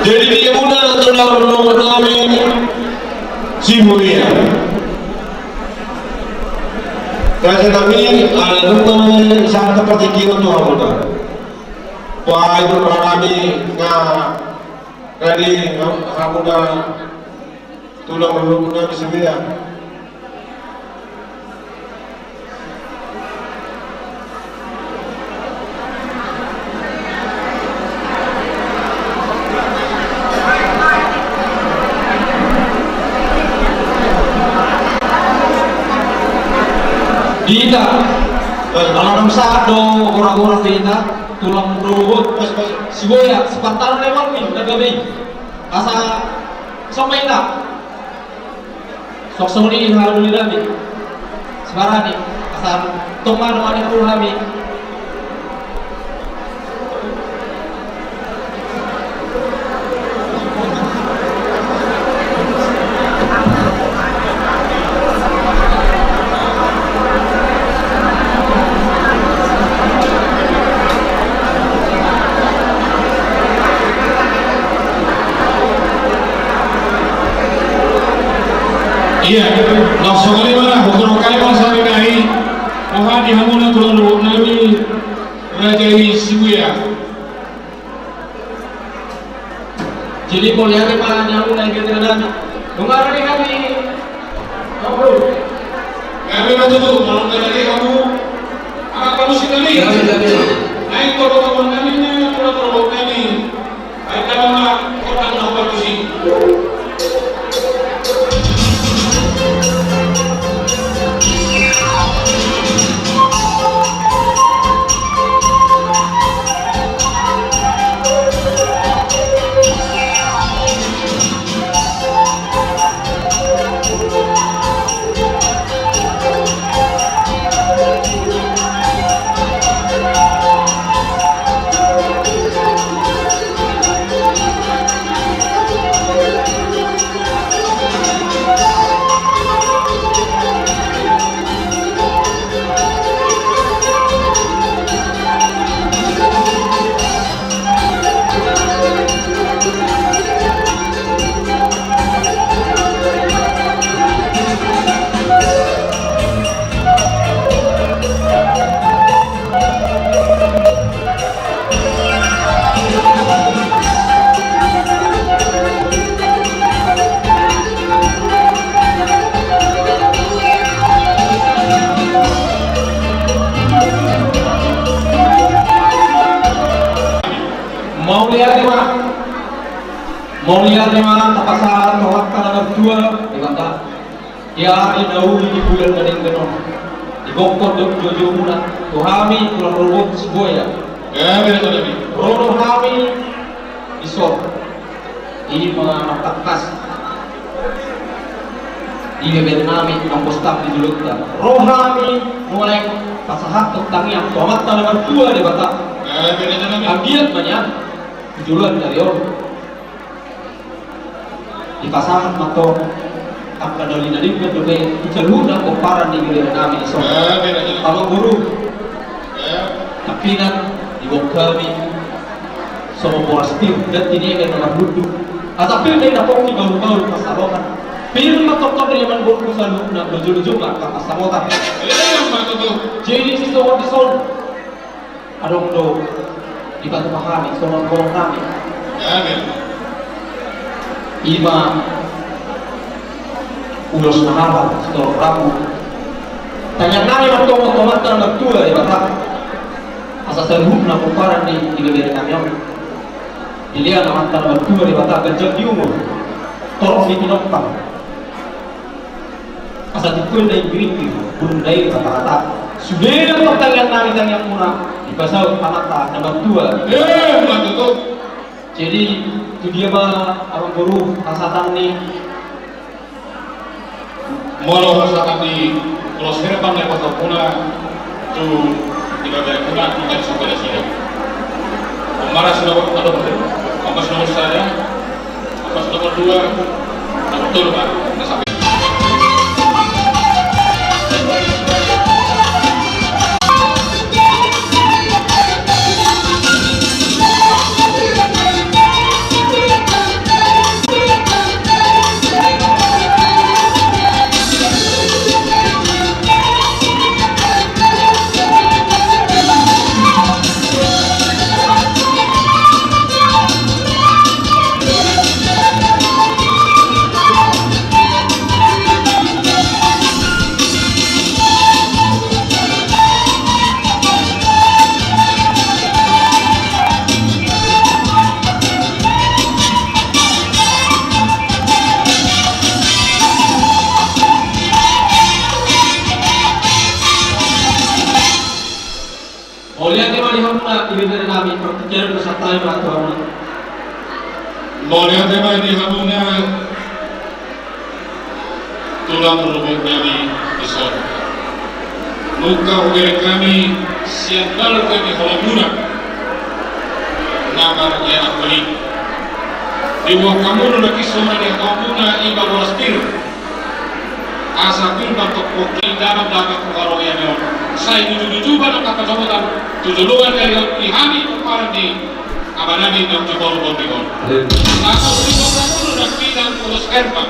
Jadi dia muda telah mengalami si mulia. Kasi kami nung sa kapatikiwan to ako na. Wah itu kami nga kali ako na tulang melulu na si mulia. Dita, kalau saat do orang-orang dita, tulang ruwet, si boya, sepantar lewat nih, udah gabi, asa somai nak, sok soni halu ni lagi, sebarang nih, asa tomar mana halu lagi. Iya, langsung kali mana? Bukan kali mana sampai nahi. Mohon dihamuna tulang ruwet nami Raja Shibuya. Jadi boleh ada para nyamu naik ke dalam. Kemarin kami, Kami waktu itu malam tadi kamu kami. Naik korban kami ni pura korban kami. Ay kami korban na berkusi. Mau lihat memang tapasan tolak tanah berdua di mata ya dahulu di bulan gading genon di bokor dok jojo bulan tuhami pulang robot sebuah ya betul lebih rono kami isor ini mengatakas di Vietnam mengpostak di dulu kita rohami mulai pasahat tentang yang tomat tanah berdua di mata agiat banyak tujuan dari orang di pasangan atau apa dari berbagai jalur komparan di wilayah kami so kalau guru tapi kan di kami semua positif dan ini akan nomor duduk tapi dia dapat di baru-baru pasarokan pilih matok dari yang guru selalu nak berjulu-julu ke pasarokan jadi itu orang disol adong do di batu kami semua orang kami ima ulos mahaba setor rabu tanya nari matong tanah tua ya batak asa serhub na kumparan di negara kami dilihat nama tanah tua di batak gajah di umur torong di tinopang asa dikul dari biriti burung dari kata-kata sudah pertanyaan nari tanya murah di pasal panata nama tua jadi itu dia mah abang guru kasatan nih Molo kasatan di Pulau Serpan yang pasal puna tu tidak ada puna tidak sampai di sini. Kemarin sudah ada betul. Apa nomor saya? Apa nomor 2? Betul pak. Sampai Molihat tema ini hamuna tulang rusuk kami besar. Muka ugai kami siapal kami halamuna namar ya akuli. Diwa kamu nak kisah ni hamuna iba waspir. Asa pun bantuk koki dalam karo ya meon. Saya tujuh nak kata jawatan tujuan dari ihami kumparan di Abanani ng Tibor-Bondigon. Ako rin ang namuno ng pinang Pulos Erpa.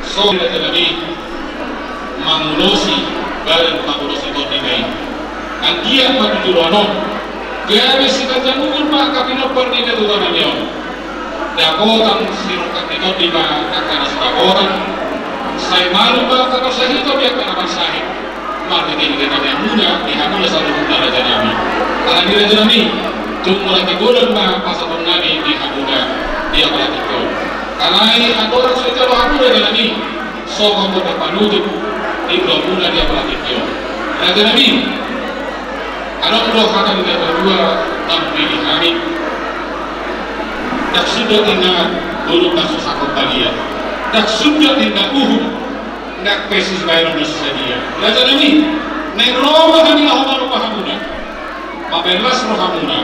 So, nagagabi, mangulosi, galing mangulosi ko din ngayon. Ang diyan matutulungan. Kaya may sikatanungan pa kapinapar ni natutunan niyo. Dako ang sirukat nito, di ba, kakanas pakoran. Say malu ba kakasahito, biyak ka naman sahit. maka kita yang muda dihamil selalu muda raja Nabi. Alami raja Nabi, cuma lagi bulan mah pasal Nabi dihamil dia berarti itu. Kalai atau orang sudah kalau hamil raja Nabi, so kamu dapat nutup di bulan dia berarti itu. Raja Nabi, ada roh akan dia berdua tapi dihamil. Tak sudah tinggal dulu kasus aku bagian. Tak sudah tinggal nak pesis bayar sedia. Raja Nabi, naik roh kami lahir lupa hamuna. Mabelas roh hamuna.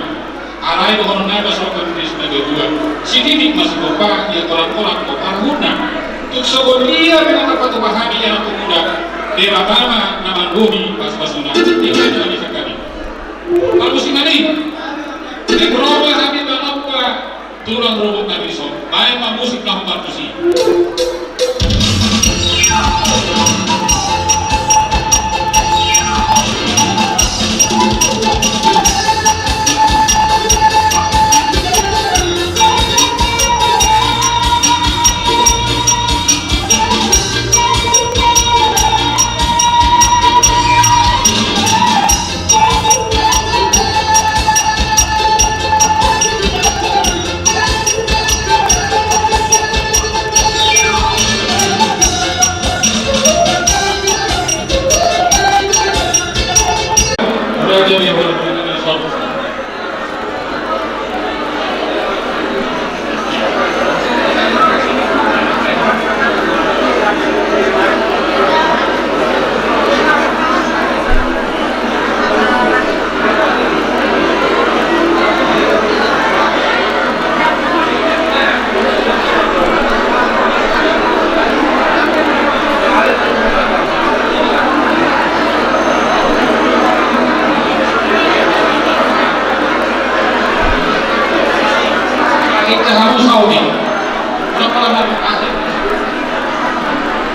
Alai roh naik basroh kami sebagai dua. Sini masih bapak ya kolam-kolam bapak hamuna. Tuk sobor dia dengan apa tu bahami yang aku muda. Dia pertama nama bumi pas-pasuna. Dia lagi sekali. Kalau musim ini, naik roh kami berapa turun robot kami so. Baik musik nak berpusi.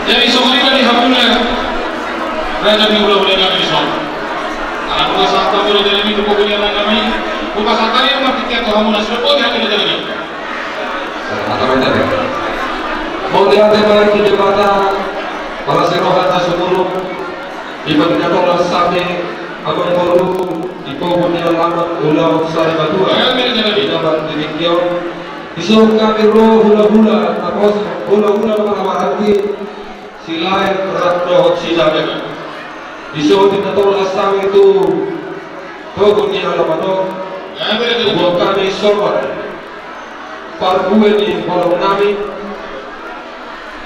Jadi soalnya di hamilnya, raja di ulah boleh kami soal. Anak buah satu boleh jadi itu pokoknya kami. Bukan sakari yang mati tiap kamu nasi pun yang kita jadi. Atau macam ni. Mau dia ada di jembatan, para serohan nasumuluk, di bagian tolak sampai abang baru di pokoknya lama ulah usai batu. Di jabat demikian. Isu kami roh hula-hula, apa hula-hula marah-marah silai berat roh sidang. Isu kita tahu asal itu pokoknya alamano. Buat kami sorban. Parkue ni kalau kami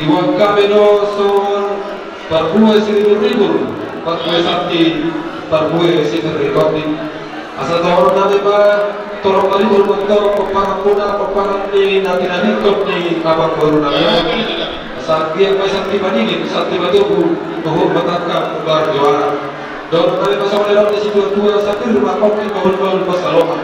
iwan kami no son parkue 1,000, parkue sakti, parkue 1,000. Asal tahu kami bah tolong kali berbentuk peparang ni nanti kop ni abang baru nami. Sakti apa sakti bandingin, sakti batu menghormatkan bar juara. Dan kali pasal dalam di situ tua sakti rumah kop ni bahul pas aloha.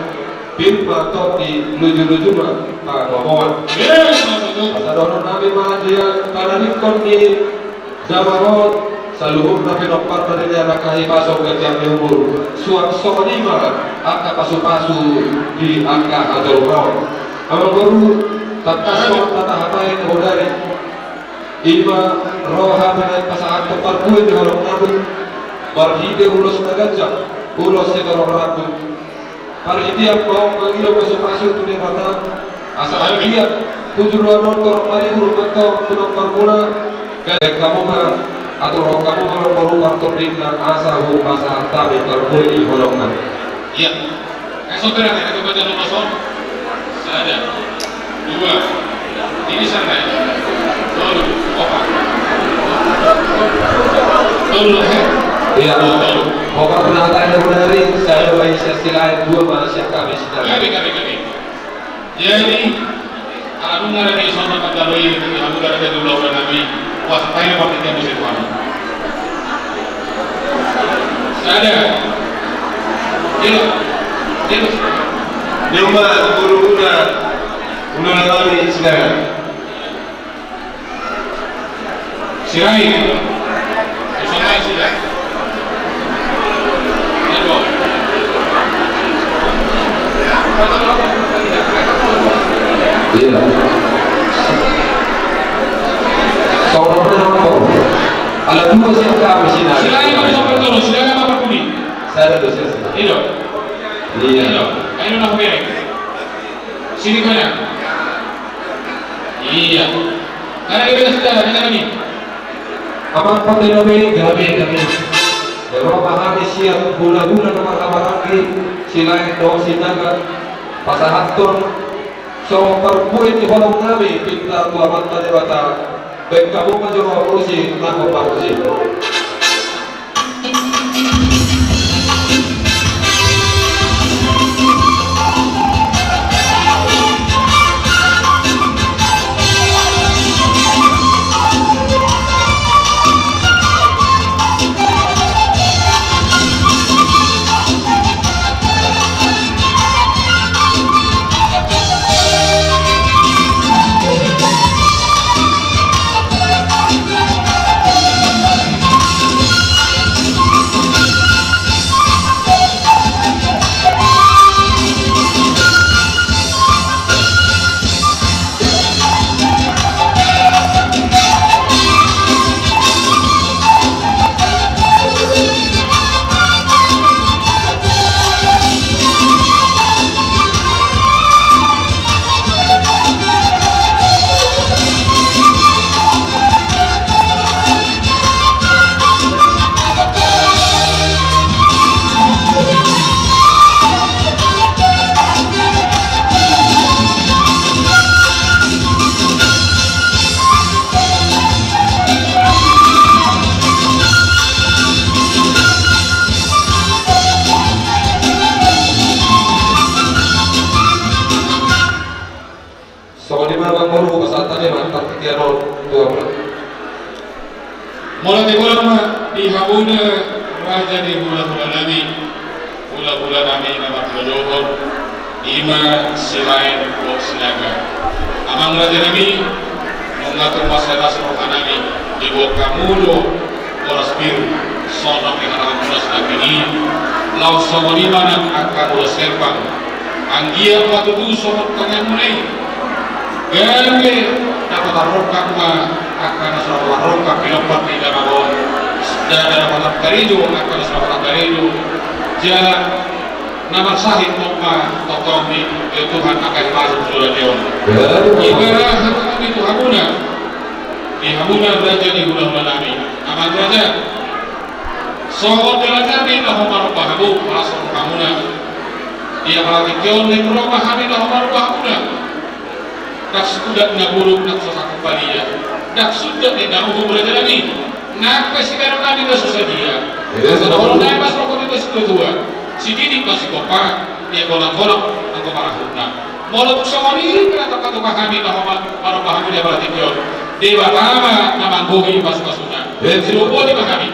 Pin batok di luju ngomong. Asal dono nami mah dia karena kop ni Jabarot selalu nabi nomor dari daerah kahi pasok ke jam umur suam sokonima angka pasu-pasu di angka atau raw abang baru tak sok tata hapai kehodari ima roha menai pasangan tempat kue di holong nabi barhide ulos nagajak ulos sekarang rabu parhitiap mau mengilo pasu-pasu tu di mata asal dia tujuan nonton mari urut tunang parmula kayak kamu atau kamu kalau perlu faktor dengan asahu masa tabi terbuat di golongan. Iya. Esok berapa kita baca nomor son? Ada 2. Ini sana. Dulu. Opa. Dulu. Iya. Opa pernah tanya dari saya bayi sesilain 2 manusia kami sedang. Kami. Jadi kalau nggak ada di sana pada bayi itu aku ada di dulu Nabi. Wah, saya pakai dia musim mana? Ada. Dia. Jumpa guru-guru kami sedang. Sirai. Sirai sudah. Iya. Kalau pernah alat dua siapa kami sini. Sirai masuk betul. Paulo, silakan Bapak Budi. Saya ada dosis. Hidup. Iya. Hidup. Ayo nak bereng. Sini kanan. Iya. Karena kita sudah dengan ini. Apa kami? Kalau pahami siap guna-guna nama lagi selain doa sinaga pasahaton so perbuat di balong kami pintar tua mata dewata baik kamu menjawab urusi nak urusi. Mulai bulan di Habuna Raja di bulan-bulan nami bulan-bulan nami nama berdoa ima selain buat sinaga amang Raja nami mengatur masalah serupa nami di buat kamulo oras biru sonok yang akan ulas nami lau somoni mana akan ulas serpang anggia waktu tu sonok tangan mulai gede dapat arokak ma akan asal arokak pilopat di dalam dan dapat karidu akan asal karidu ja nama sahid mokma totomi Tuhan akan masuk sudah dewan ibarat kami itu Habuna di Habuna Raja di bulan nami aman Raja soal jalan kami dah marupa Habu masuk Habuna dia perhatikan di rumah kami dah marupa Habuna dak sudah nak buruk nak sesak kembali ya dak sudah tidak mau belajar lagi nak pesikan kami dah susah dia kalau naik pas rokok itu sudah tua si didik masih kopak dia golak-golak atau marah hutang mulut sawari kata kata kami dah para paham dia perhatikan dewa lama nama bohong pas-pasuna seluruh dia kami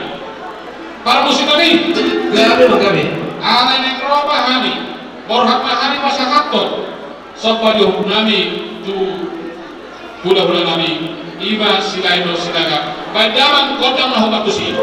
para musim kami Kenapa kami? anak yang robah kami borhak kami masa kantor sampai dihukum kami tu bulan-bulan kami ima silain do silaga badaman kodang lah obat tusi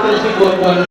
akan si buat-buat.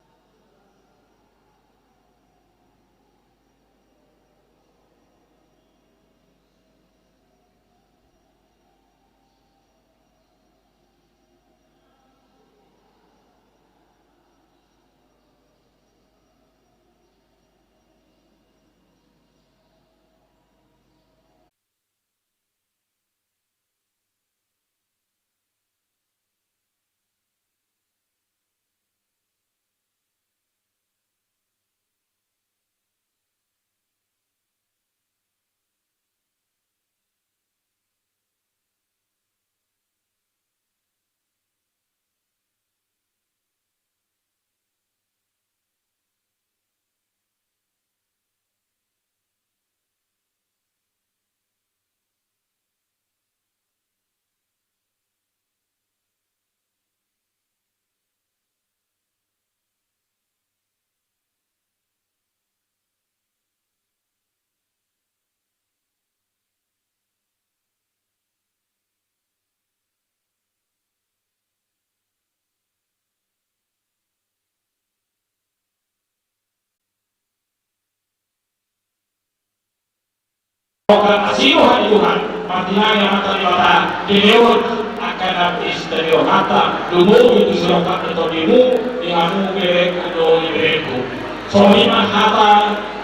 Kasihan Tuhan, matinaya mata mata dilewat akan habis dari kata dulu itu silakan ketodimu denganmu berek untuk ibereku. Sohima kata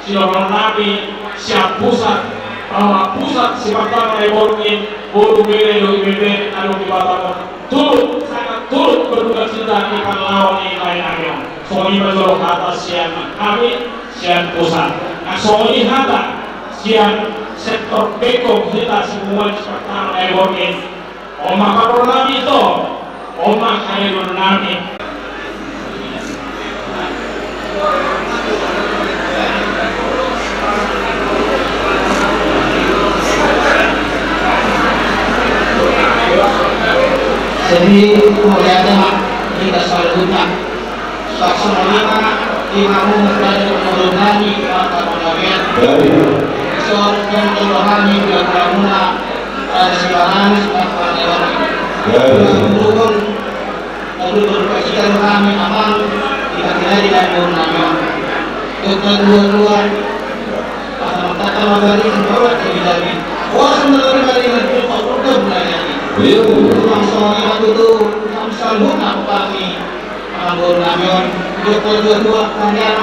silakan nabi siap pusat pusat sifatnya mereborkin buru bere do ibere adu di bawah turut sangat turut berduka cita ikan lawan yang lain ayo. Sohima silakan kata sian kami sian pusat. Nah sohima kata sian sektor beko kita semua sekarang eworkin oma karun nabi itu oma karun nabi jadi kemudiannya kita selanjutnya saksonalima imamu dari menurut nabi maka mengaget dan rohani dan ramuna silahan sebagai orang berhubung berkegiatan kami amal tidak dengan purnama kedua kata magari semua terjadi sebenarnya dari itu udah mulai langsung itu samsal bukan kami anggur namion kedua kalian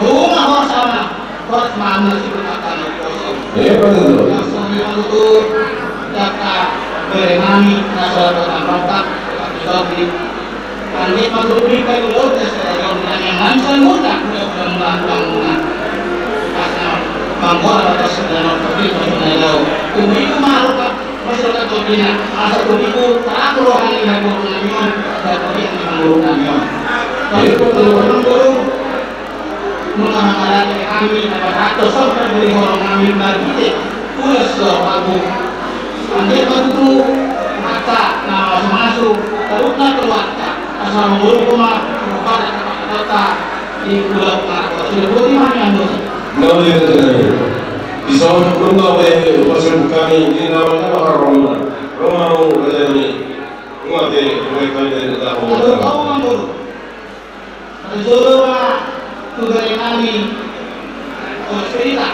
rumah sama buat mana sih berkata kosong. Langsung itu data beremani nasional berangkat tapi kami masuk di payung yang langsung mudah mudah bangunan. Karena bangunan atas segala tapi masalah itu malu pak masyarakat dunia asal itu tak rohani yang berumur dan yang mengurungkannya. Tapi kalau mengenai kami atau sampai dari orang kami bagi pulas aku ambil bantu mata nama masuk terus keluar asal mulu rumah pada kata di pulau atau sudah beri mana yang Namanya di sana belum tahu pasal kami ini namanya Roma raja ini mengerti mereka dari tahu tugas kami cerita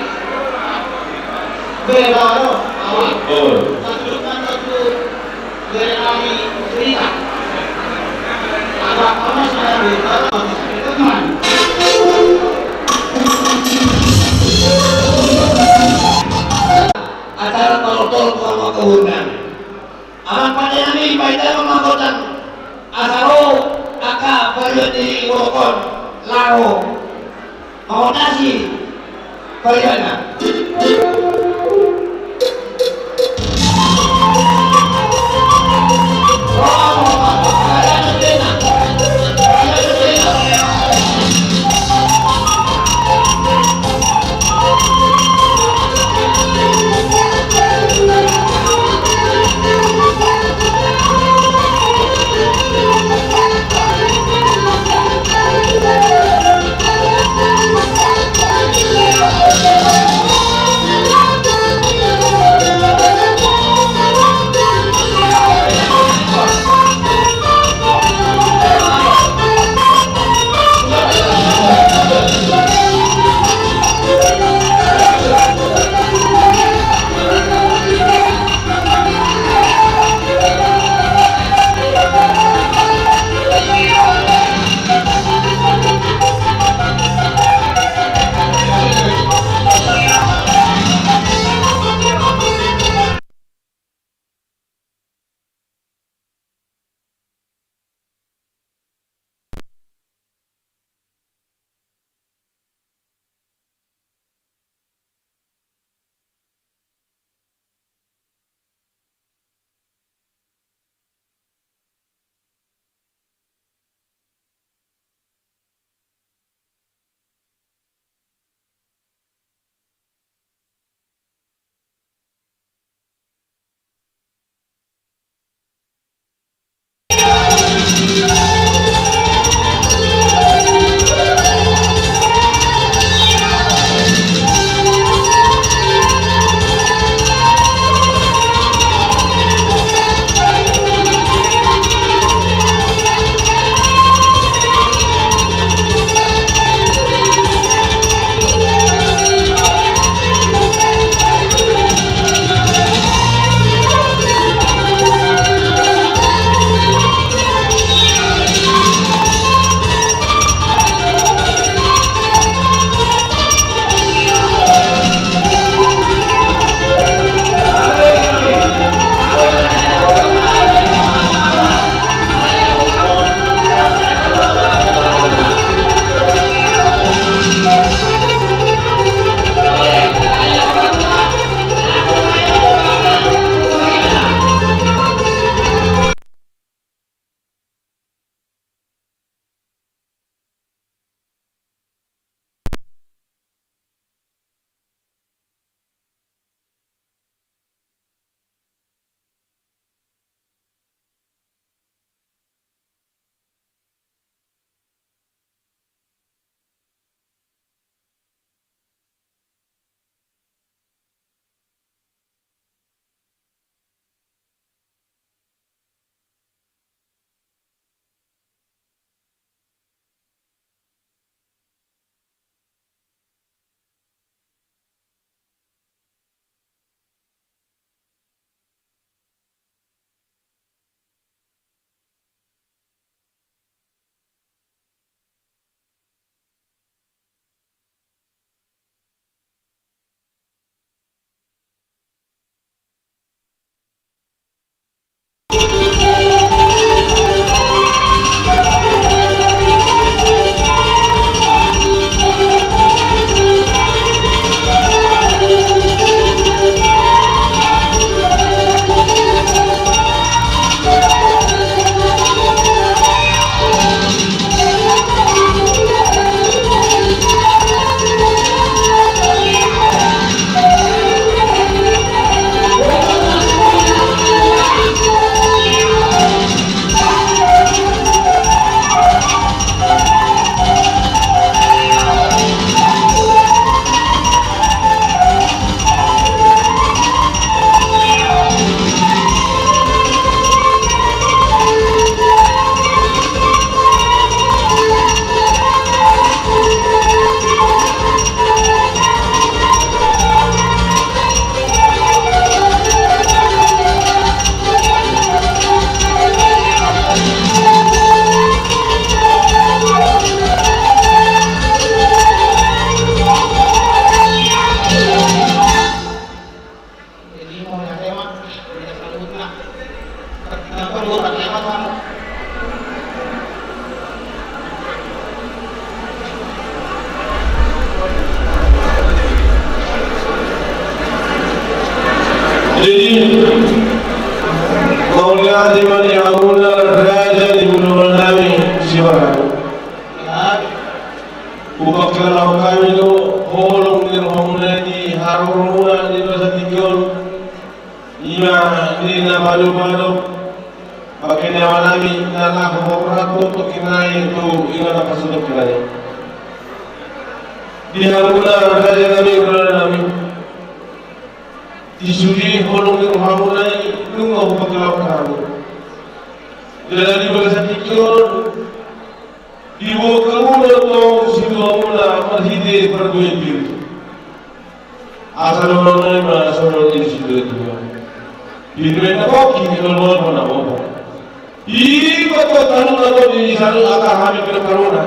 berbaru awal satu dari kami cerita apa saya beritahu teman acara tol sama kehunan anak pada ini baik dalam mengangkutkan asaro aka periode rokon laro mau nasi kalian Jadi Maulana Imam Yahuna Raja di Gunung Nami Siwaran. Ubah kalau kami itu holong di rumah di harumuna di dosa tiga. Ima di nama balu pakai nama Nabi dan aku berlaku untuk kinai itu ingat apa sudah kinai. Di harumuna Raja Nabi Gunung Nami. Disuri holong di rumah mulai nunggu kalau kami. Jadi dosa tiga. Ibu kamu datang situ mula masjid berduit. Asal orang mana asal di situ itu. Ibu nak kini keluar mana apa? Ibu kata tahu atau di sana akan hamil ke corona.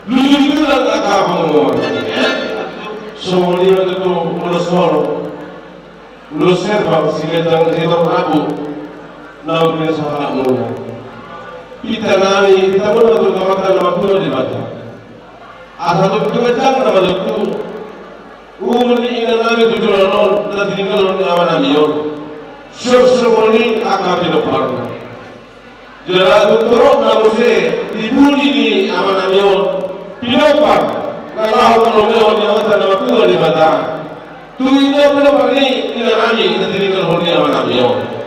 Lulu nak akan mengor. Semua itu mula solo. Mula serba siletang siletang abu. Nak beri sahaja mula. Kita nani, kita pun betul kawan nama di mata. Asal tu kita jangan nama itu. Umurni ina nami tu jual non, nanti tinggal non aman amion. Semua ni akan dilepas. Jadi tu terus nama se, ibu ni aman amion. Dilepas. Kalau orang orang yang mata nama tu di mata. Tu ina dilepas ni ina nami, nanti tinggal non aman amion.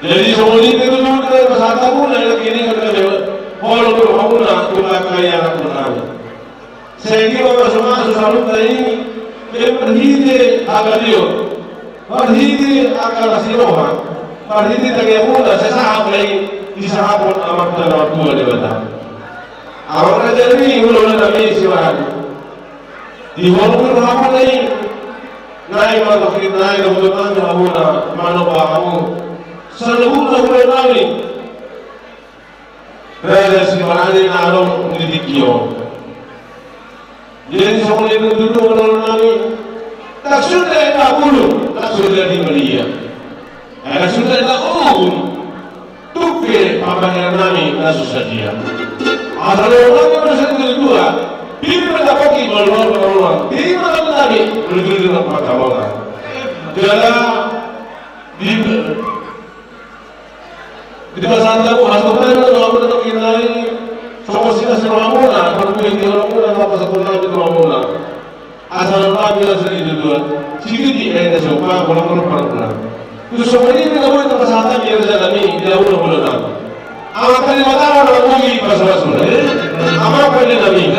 Jadi semua ini itu dulu kita bersatu pun yang ini kita kalau berhubungan kita kaya anak berani. Saya kira semua selalu tadi berhenti agar dia, berhenti agar siroha, berhenti dengan muda sesahap lagi disahap pun amat dalam tua di badan. Awak raja ini mulai Nabi Siwan. Di walaupun apa lagi naik masuk naik kebutuhan muda mana kamu. Selalu boleh nabi. Raja Siwan ini nalar didikio. Jadi semua itu dulu nalar nabi. Tak sudah tak bulu, tak sudah di Maria. Tak sudah tak tuke pembayaran nabi tak susah dia. Asal orang yang bersatu dua, bila mendapati malu-malu, bila nabi berdiri dengan perkawanan. Jadi di masa itu hospital itu orang orang kinai semua sih semua mula pergi di orang mula apa sekolah di orang mula asal apa dia sendiri dulu sikit di ada siapa orang pernah itu semua ini kita boleh terpesatan biar jalan ini dia boleh awak kali mata orang lagi pasal sudah apa kali nabi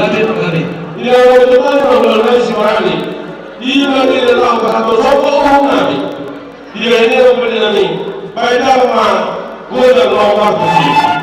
ini orang itu orang nabi siwarani ini nabi Allah pasal semua orang nabi ini orang nabi baik apa Gua dah lama pergi.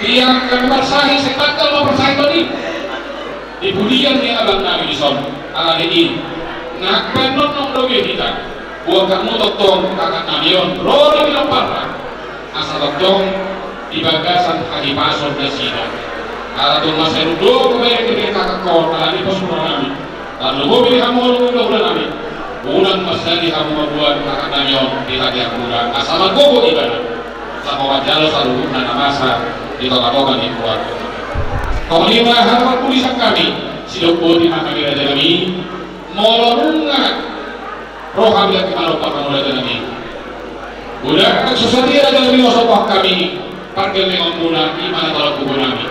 Tiang akan bersahi sekadal mau bersahi tadi. Ibudian ni abang nabi dison ala ini nak penot nong doge kita buat kamu totong kakak namion rodi bilang parah asal totong di bagasan kaki pasok dan sida ala tuh masa rudo kebayang kita kakak kawan ala ini pasukan nami lalu mobil kamu lalu udah nami ulang masa di kamu membuat kakak namion di hati aku udah asal gogo ibadah sama wajalo selalu nana masa di toka-toka di keluarga. Kelima harapan tulisan kami sidok di kami raja kami molonunga roh kami yang kita lupa kamu raja kami udah susah dia raja kami osopah kami parkir dengan muna iman atau kubur kami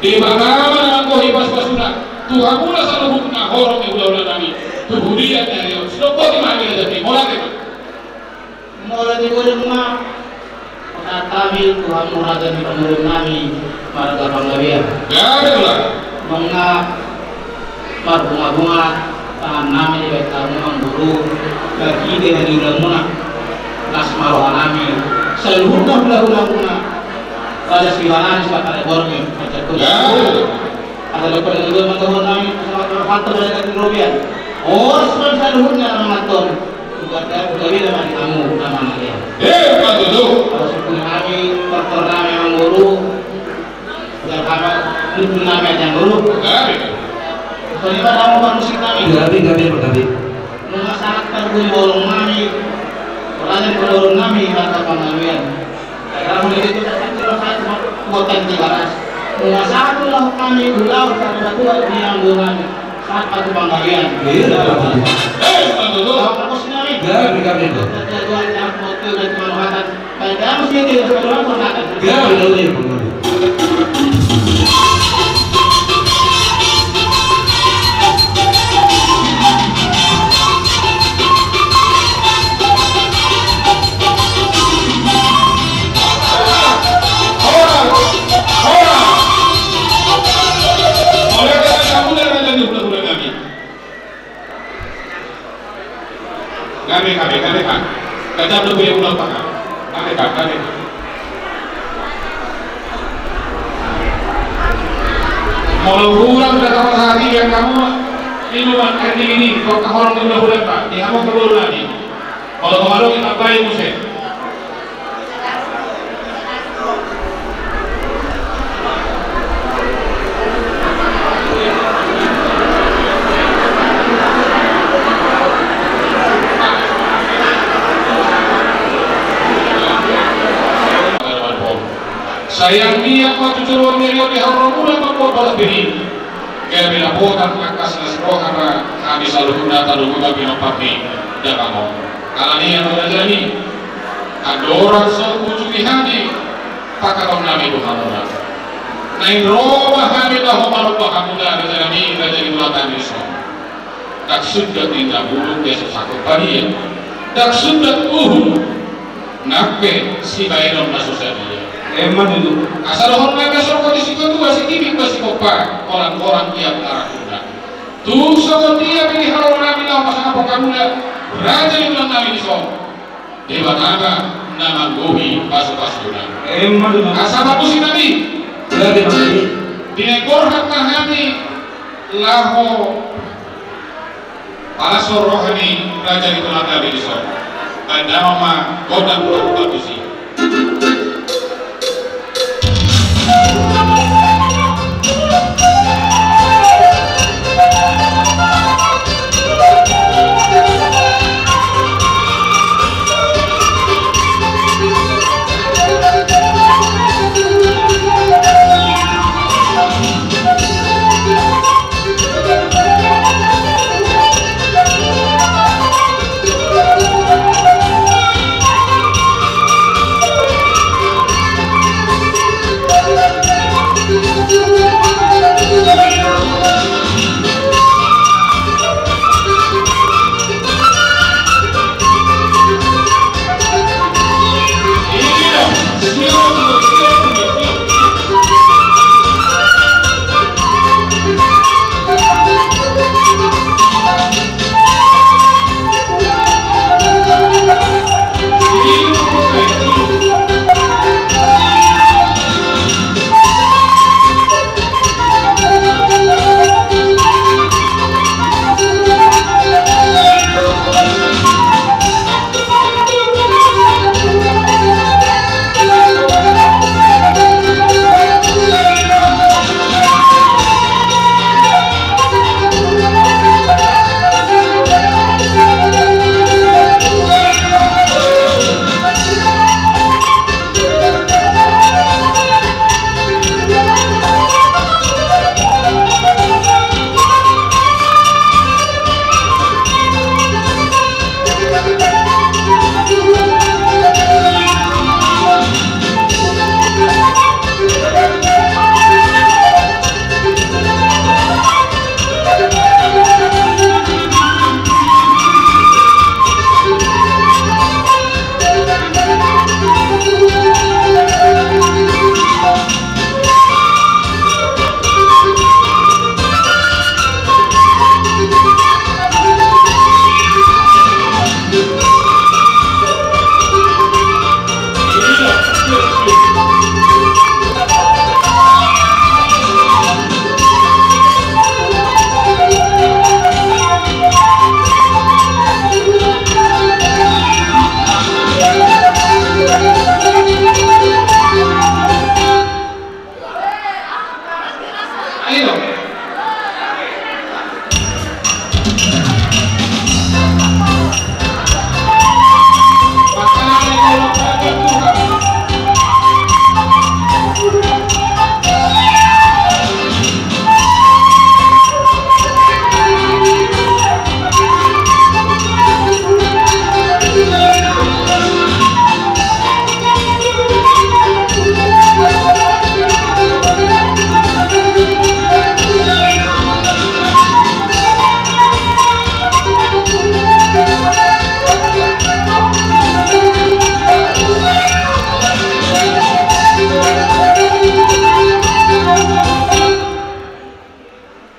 di mana dengan kau hibas basuna Tuhan mula selalu hukna horong yang udah kami kemudian dari sidok di kami raja kami mulai di rumah kami Tuhan mula dan penurun kami marga Bangladesh. Garulah. Mga bunga-bunga tahan namin di karunan guru bagi dia di muna nas marohan namin seluruh ulang muna pada siwanan sebagai borme macam tu. Ada lepas itu menurut namin sama faktor dari kerugian. Oh seluruhnya mengatur juga dari dengan kamu nama dia. Apa tu? Kalau sepuluh kami faktor kami mengguru dan kami itu namanya yang dulu. Soalnya pada mau musik kami. Gabi. Masyarakat terbunyi bolong kami, orang yang bolong kami kata pengalaman. Karena mulai itu kita satu buatan tigaras. Masyarakat lah kami ulau pada dua yang bulan saat satu pengalaman. Kalau kami. Gabi itu. Tujuan yang foto dan kemanfaatan. Baik kamu sih tidak perlu perhatian. Gabi. Kami kan. Kajam lu boleh ulang tak? Kami. Mau kurang berapa hari yang kamu minuman air ini kau kahorong udah boleh tak? Dia kamu perlu lagi. Kalau kemarin kita bayi musik. Sayang dia kau cucuruan milion di harum mulai membuat balas diri. Kaya bilapotan akas nasroh karena kami selalu guna talu guna binopapi dan kamu. Kalau ini yang belajar ini, ada orang seujuh hati pakar nami Tuhan Allah. Naik rumah kami dah malu kamu dah belajar ini belajar ulatan Islam. Tak sudah tidak buruk dia sesakut tadi. Tak sudah nape si bayron nasusah dia. Emang itu. Asal orang besok kondisi kedua si kimi pasti kopa orang-orang tiap arah kuda. Tuh sama dia pilih hal nabi lah pasang apa kamu dah raja di bulan nabi disong. Dewa naga nama gohi pasu-pasuna. Emang itu. Asal apa sih nabi? Dinegor hakna kami laho palasor rohani raja di bulan nabi disong. Ada mama godang batu sih. Ayo.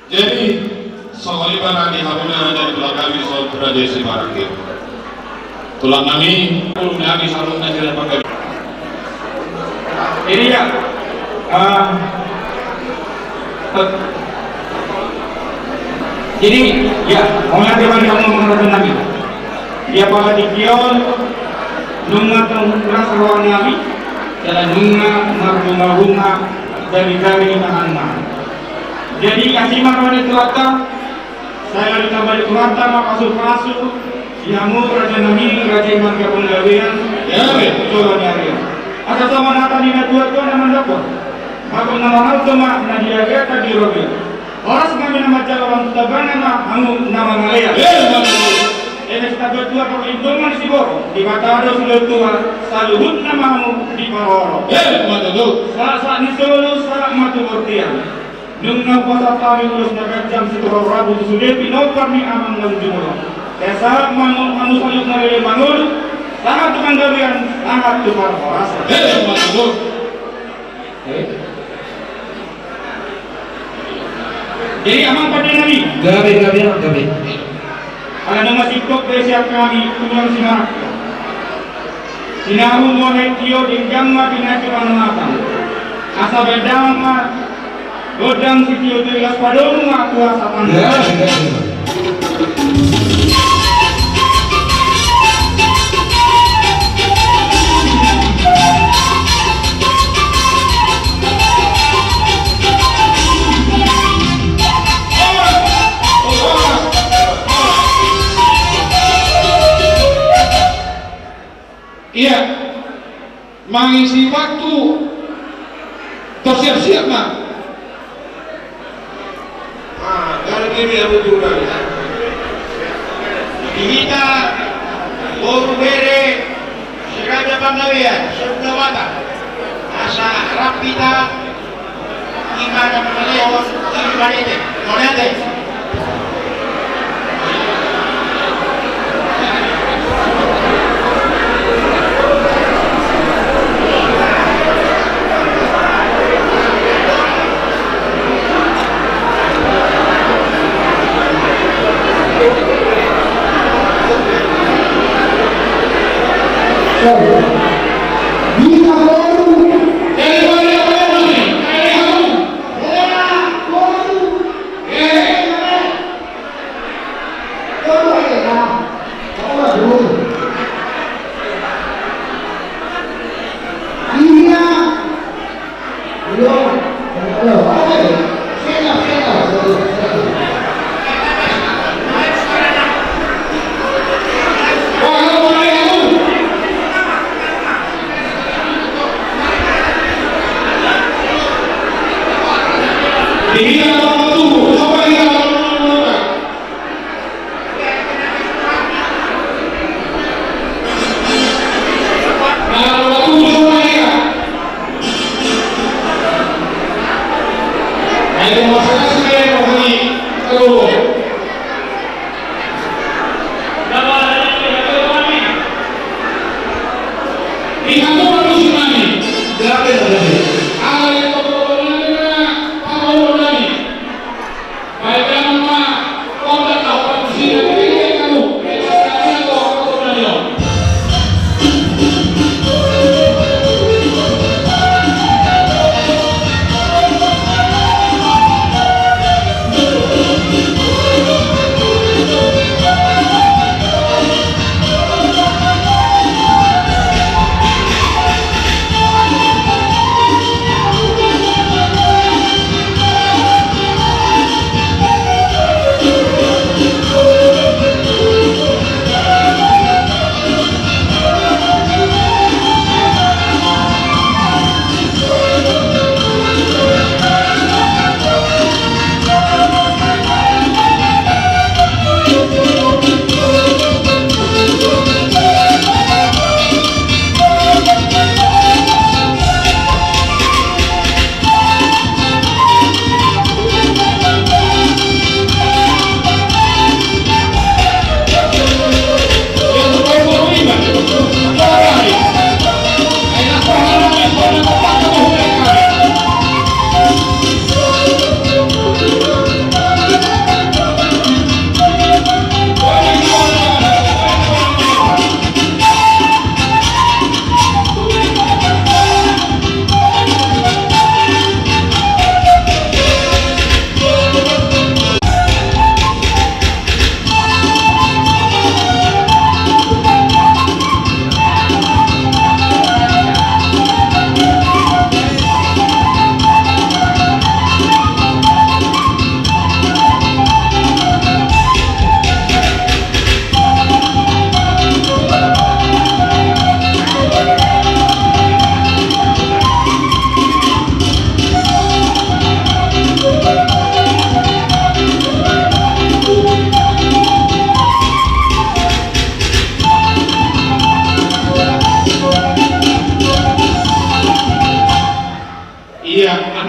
Jadi soal barang di Haruna dan belakang soal tradisi barang itu. Tulang kami, belum habis Haruna tidak pakai. Ini ya, jadi ya, orang yang balik kamu mengenai Nabi. Dia pada dikion, nunga rasa ruang Nabi, dan nunga dari tahan. Jadi kasih makan itu saya ditambah itu maka masuk Yamu Raja Nabi Raja Iman Kapunggawian Betul nyari. Ada sama nata di dua nama dapat. Aku nama hal cuma Nadia Gata di Robi. Orang kami nama jalan taban nama Malaya. Ini kita dua perhitungan si Boro. Di mata ada sudah tua. Saluhut namamu di Paroro. Saat ini selalu saat matu bertiang. Nunggu puasa kami urus naga jam situ Rabu sudah pinau kami aman lalu jumlah. Desa manusia yuk nari manul, sangat tukang gawian, sangat tukang rasa. Jadi aman pada Nabi. Gawi. Ada nama sikok desa kami tulang simak. Sinahu mohon tio di jamma dinasti manatan. Asa bedama. Godang sitio tugas padong aku asapan. Iya, mengisi waktu tersiap-siap mah. Kalau ini aku juga kita baru bere sekadar panggawian sebelawata asa rapita gimana meleon gimana itu monete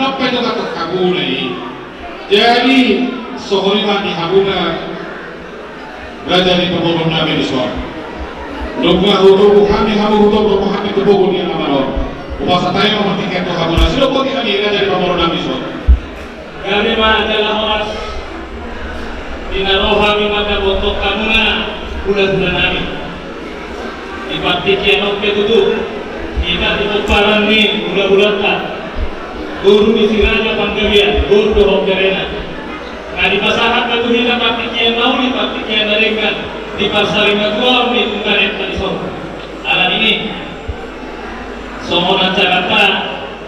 apa itu kata kabuna ini. Jadi sohoriman di habuna raja di pemurun nabi di suara. Lugma hudu kami hamu hudu kami tubuh dia amalor. Upasa tayo matiket to habuna. Silo ko kami raja di pemurun nabi suara. Kami adalah orang dinaroha mimada botok kamuna bulan-bulan nabi. Ipati kianok ke duduk kita dipaparan ni bulan-bulan tak. Guru di siraja panggawian, guru dohong kerena. Nah di pasaran batu hina patikian mau di patikian narengan di pasaran gua di tunggaret tadi so. Alam ini somona Jakarta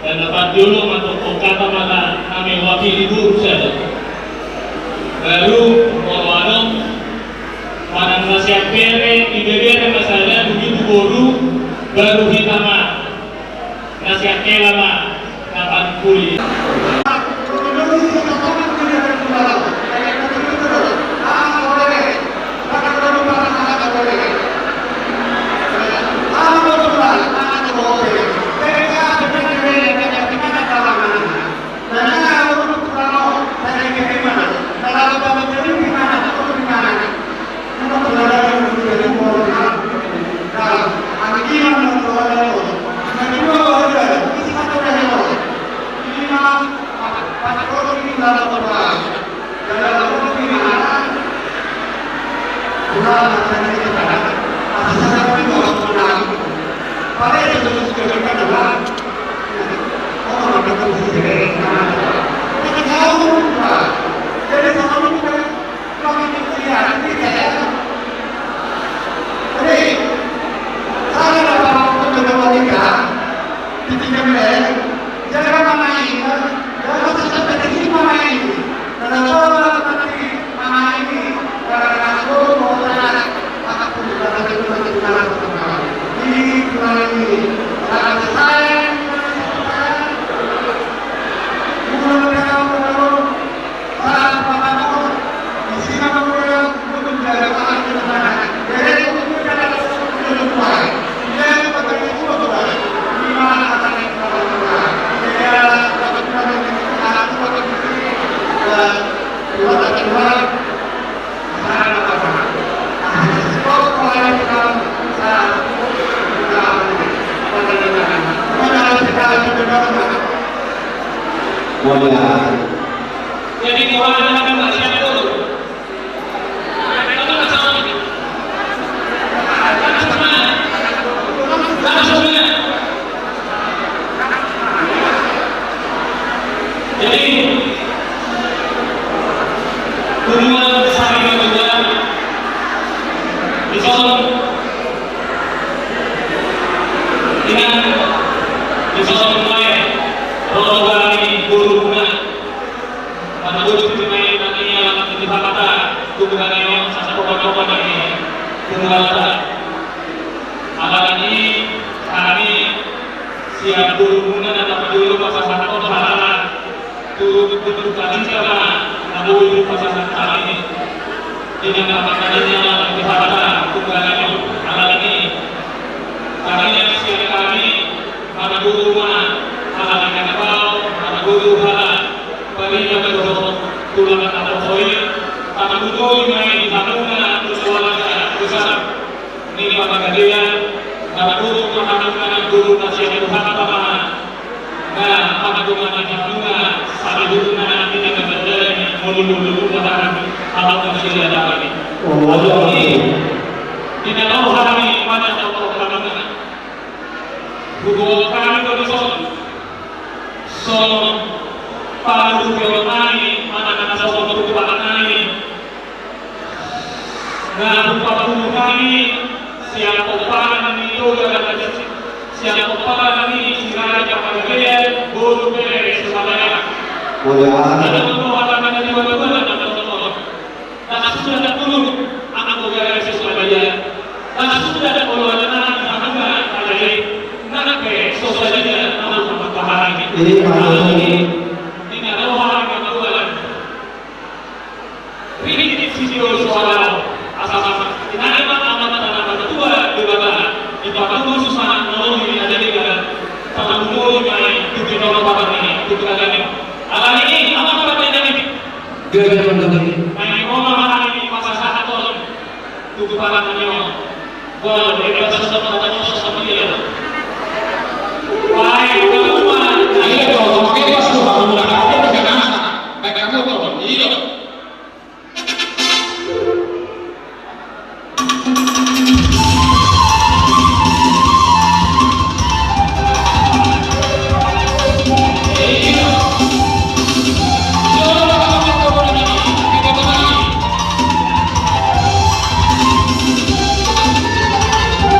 dan dapat dulu atau kata maka kami wakili guru saja. Baru orang mana nasihat pere di bebera masalah begitu guru baru hitama nasihat kelama dapat pulih. Jadi Tuhan akan masih dulu. Jadi hubungan saling berdua disolong mulai program ini guru bunga karena guru dimai nantinya akan dipakata hubungan yang satu program ini hubungan apalagi kami siap guru bunga dan apa dulu masa satu halaman turut berduka cita namun itu pasal kali ini dengan maknanya dipakata hubungan ini apalagi kami siap kami para guru mana hal yang kau para guru hal bagi yang berdoa tulangan atau koi para guru yang di tanah persoalannya besar ini apa dia para guru menghadapkan guru nasihat Tuhan apa mana nah para guru menghadapkan para guru mana kita berbeda mulu berharap hal yang sudah ada lagi tidak tahu hari mana tahu mana Buku kami berdua Solong Palu Biolani Mana-mana solong buku Palanani Nah buku kami Siapa palan itu Siapa palan ini Siraja Pagaya Bulu Pere Surabaya Ada pembuatan di mana-mana Dan sudah ada dulu Anak Pagaya Surabaya Dan sudah ada pembuatan sosialnya nama pahala ini ada orang yang berbuat ini sisi soal asal-asal tidak ada amat tua di bawah di bawah susah nolong ini ada di dalam tanah umur yang itu di bawah ini itu Gagal mendatangi. May Roma marami masasahat ko. Tuguparan ninyo. Boleh bebas sa mga tanong sa pamilya. Why, kaluman. Ayo dong, makanya dia suruh kamu mula kamu berkata, baik kamu betul, iya. Thank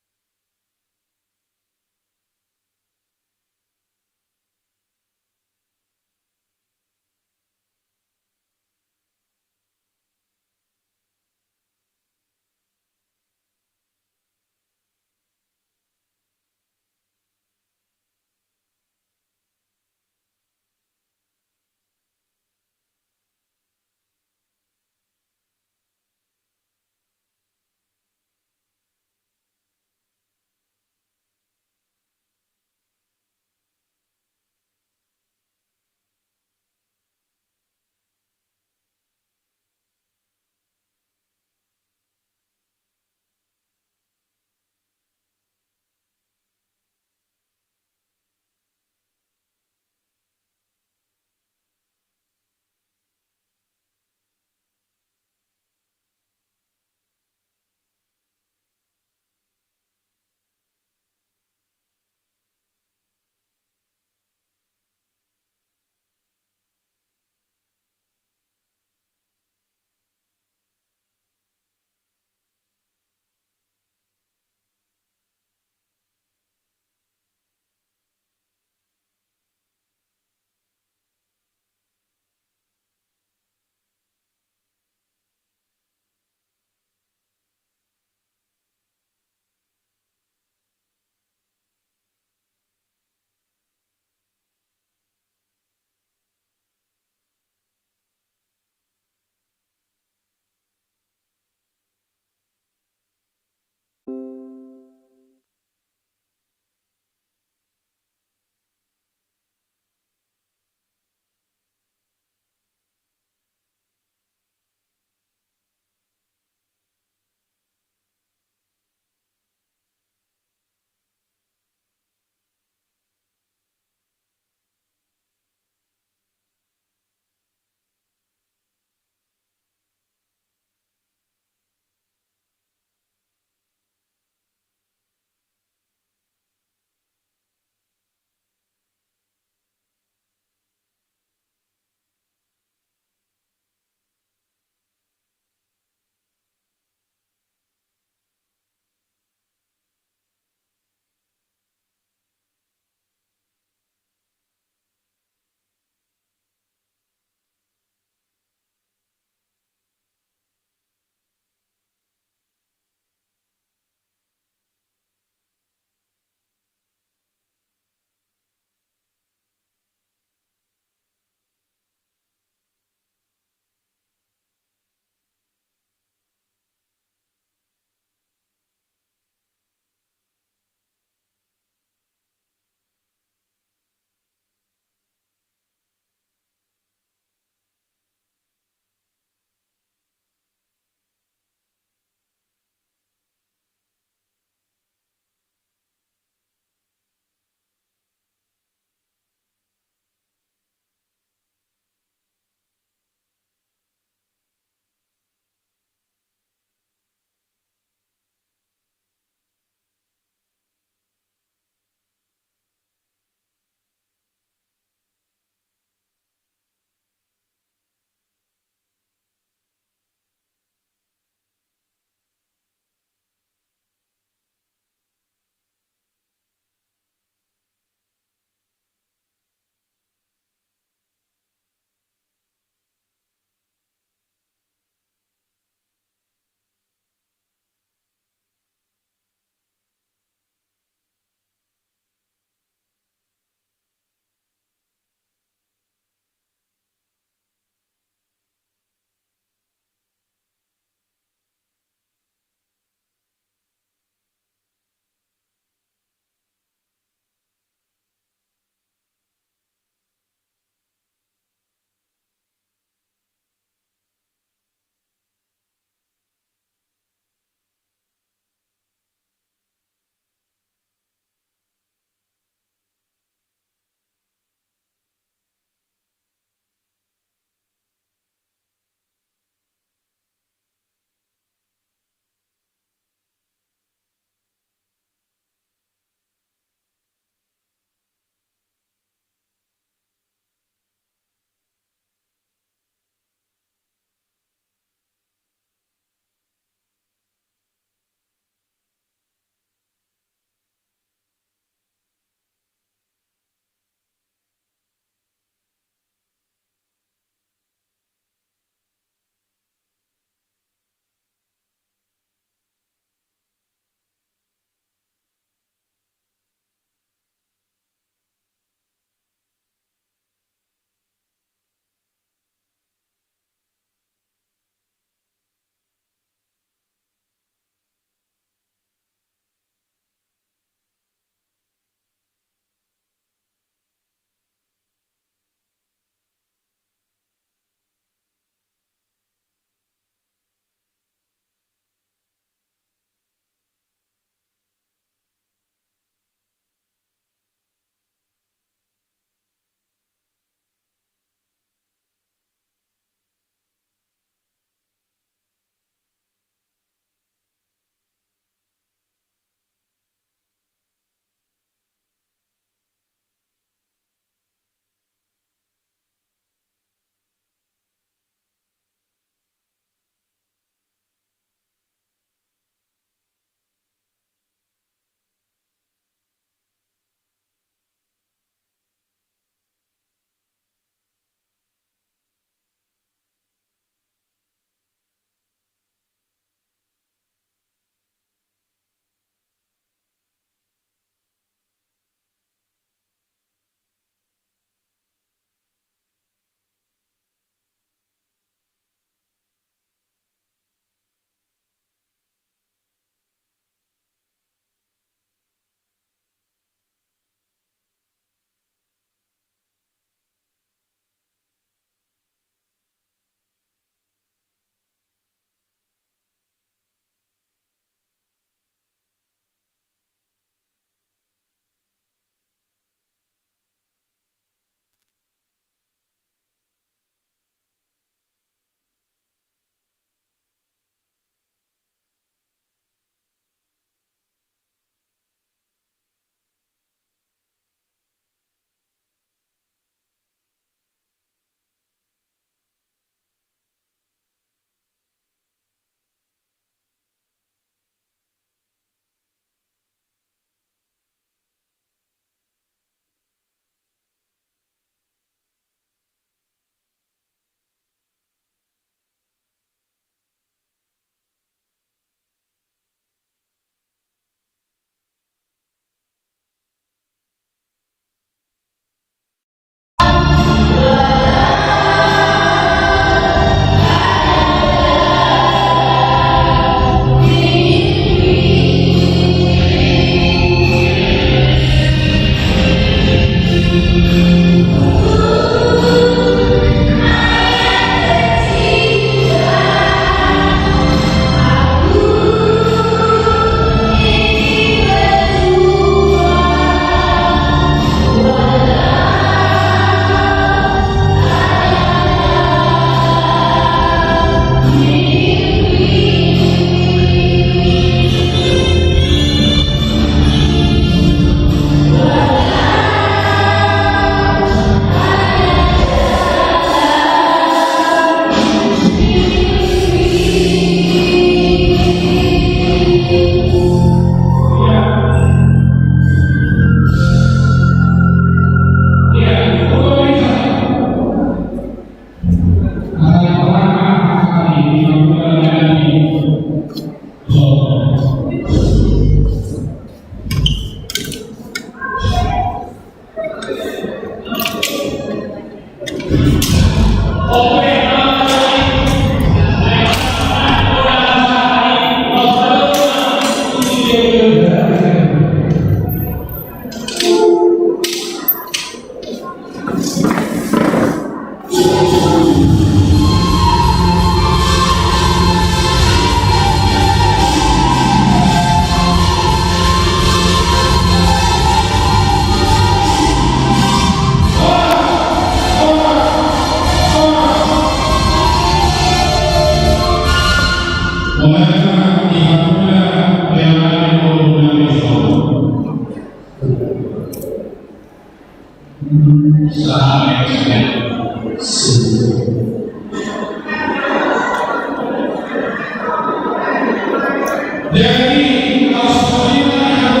Jadi Australia yang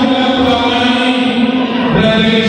dari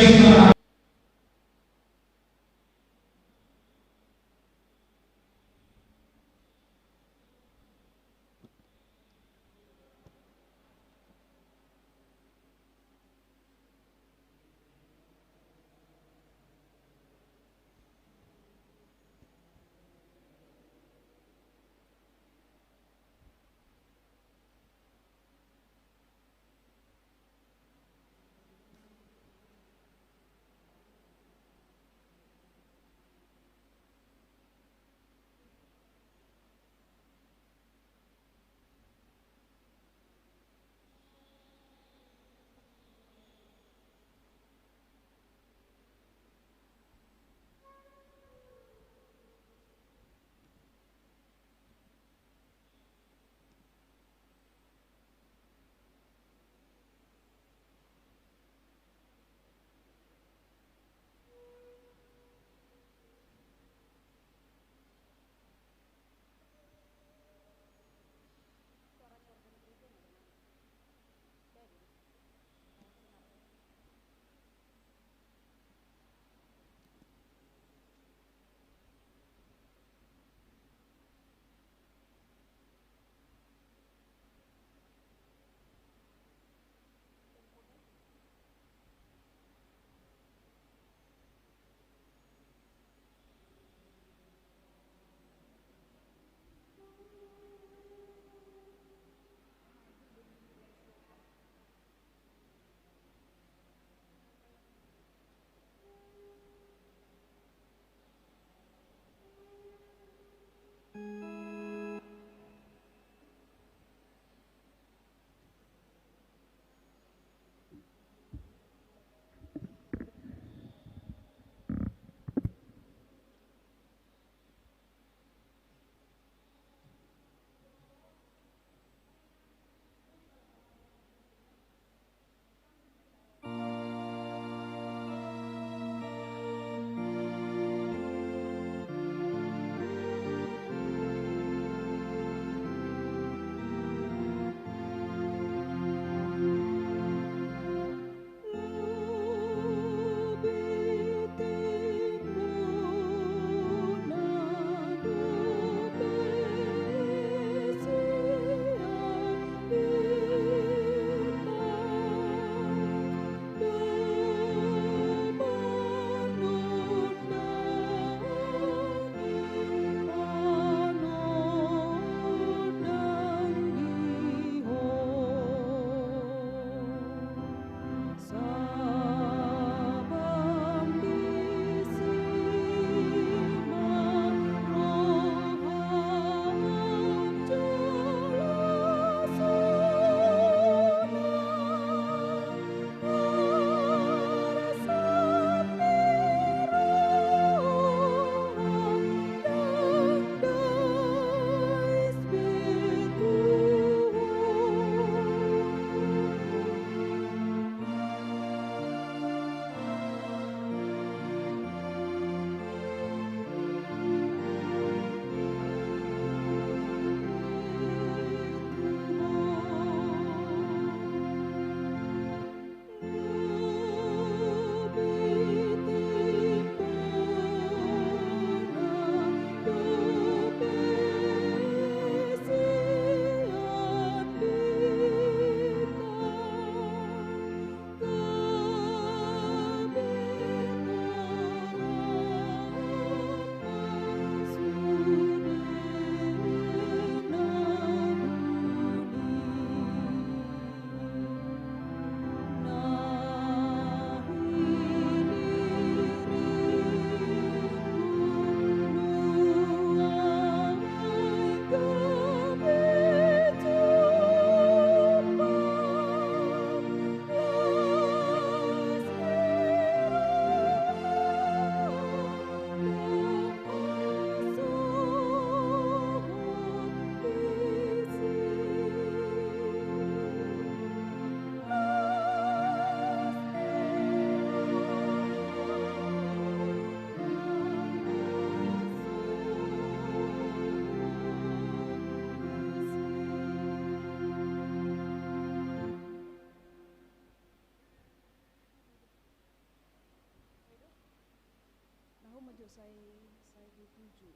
saya dituju.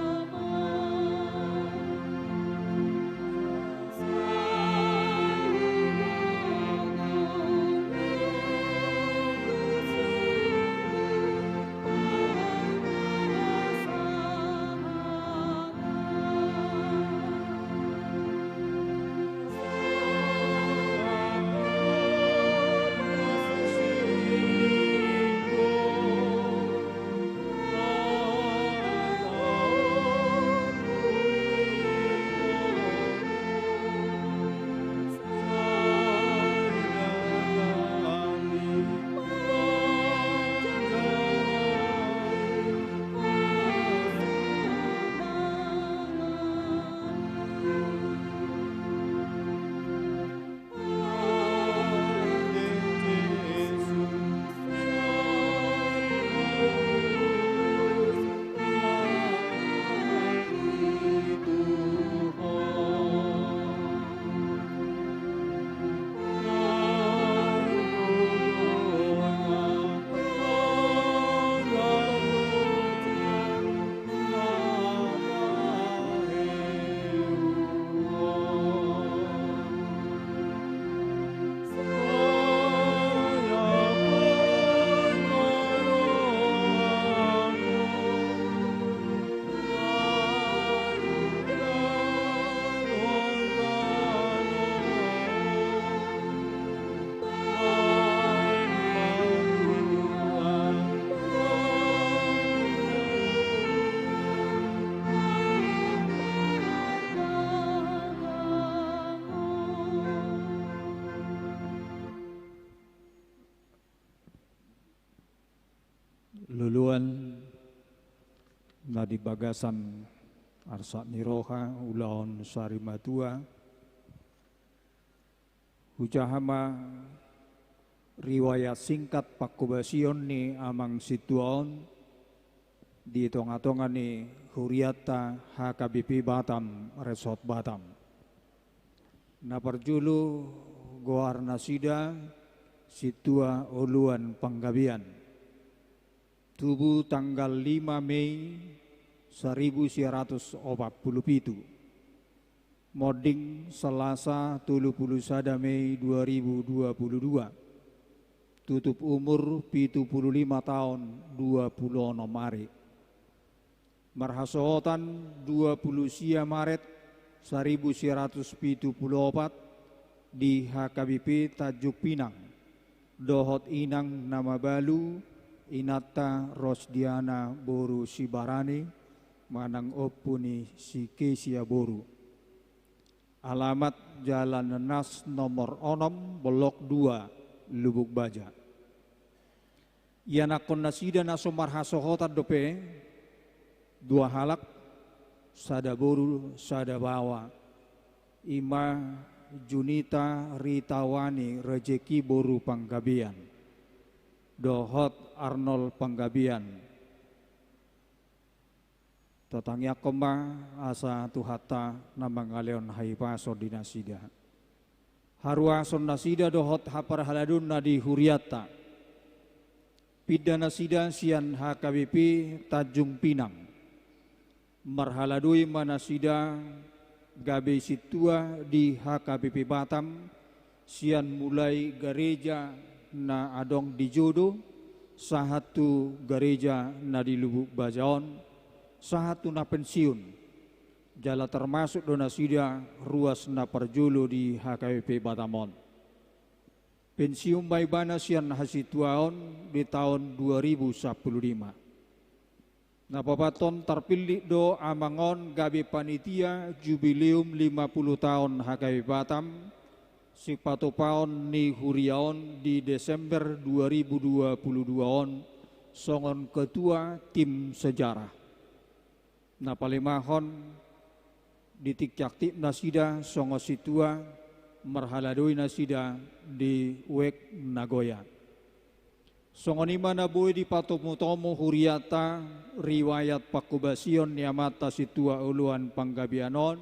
luluan na di bagasan arsa niroha ulaon sarimatua hujahama riwayat singkat pakubasion ni amang situon di tong-atongan ni Huriata HKBP Batam Resort Batam na perjulu goar nasida situa uluan panggabian tubuh tanggal 5 Mei 1947 moding Selasa 31 Mei 2022 tutup umur 75 tahun 20 Mari marhasohotan 20 Maret 1974 di HKBP Tajuk Pinang dohot inang nama balu Inata Rosdiana Boru Sibarani manang opuni si Kesia Boru. Alamat Jalan Nenas nomor 6 Blok 2 Lubuk Baja. Yana nasida nasomar hasohota dope dua halak sada boru sada bawa ima Junita Ritawani Rejeki Boru Panggabian dohot Arnold Panggabian tatangya koma asa tuhata namang aleon haipaso dinasida haruason nasida dohot hapar haladun nadi huriata pidana sida sian HKBP Tanjung Pinang marhaladui manasida gabe situa di HKBP Batam sian mulai gereja na adong di jodo sahatu gereja na di Lubuk Bajaon sahatu na pensiun jala termasuk donasida ruas na perjulu di HKBP Batamon pensiun baibana sian hasituaon di tahun 2015 napapaton terpilih do amangon gabe panitia jubileum 50 tahun HKBP Batam sipatopaon ni huriaon di Desember 2022 on songon ketua tim sejarah na palimahon ditikcak tip nasida songo situa marhaladoi nasida di Wek Nagoya songo nima naboy di patomutomo huriata riwayat pakubasion niamata situa uluan panggabianon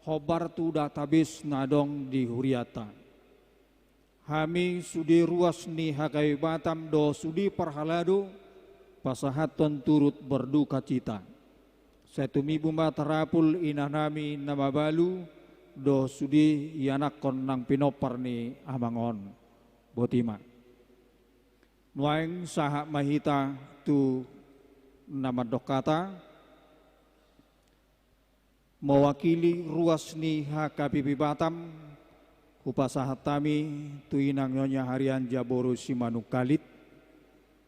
hobar tu database nadong di huriata hami sudi ruas ni HKBP Batam do sudi parhalado pasahaton turut berduka cita setumibu matarapul inanami nama balu do sudi yanakon nang pinopar ni amangon botima nuaing sahak mahita tu nama dokata mewakili ruas ni HKBP Batam kupasahat tami tu inang nyonya harian Jaboru Simanukalit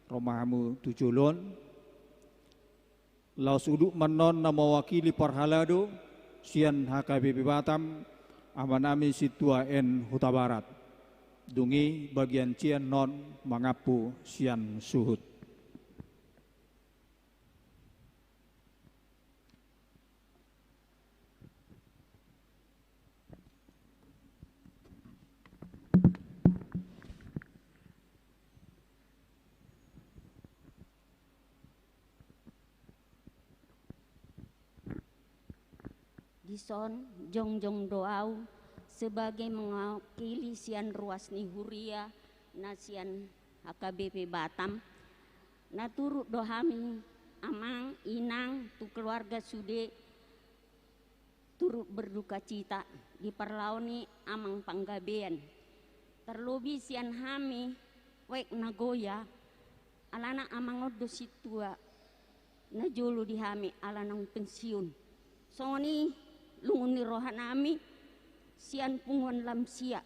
romahamu tuculon laus uduk menon na mewakili parhalado sian HKBP Batam amanami situa en Huta Barat dungi bagian cian non mangapu sian suhut Dison jongjong doau sebagai mewakili sian ruas ni huria na sian HKBP Batam na turut dohami amang inang tu keluarga sude turut berduka cita di perlauni amang panggabean terlebih sian hami Wek Nagoya alana amang odo situa na julu di hami alanang pensiun soni lungun ni rohanami sian punguan lamsia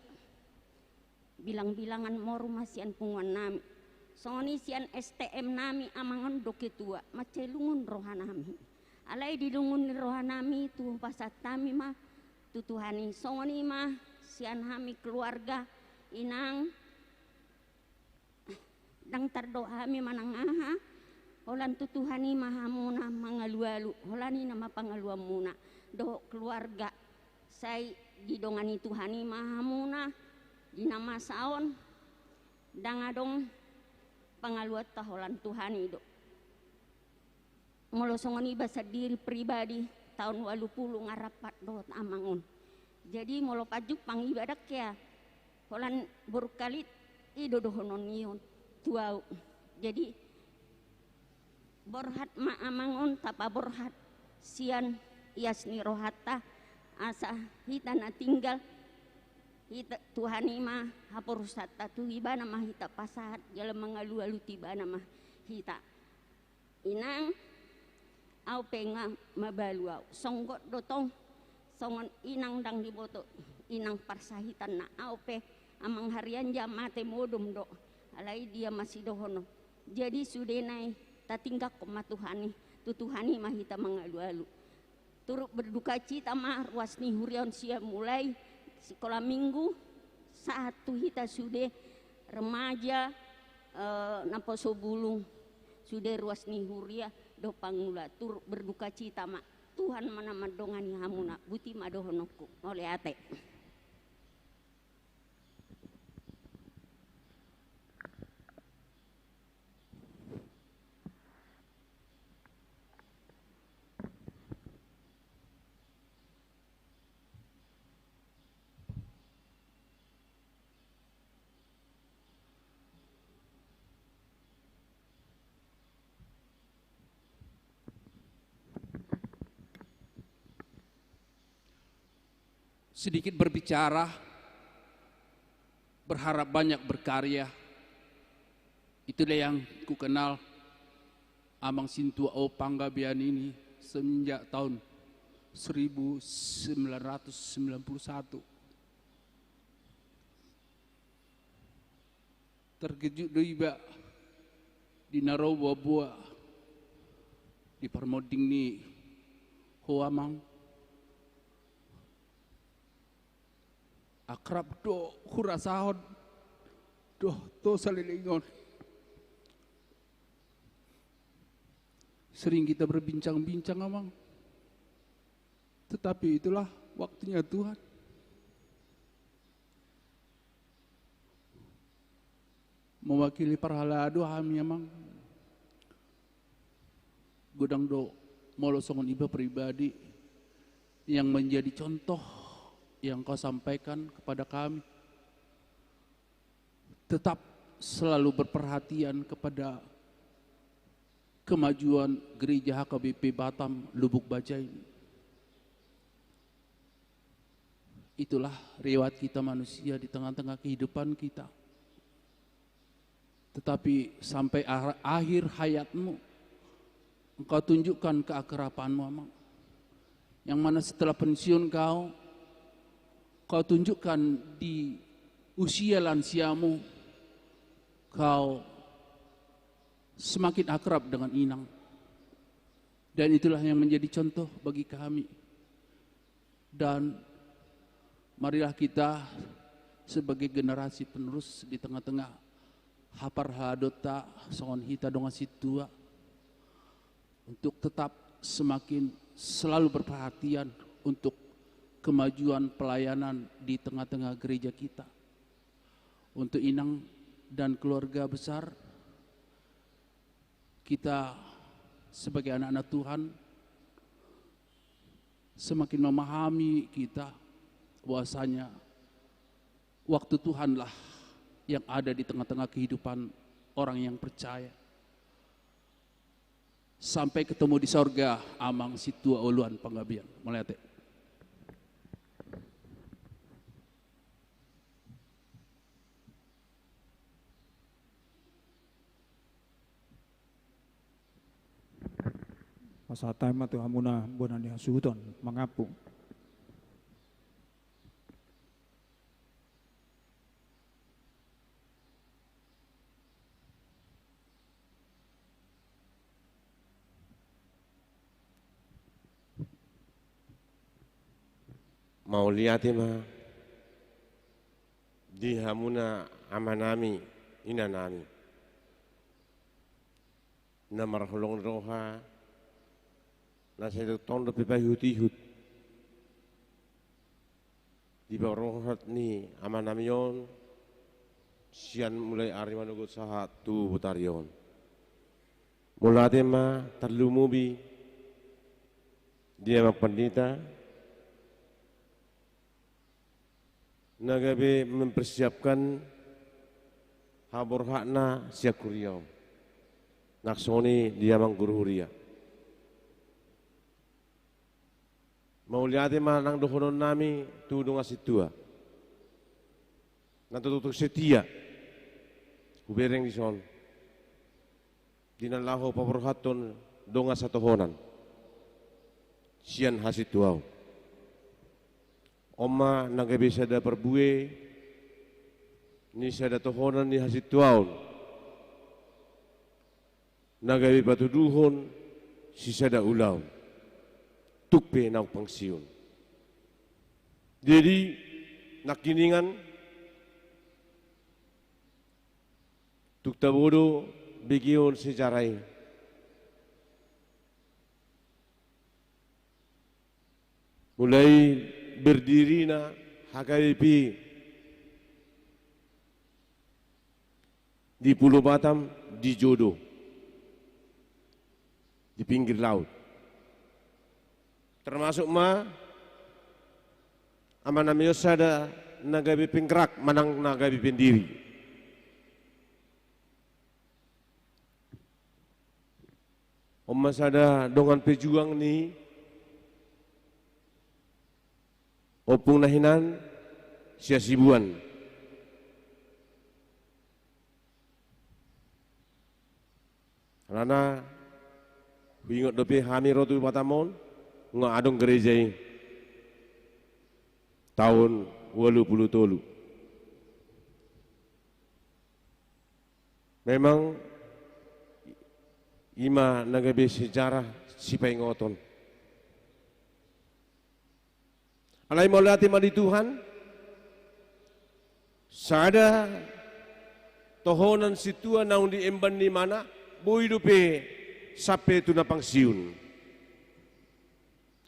bilang-bilangan moruma sian punguan nami soni sian STM nami amangan doketua macelungun rohanami alai di lungun ni rohanami tu pasat tami mah tutuhani soni mah sian hami keluarga inang dang tardoa hami manangaha holan tutuhani mahamuna mangalualu holani nama pangaluan muna do keluarga saya didongani tuhani mahamuna di nama saon dangadong pangaluat taholan tuhani do molosongoni bahasa diri pribadi tahun 80 ngarapat do amangun jadi molo pajuk pangibadak ya holan berkalit idodohonon nion tuau jadi borhat ma'amangun tapa borhat sian yasni rohata asa hita na tinggal hita tuhani mah hapurusata tu ibana mah hita pasahat jalan mengalu-alu tibana mah hita inang au penga mabalu au songgot dotong songon inang dang diboto inang parsahitan na au pe amang harian jam mate modum do alai dia masih dohono jadi sudenai tatinggak komatuhani tutuhani mah hita mengalu-alu turut berduka cita mah ruasni hurion sia mulai sekolah minggu satu hita sudah remaja nampo sobulung sudah ruasni huria do pangula turut berduka cita mah Tuhan mana madongani hamuna buti madohonoku oleh ate. Sedikit berbicara, berharap banyak berkarya. Itulah yang ku kenal Amang Sintua O Panggabean ini semenjak tahun 1991. Terkejut doiba di narowa buah di permoding ni ho amang akrab do kurasahon doh to salilingon. Sering kita berbincang-bincang amang, tetapi itulah waktunya Tuhan. Mewakili parhala doa kami amang godang do molosongon iba pribadi yang menjadi contoh yang kau sampaikan kepada kami. Tetap selalu berperhatian kepada kemajuan gereja HKBP Batam Lubuk Baja ini. Itulah riwayat kita manusia di tengah-tengah kehidupan kita. Tetapi sampai akhir hayatmu engkau tunjukkan keakrabanmu amang. Yang mana setelah pensiun kau tunjukkan di usia lansiamu kau semakin akrab dengan inang. Dan itulah yang menjadi contoh bagi kami. Dan marilah kita sebagai generasi penerus di tengah-tengah hapar hadota songon hita donga situa untuk tetap semakin selalu berperhatian untuk kemajuan pelayanan di tengah-tengah gereja kita. Untuk inang dan keluarga besar, kita sebagai anak-anak Tuhan semakin memahami kita bahwasanya waktu Tuhanlah yang ada di tengah-tengah kehidupan orang yang percaya. Sampai ketemu di sorga amang Situa Oluan Panggabean. Mulai Masa time tu hamuna bonani hasuton mangapung. Mau lihat mah di hamuna amanami inanami na marhulong roha na sa tondo pipahut-ihut di bawah ni aman namion sian mulai ari manugot saha tu butarion mulate ma terlumubi dia mapandita nagabe mempersiapkan habor hakna siak kuriau naksoni dia mangguru huria mau lihat nang dohonon nami tudung asitua nang tutuk setia kubereng di son dinan laho paborhaton donga satohonan sian hasituau Oma naga bisa da perbue ni sada tohonan ni hasituau naga bi patuduhon si sada ulau tukpe nau pangsiun. Jadi nakiningan tuk tabodo bigion sejarai. Mulai berdiri na HKBP di Pulau Batam di Jodoh di pinggir laut. Termasuk amanam yosada nagabi pinggerak manang nagabi pendiri. Oma sada dongan pejuang ni opung nahinan sia-sibuan. Karena bingot dope hami rotu Batamon nga adong gereja ini tahun 80 memang ima nagabe sejarah sipai ngoton alai maulati madi Tuhan sada tohonan situa naung di emban ni mana boi dupe sampai tuna pangsiun.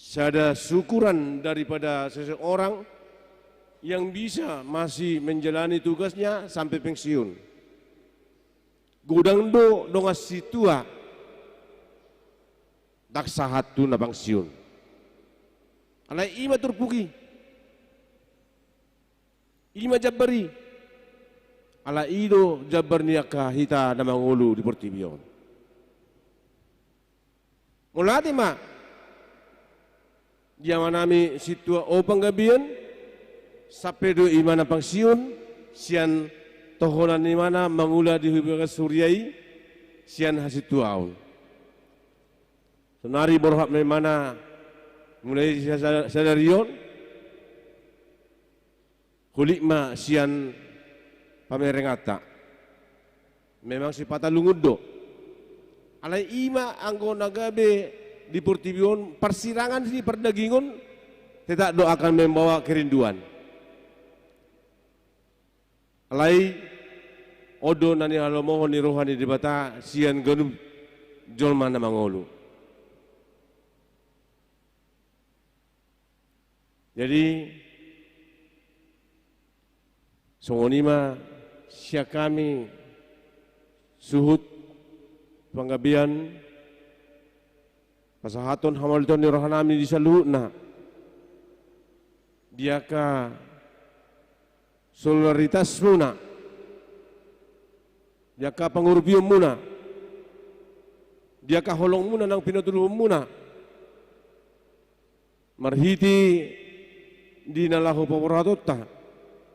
Sada syukuran daripada seseorang yang bisa masih menjalani tugasnya sampai pensiun. Gudang do dongas situa tak sahat tuna pangsiun. Alai ima turpugi, ima jabari, ala ido jabar niaka hita na mangulu di Portibion. Mulati ma, dia manami situa o panggabian, sampai do imana pangsiun, sian tohonan ni mana mangula di hubungan Suryai, sian hasituaun. Senari borhak ni mana mulai sadarion, kulik ma sian pamerengata. Memang si patah lungudo. Alai ima anggo nagabe di Portibion persirangan sini perdagingun tidak doakan membawa kerinduan. Alai odo nani halomo ni rohani di bata sian genum jolma na mangolu. Jadi songonima sia kami suhut panggabian pasahaton hamalton ni rohanami di saluhna diaka solidaritas muna diaka pangurbium muna diaka holong muna nang pinatulung muna marhiti di nalahu pawaratota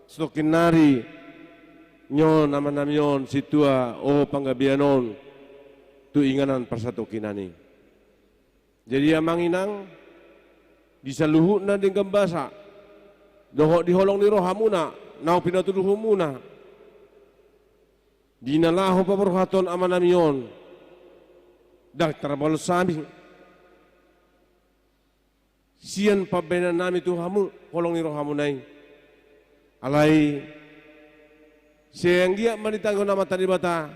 stokin nari nyon amanamyon situa o panggabianon tu inganan persatu kinani. Jadi amang inang bisa luhut na dengan basa, dohok diholong ni rohamuna, nau pinatuduhumuna. Dinalahu paborhaton amanamion, dak terbal sami. Sian pabenan nami tuhamu, holong ni rohamunai. Alai, sehingga manitanggo nama tadi bata.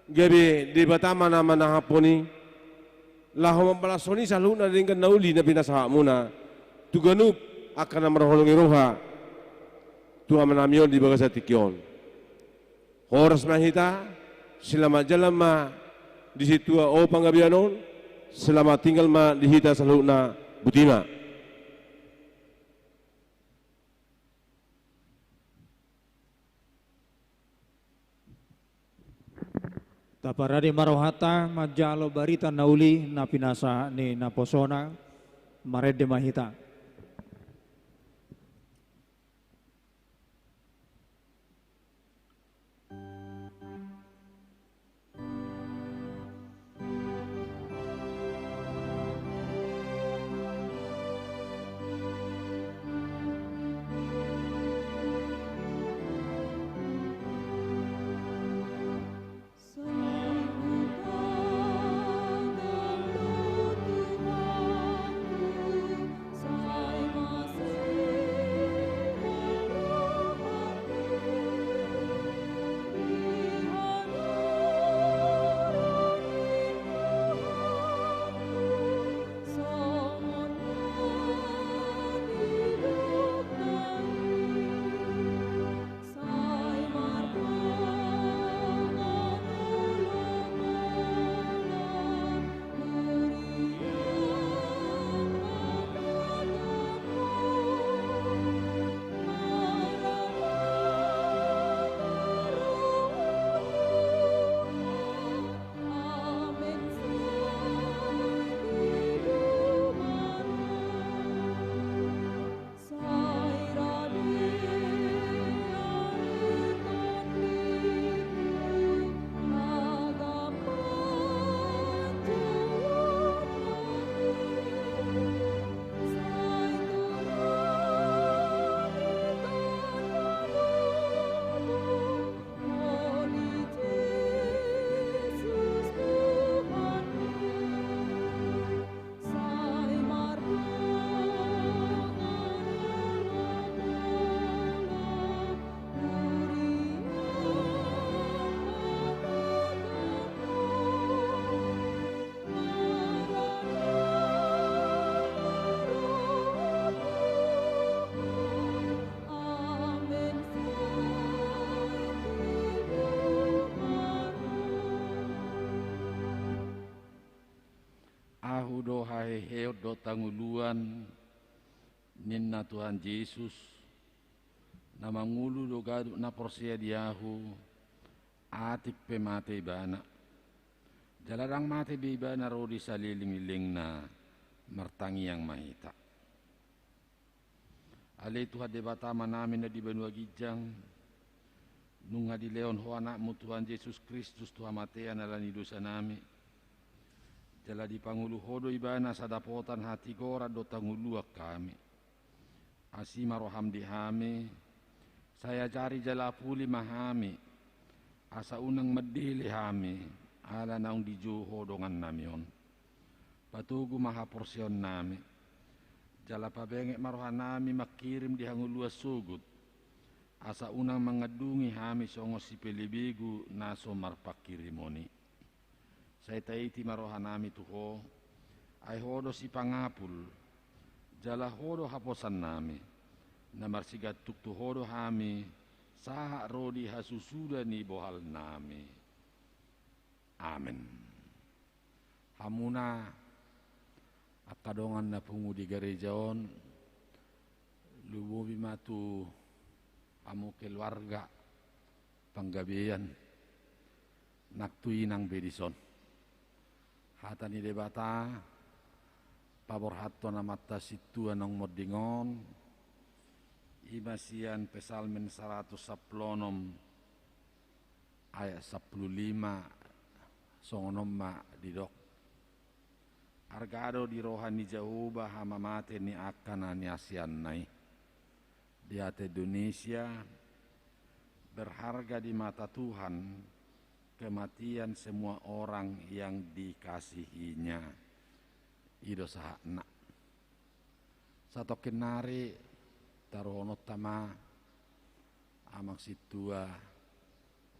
gabi di batama na manahaponi laho mampalasoni saluna dengan nauli na binasaha muna tuganup akan na marholong iroha tuha manamyon di bagasa tikyon horas mahita selama jalan ma di situ o panggabianon selama tinggal ma dihita saluna butima. Taparadi marohata majalo barita nauli na pinasa ni naposona marede mahita. Dohai heot do tanguluan ninna Tuhan Yesus na mangulu do gadu na porsia diahu atik pemate ibana jalarang mate bibana rodi saliling-iling na martangi yang mahita ale Tuhan debatama namin na di Banua Gijang nunga di leon ho anakmu Tuhan Yesus Kristus Tuhan matea nalani dosa nami jala di pangulu hodo ibana sadapotan hati gora do tanguluak kami asima roham dihami saya cari jala puli mahami asa unang medili hami ala naung diju hodongan namion patugu maha porsion nami jala pabengek marohan nami makirim di hangulua sugut asa unang mengadungi hami songo si pelibigu naso marpakirimoni saya taiti marohan nami tuho ay hodo si pangapul jala hodo haposan nami namar sigat tuktu hodo hami saha rodi hasusuda ni bohal nami amin hamuna akadongan na pungu di gerejaon lububi matu amu keluarga panggabian naktuinang bedison hatani debata pabor hatto namatta situ anong modingon imasian pesalmen 110 ayat 15 songonom ma didok argado di rohani jauba hama mate ni akan ani asian nai di hati Indonesia berharga di mata Tuhan kematian semua orang yang dikasihinya ido sahakna satu kenari tarono tama amak situa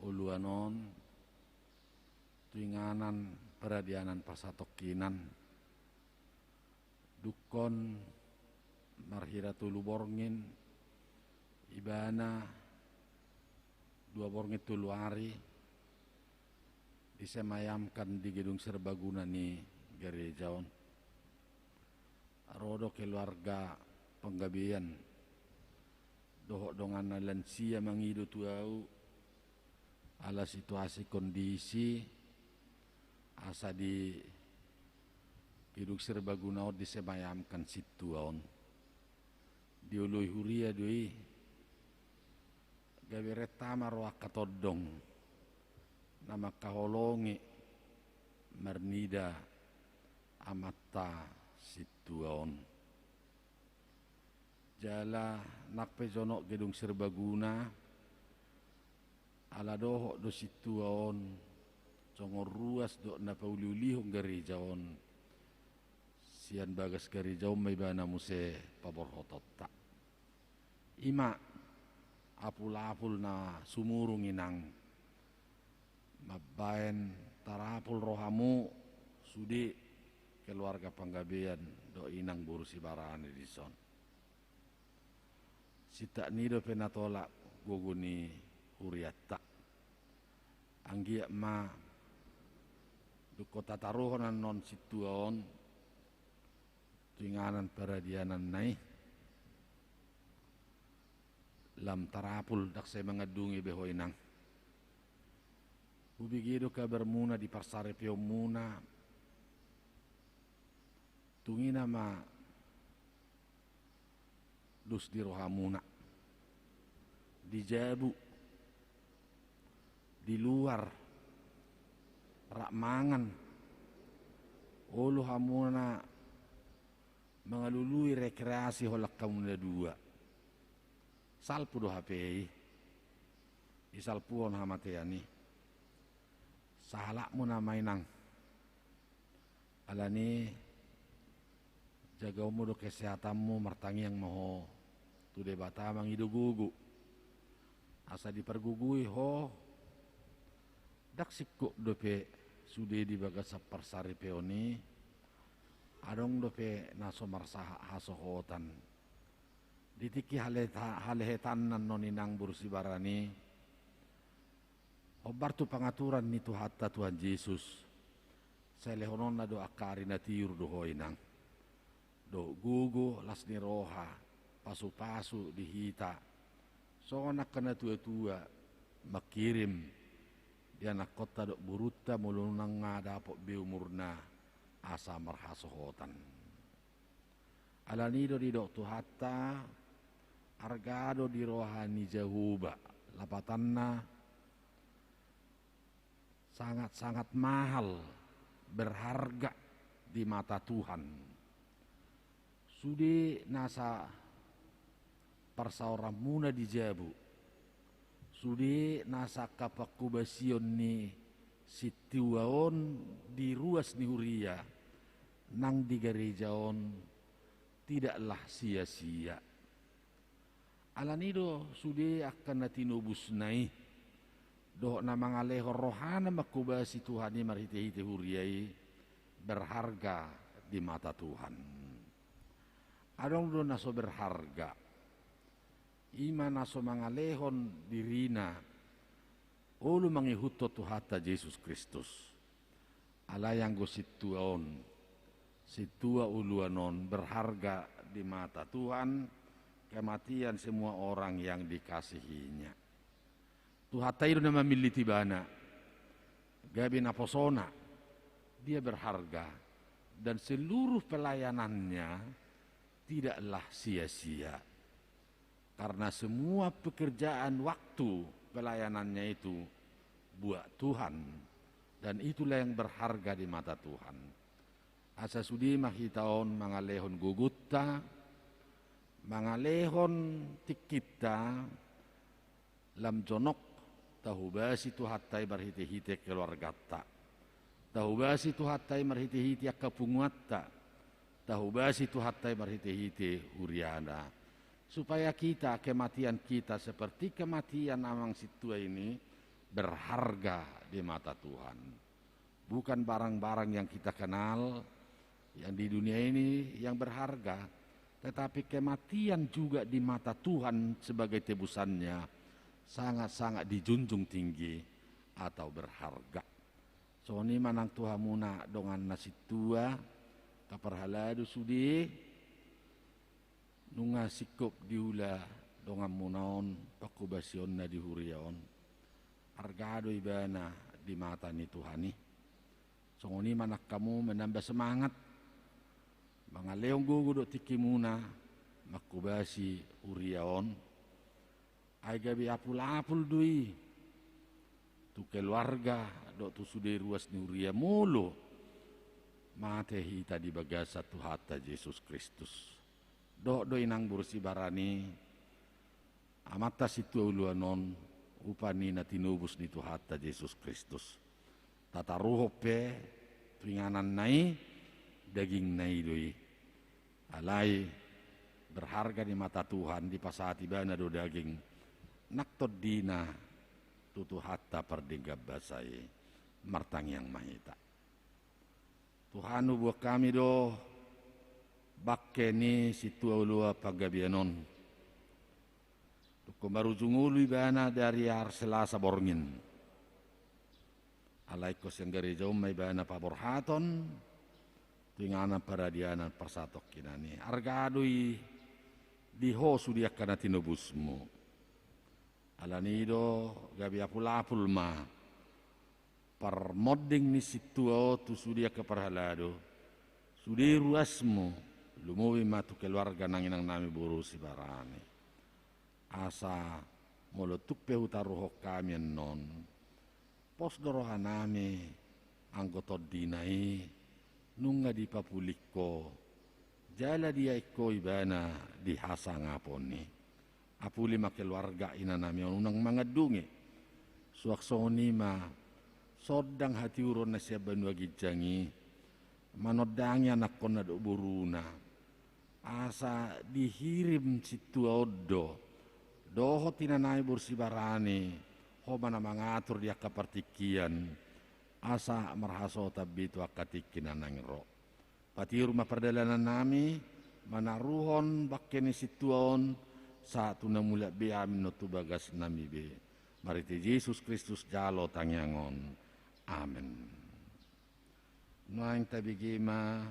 uluanon tuinganan peradianan pasatokinan dukon marhira tulu borngin ibana 2 borngin tulu hari disemayamkan di gedung serbaguna ni gerejaon rodo keluarga penggabian dohok dongan lansia mangido tuau ala situasi kondisi asa di gedung serbaguna disemayamkan situaon diului huria doi gawe retama roa katodong nama kaholongi mernida amata situaon jala nakpe jono gedung serbaguna ala dohok do situaon congor ruas do na pauliulihong garijaon sian bagas garijaon may bana muse paborhotot tak ima apul-apul na sumurung inang mabayan tarapul rohamu sudi keluarga panggabean do inang burusi barane dison sita nido penatolak guguni huriatta anggia ma du kota taruhonan non situaon tuinganan peradianan nai lam tarapul dak saya mengadungi beho inang ubigido kabar muna di parsare pio muna tungina ma dus di rohamuna di jabu di luar rak mangan ulu hamuna mengalului rekreasi holak kamuna dua salpu do HP isalpuon hamateani sahalak mo na mainang alani jagaw mo do kesehatan mo martangi yang moho tu de batamang idugugu asa dipergugui ho dak sikko dope sude di bagas parsari peoni adong dope naso marsaha hasohotan ditiki halehetan nan noninang bursi barani obar tu pangaturan ni hatta Tuhan Yesus selehonon na do akari na tiur do hoinang do gugu las ni roha pasu-pasu dihita so nak kena tua-tua makirim dia nak kota do buruta mulunang ngada po biumurna asa marhasohotan alani do di do tu hatta argado di rohani jahuba lapatanna sangat-sangat mahal berharga di mata Tuhan sudi nasa parsaora muna di jabu sudi nasa kapakubasion ni situaon di ruas ni huria nang di gerejaon tidaklah sia-sia alanido sudi akan natinubus nai do namang aleho rohana makubasi Tuhan ni marhite-hite huriai berharga di mata Tuhan adong do naso berharga ima naso mangalehon dirina ulu mangihuto tuhata Yesus Kristus ala yang go situaon situa uluanon berharga di mata Tuhan kematian semua orang yang dikasihinya tuhata itu nama militi bana gabi naposona dia berharga dan seluruh pelayanannya tidaklah sia-sia karena semua pekerjaan waktu pelayanannya itu buat Tuhan dan itulah yang berharga di mata Tuhan asa sudi mahitaon mangalehon gugutta mangalehon tikita lam jonok tahubasi tuhatai marhite-hite keluargata tahubasi tuhatai marhite-hite akapunguatta tahubasi tuhatai marhite-hite huriana supaya kita kematian kita seperti kematian amang situa ini berharga di mata Tuhan bukan barang-barang yang kita kenal, yang di dunia ini yang berharga, tetapi kematian juga di mata Tuhan sebagai tebusannya sangat-sangat dijunjung tinggi atau berharga. So ni manang Tuhan muna dongan nasi tua kaparhalado sudi nunga sikop diula dongan munaon pakubasion na dihuriaon argado ibana di mata ni Tuhan ni. So ni manak kamu menambah semangat mga leong gugudo tiki muna makubasi uriaon ay gabi apul-apul dui tu keluarga do tu sude ruas ni uria mulu mate hita di bagasa tu hata Yesus Kristus do inang bursi barani amata situ uluanon upani na tinubus ni tu hata Yesus Kristus tata ruhope tuinganan nai daging naidoi alai berharga di mata Tuhan di pasati bana do daging naktod dina tutu hatta perdegab basai martang yang mahita Tuhan buat kami do bakke ni situ ulua pagabianon tuko baru jungului bana dari har Selasa borngin alai kos yang gereja umay bana paborhaton tingana paradiana persatok kinani argadui dihosu dia kana tinubusmu alanido gabi apul-apul ma par modding ni situo tu sudia keparhalado sudi ruasmu lumuwi matu keluarga nanginang nami buru si barani asa molotuk peutaruhok kami non pos dorohan nami anggota dinai nunga di papuliko jala dia iko ibana di hasa ngaponi apuli makeluarga ina nami unang mga dungi suaksoni ma sodang hati uron na siya banwa gijangi manodangi anak ko na do buruna asa dihirim situ odo doho tinanay bursi barani ho mana mangatur dia kapartikian asa marhaso tabitu akatikin nang ro pati rumah perdalanan nami manaruhon bakkeni situon satu namula be amin no tubagas nami be mariti Yesus Kristus jalo tangyangon amen noang tabigima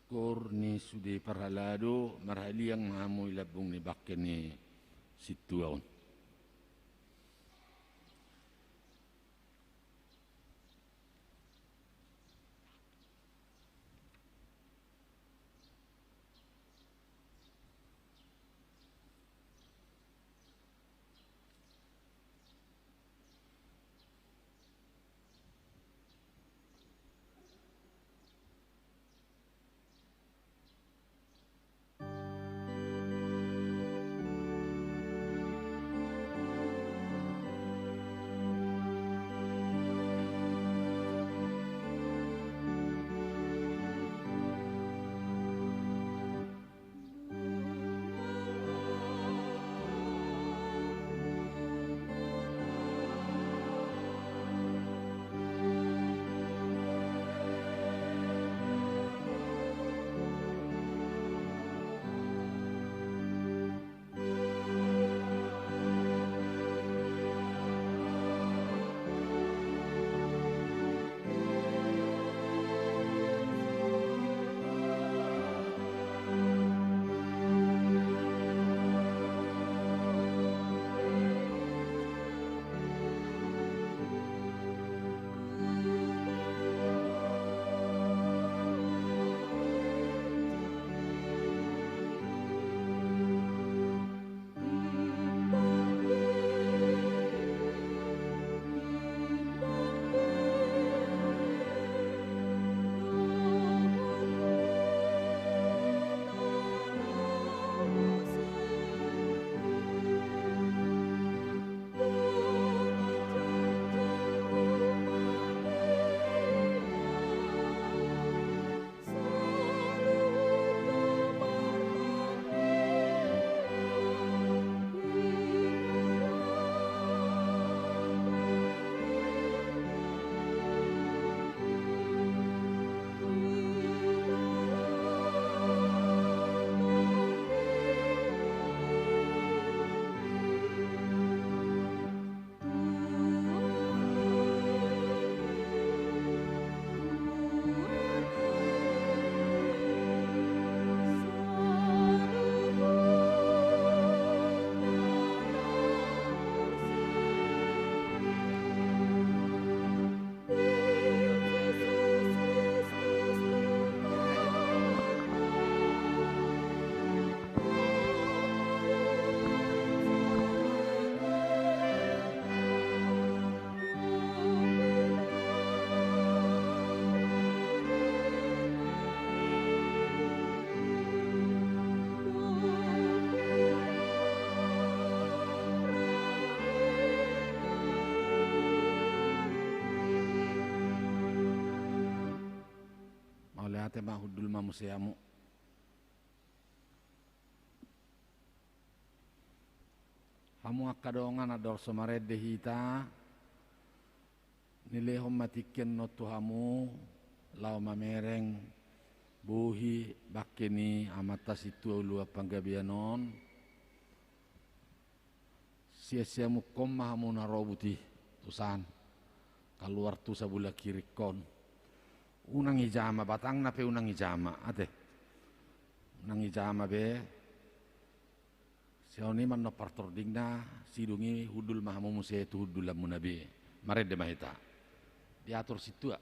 korni sudi parhalado marhaliang mamu ilabung ni bakkeni situon ate mahudul mamusiamu. Hamu akadongan ador somarede hita nilehom matiken no tuhamu lau mamereng buhi bakeni amatas itu ulu panggabianon sia-sia mukom mahamu narobuti tusan keluar tu sabula kirikon unang ijama batang nape unang ijama ate unang ijama be sioni man no partordingna sidungi hudul mahamu muse tu hudul lamunabi marede mahita diatur situ.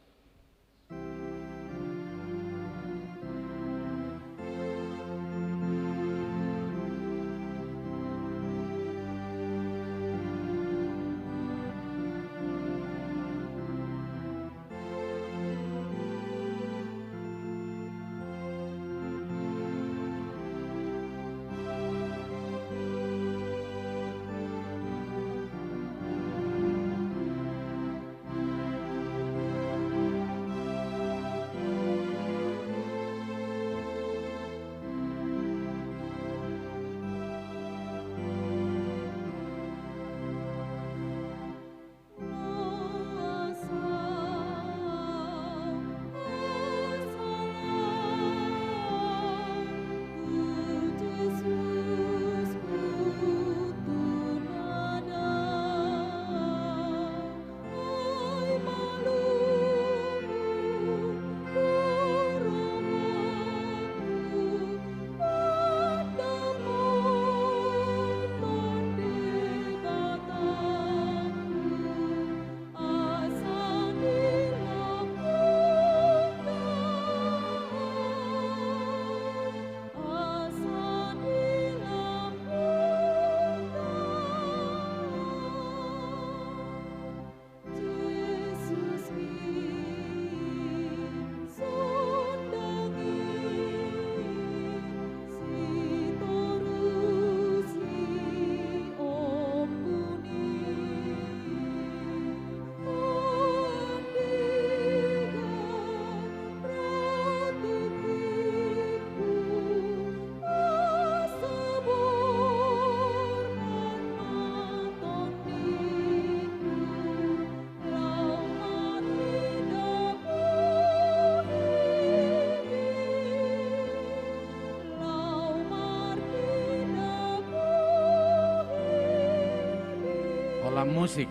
Musik.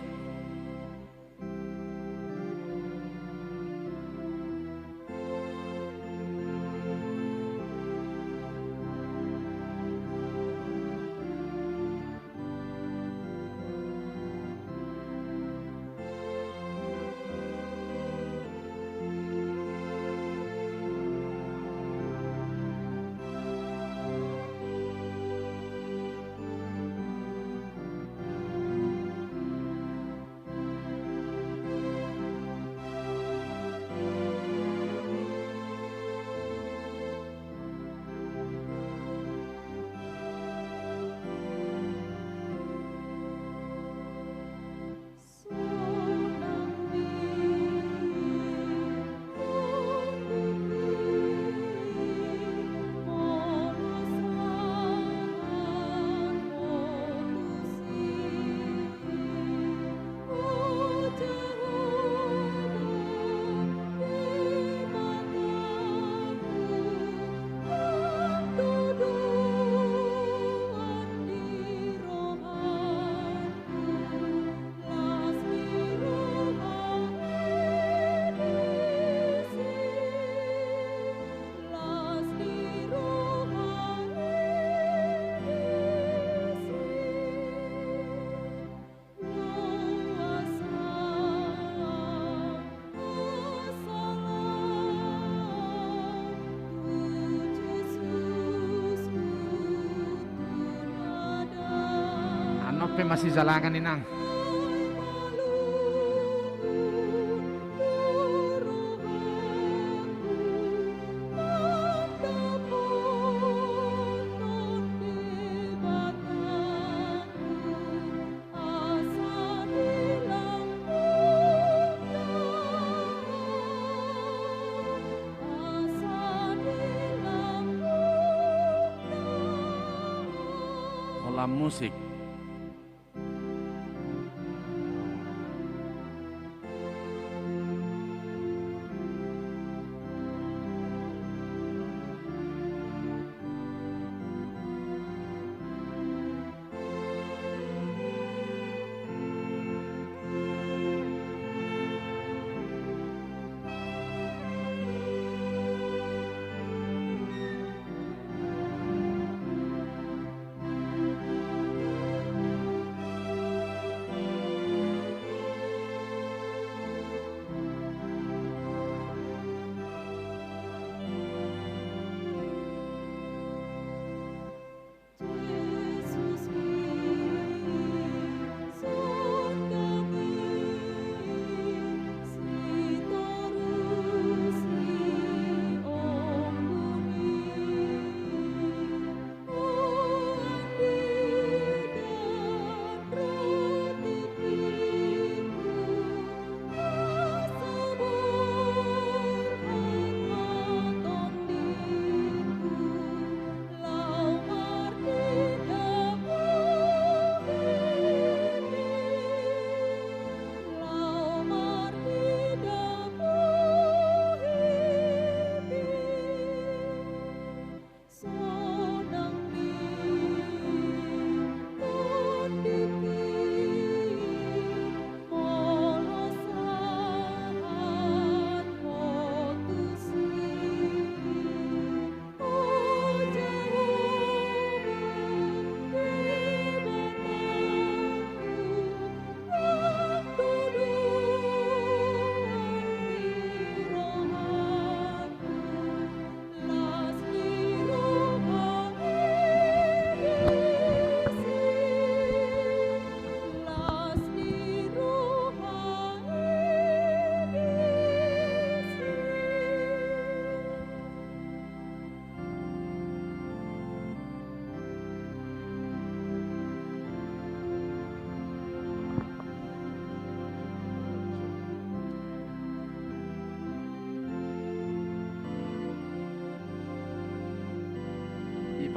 Masih jalankan inang. Asa alam musik.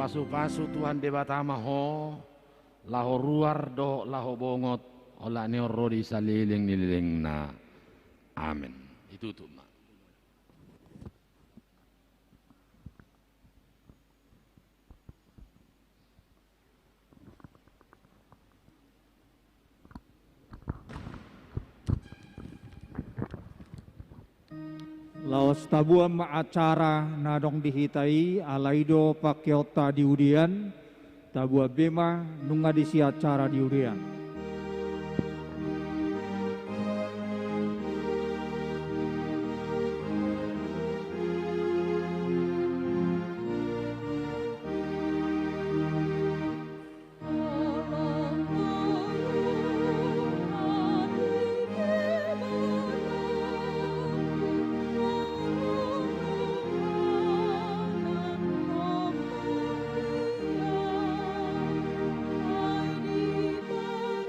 Pasu-pasu Tuhan debatama ho laho ruar do laho bongot ola neoro di saliling nililing na amin. Itu tuh mak. Laos tabuan acara nadong dihitai alaido pakiota diudian tabua bema nunga disi acara diudian. Bye.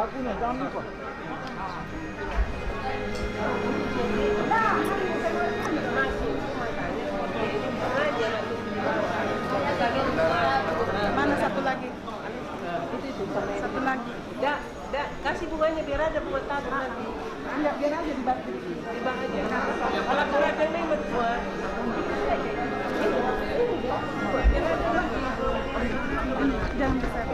Batunya jangan lupa. Mana satu lagi? Satu lagi. Kasih bunganya biar ada buat tabur nanti. Enggak, biar aja dibantu. Dibang aja. Kalau kurang ini buat. Jangan besar.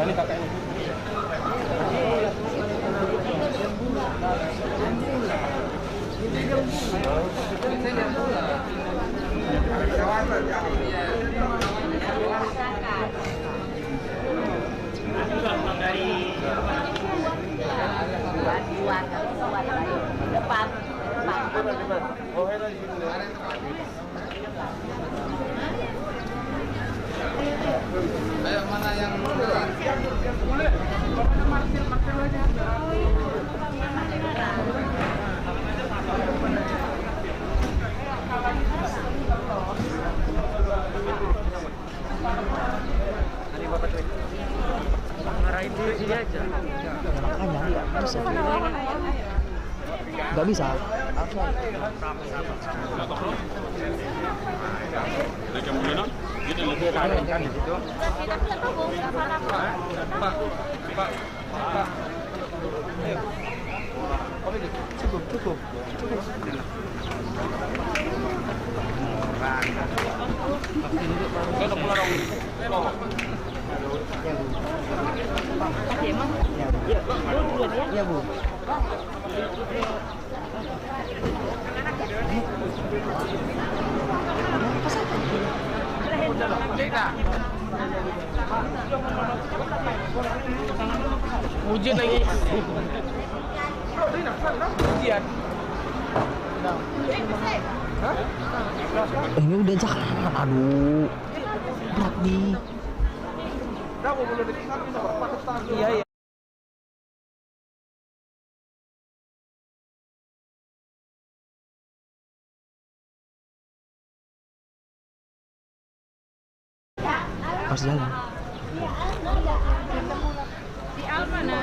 Ini kakaknya. Ayo mana yang Marahin dulu sini aja. Makanya nggak bisa. Nggak bisa. Cukup. Iya, Bu. Hujan lagi. Hujan. Ini udah jalan, aduh. Berat nih. Iya, iya. Pas jalan. Di Almana.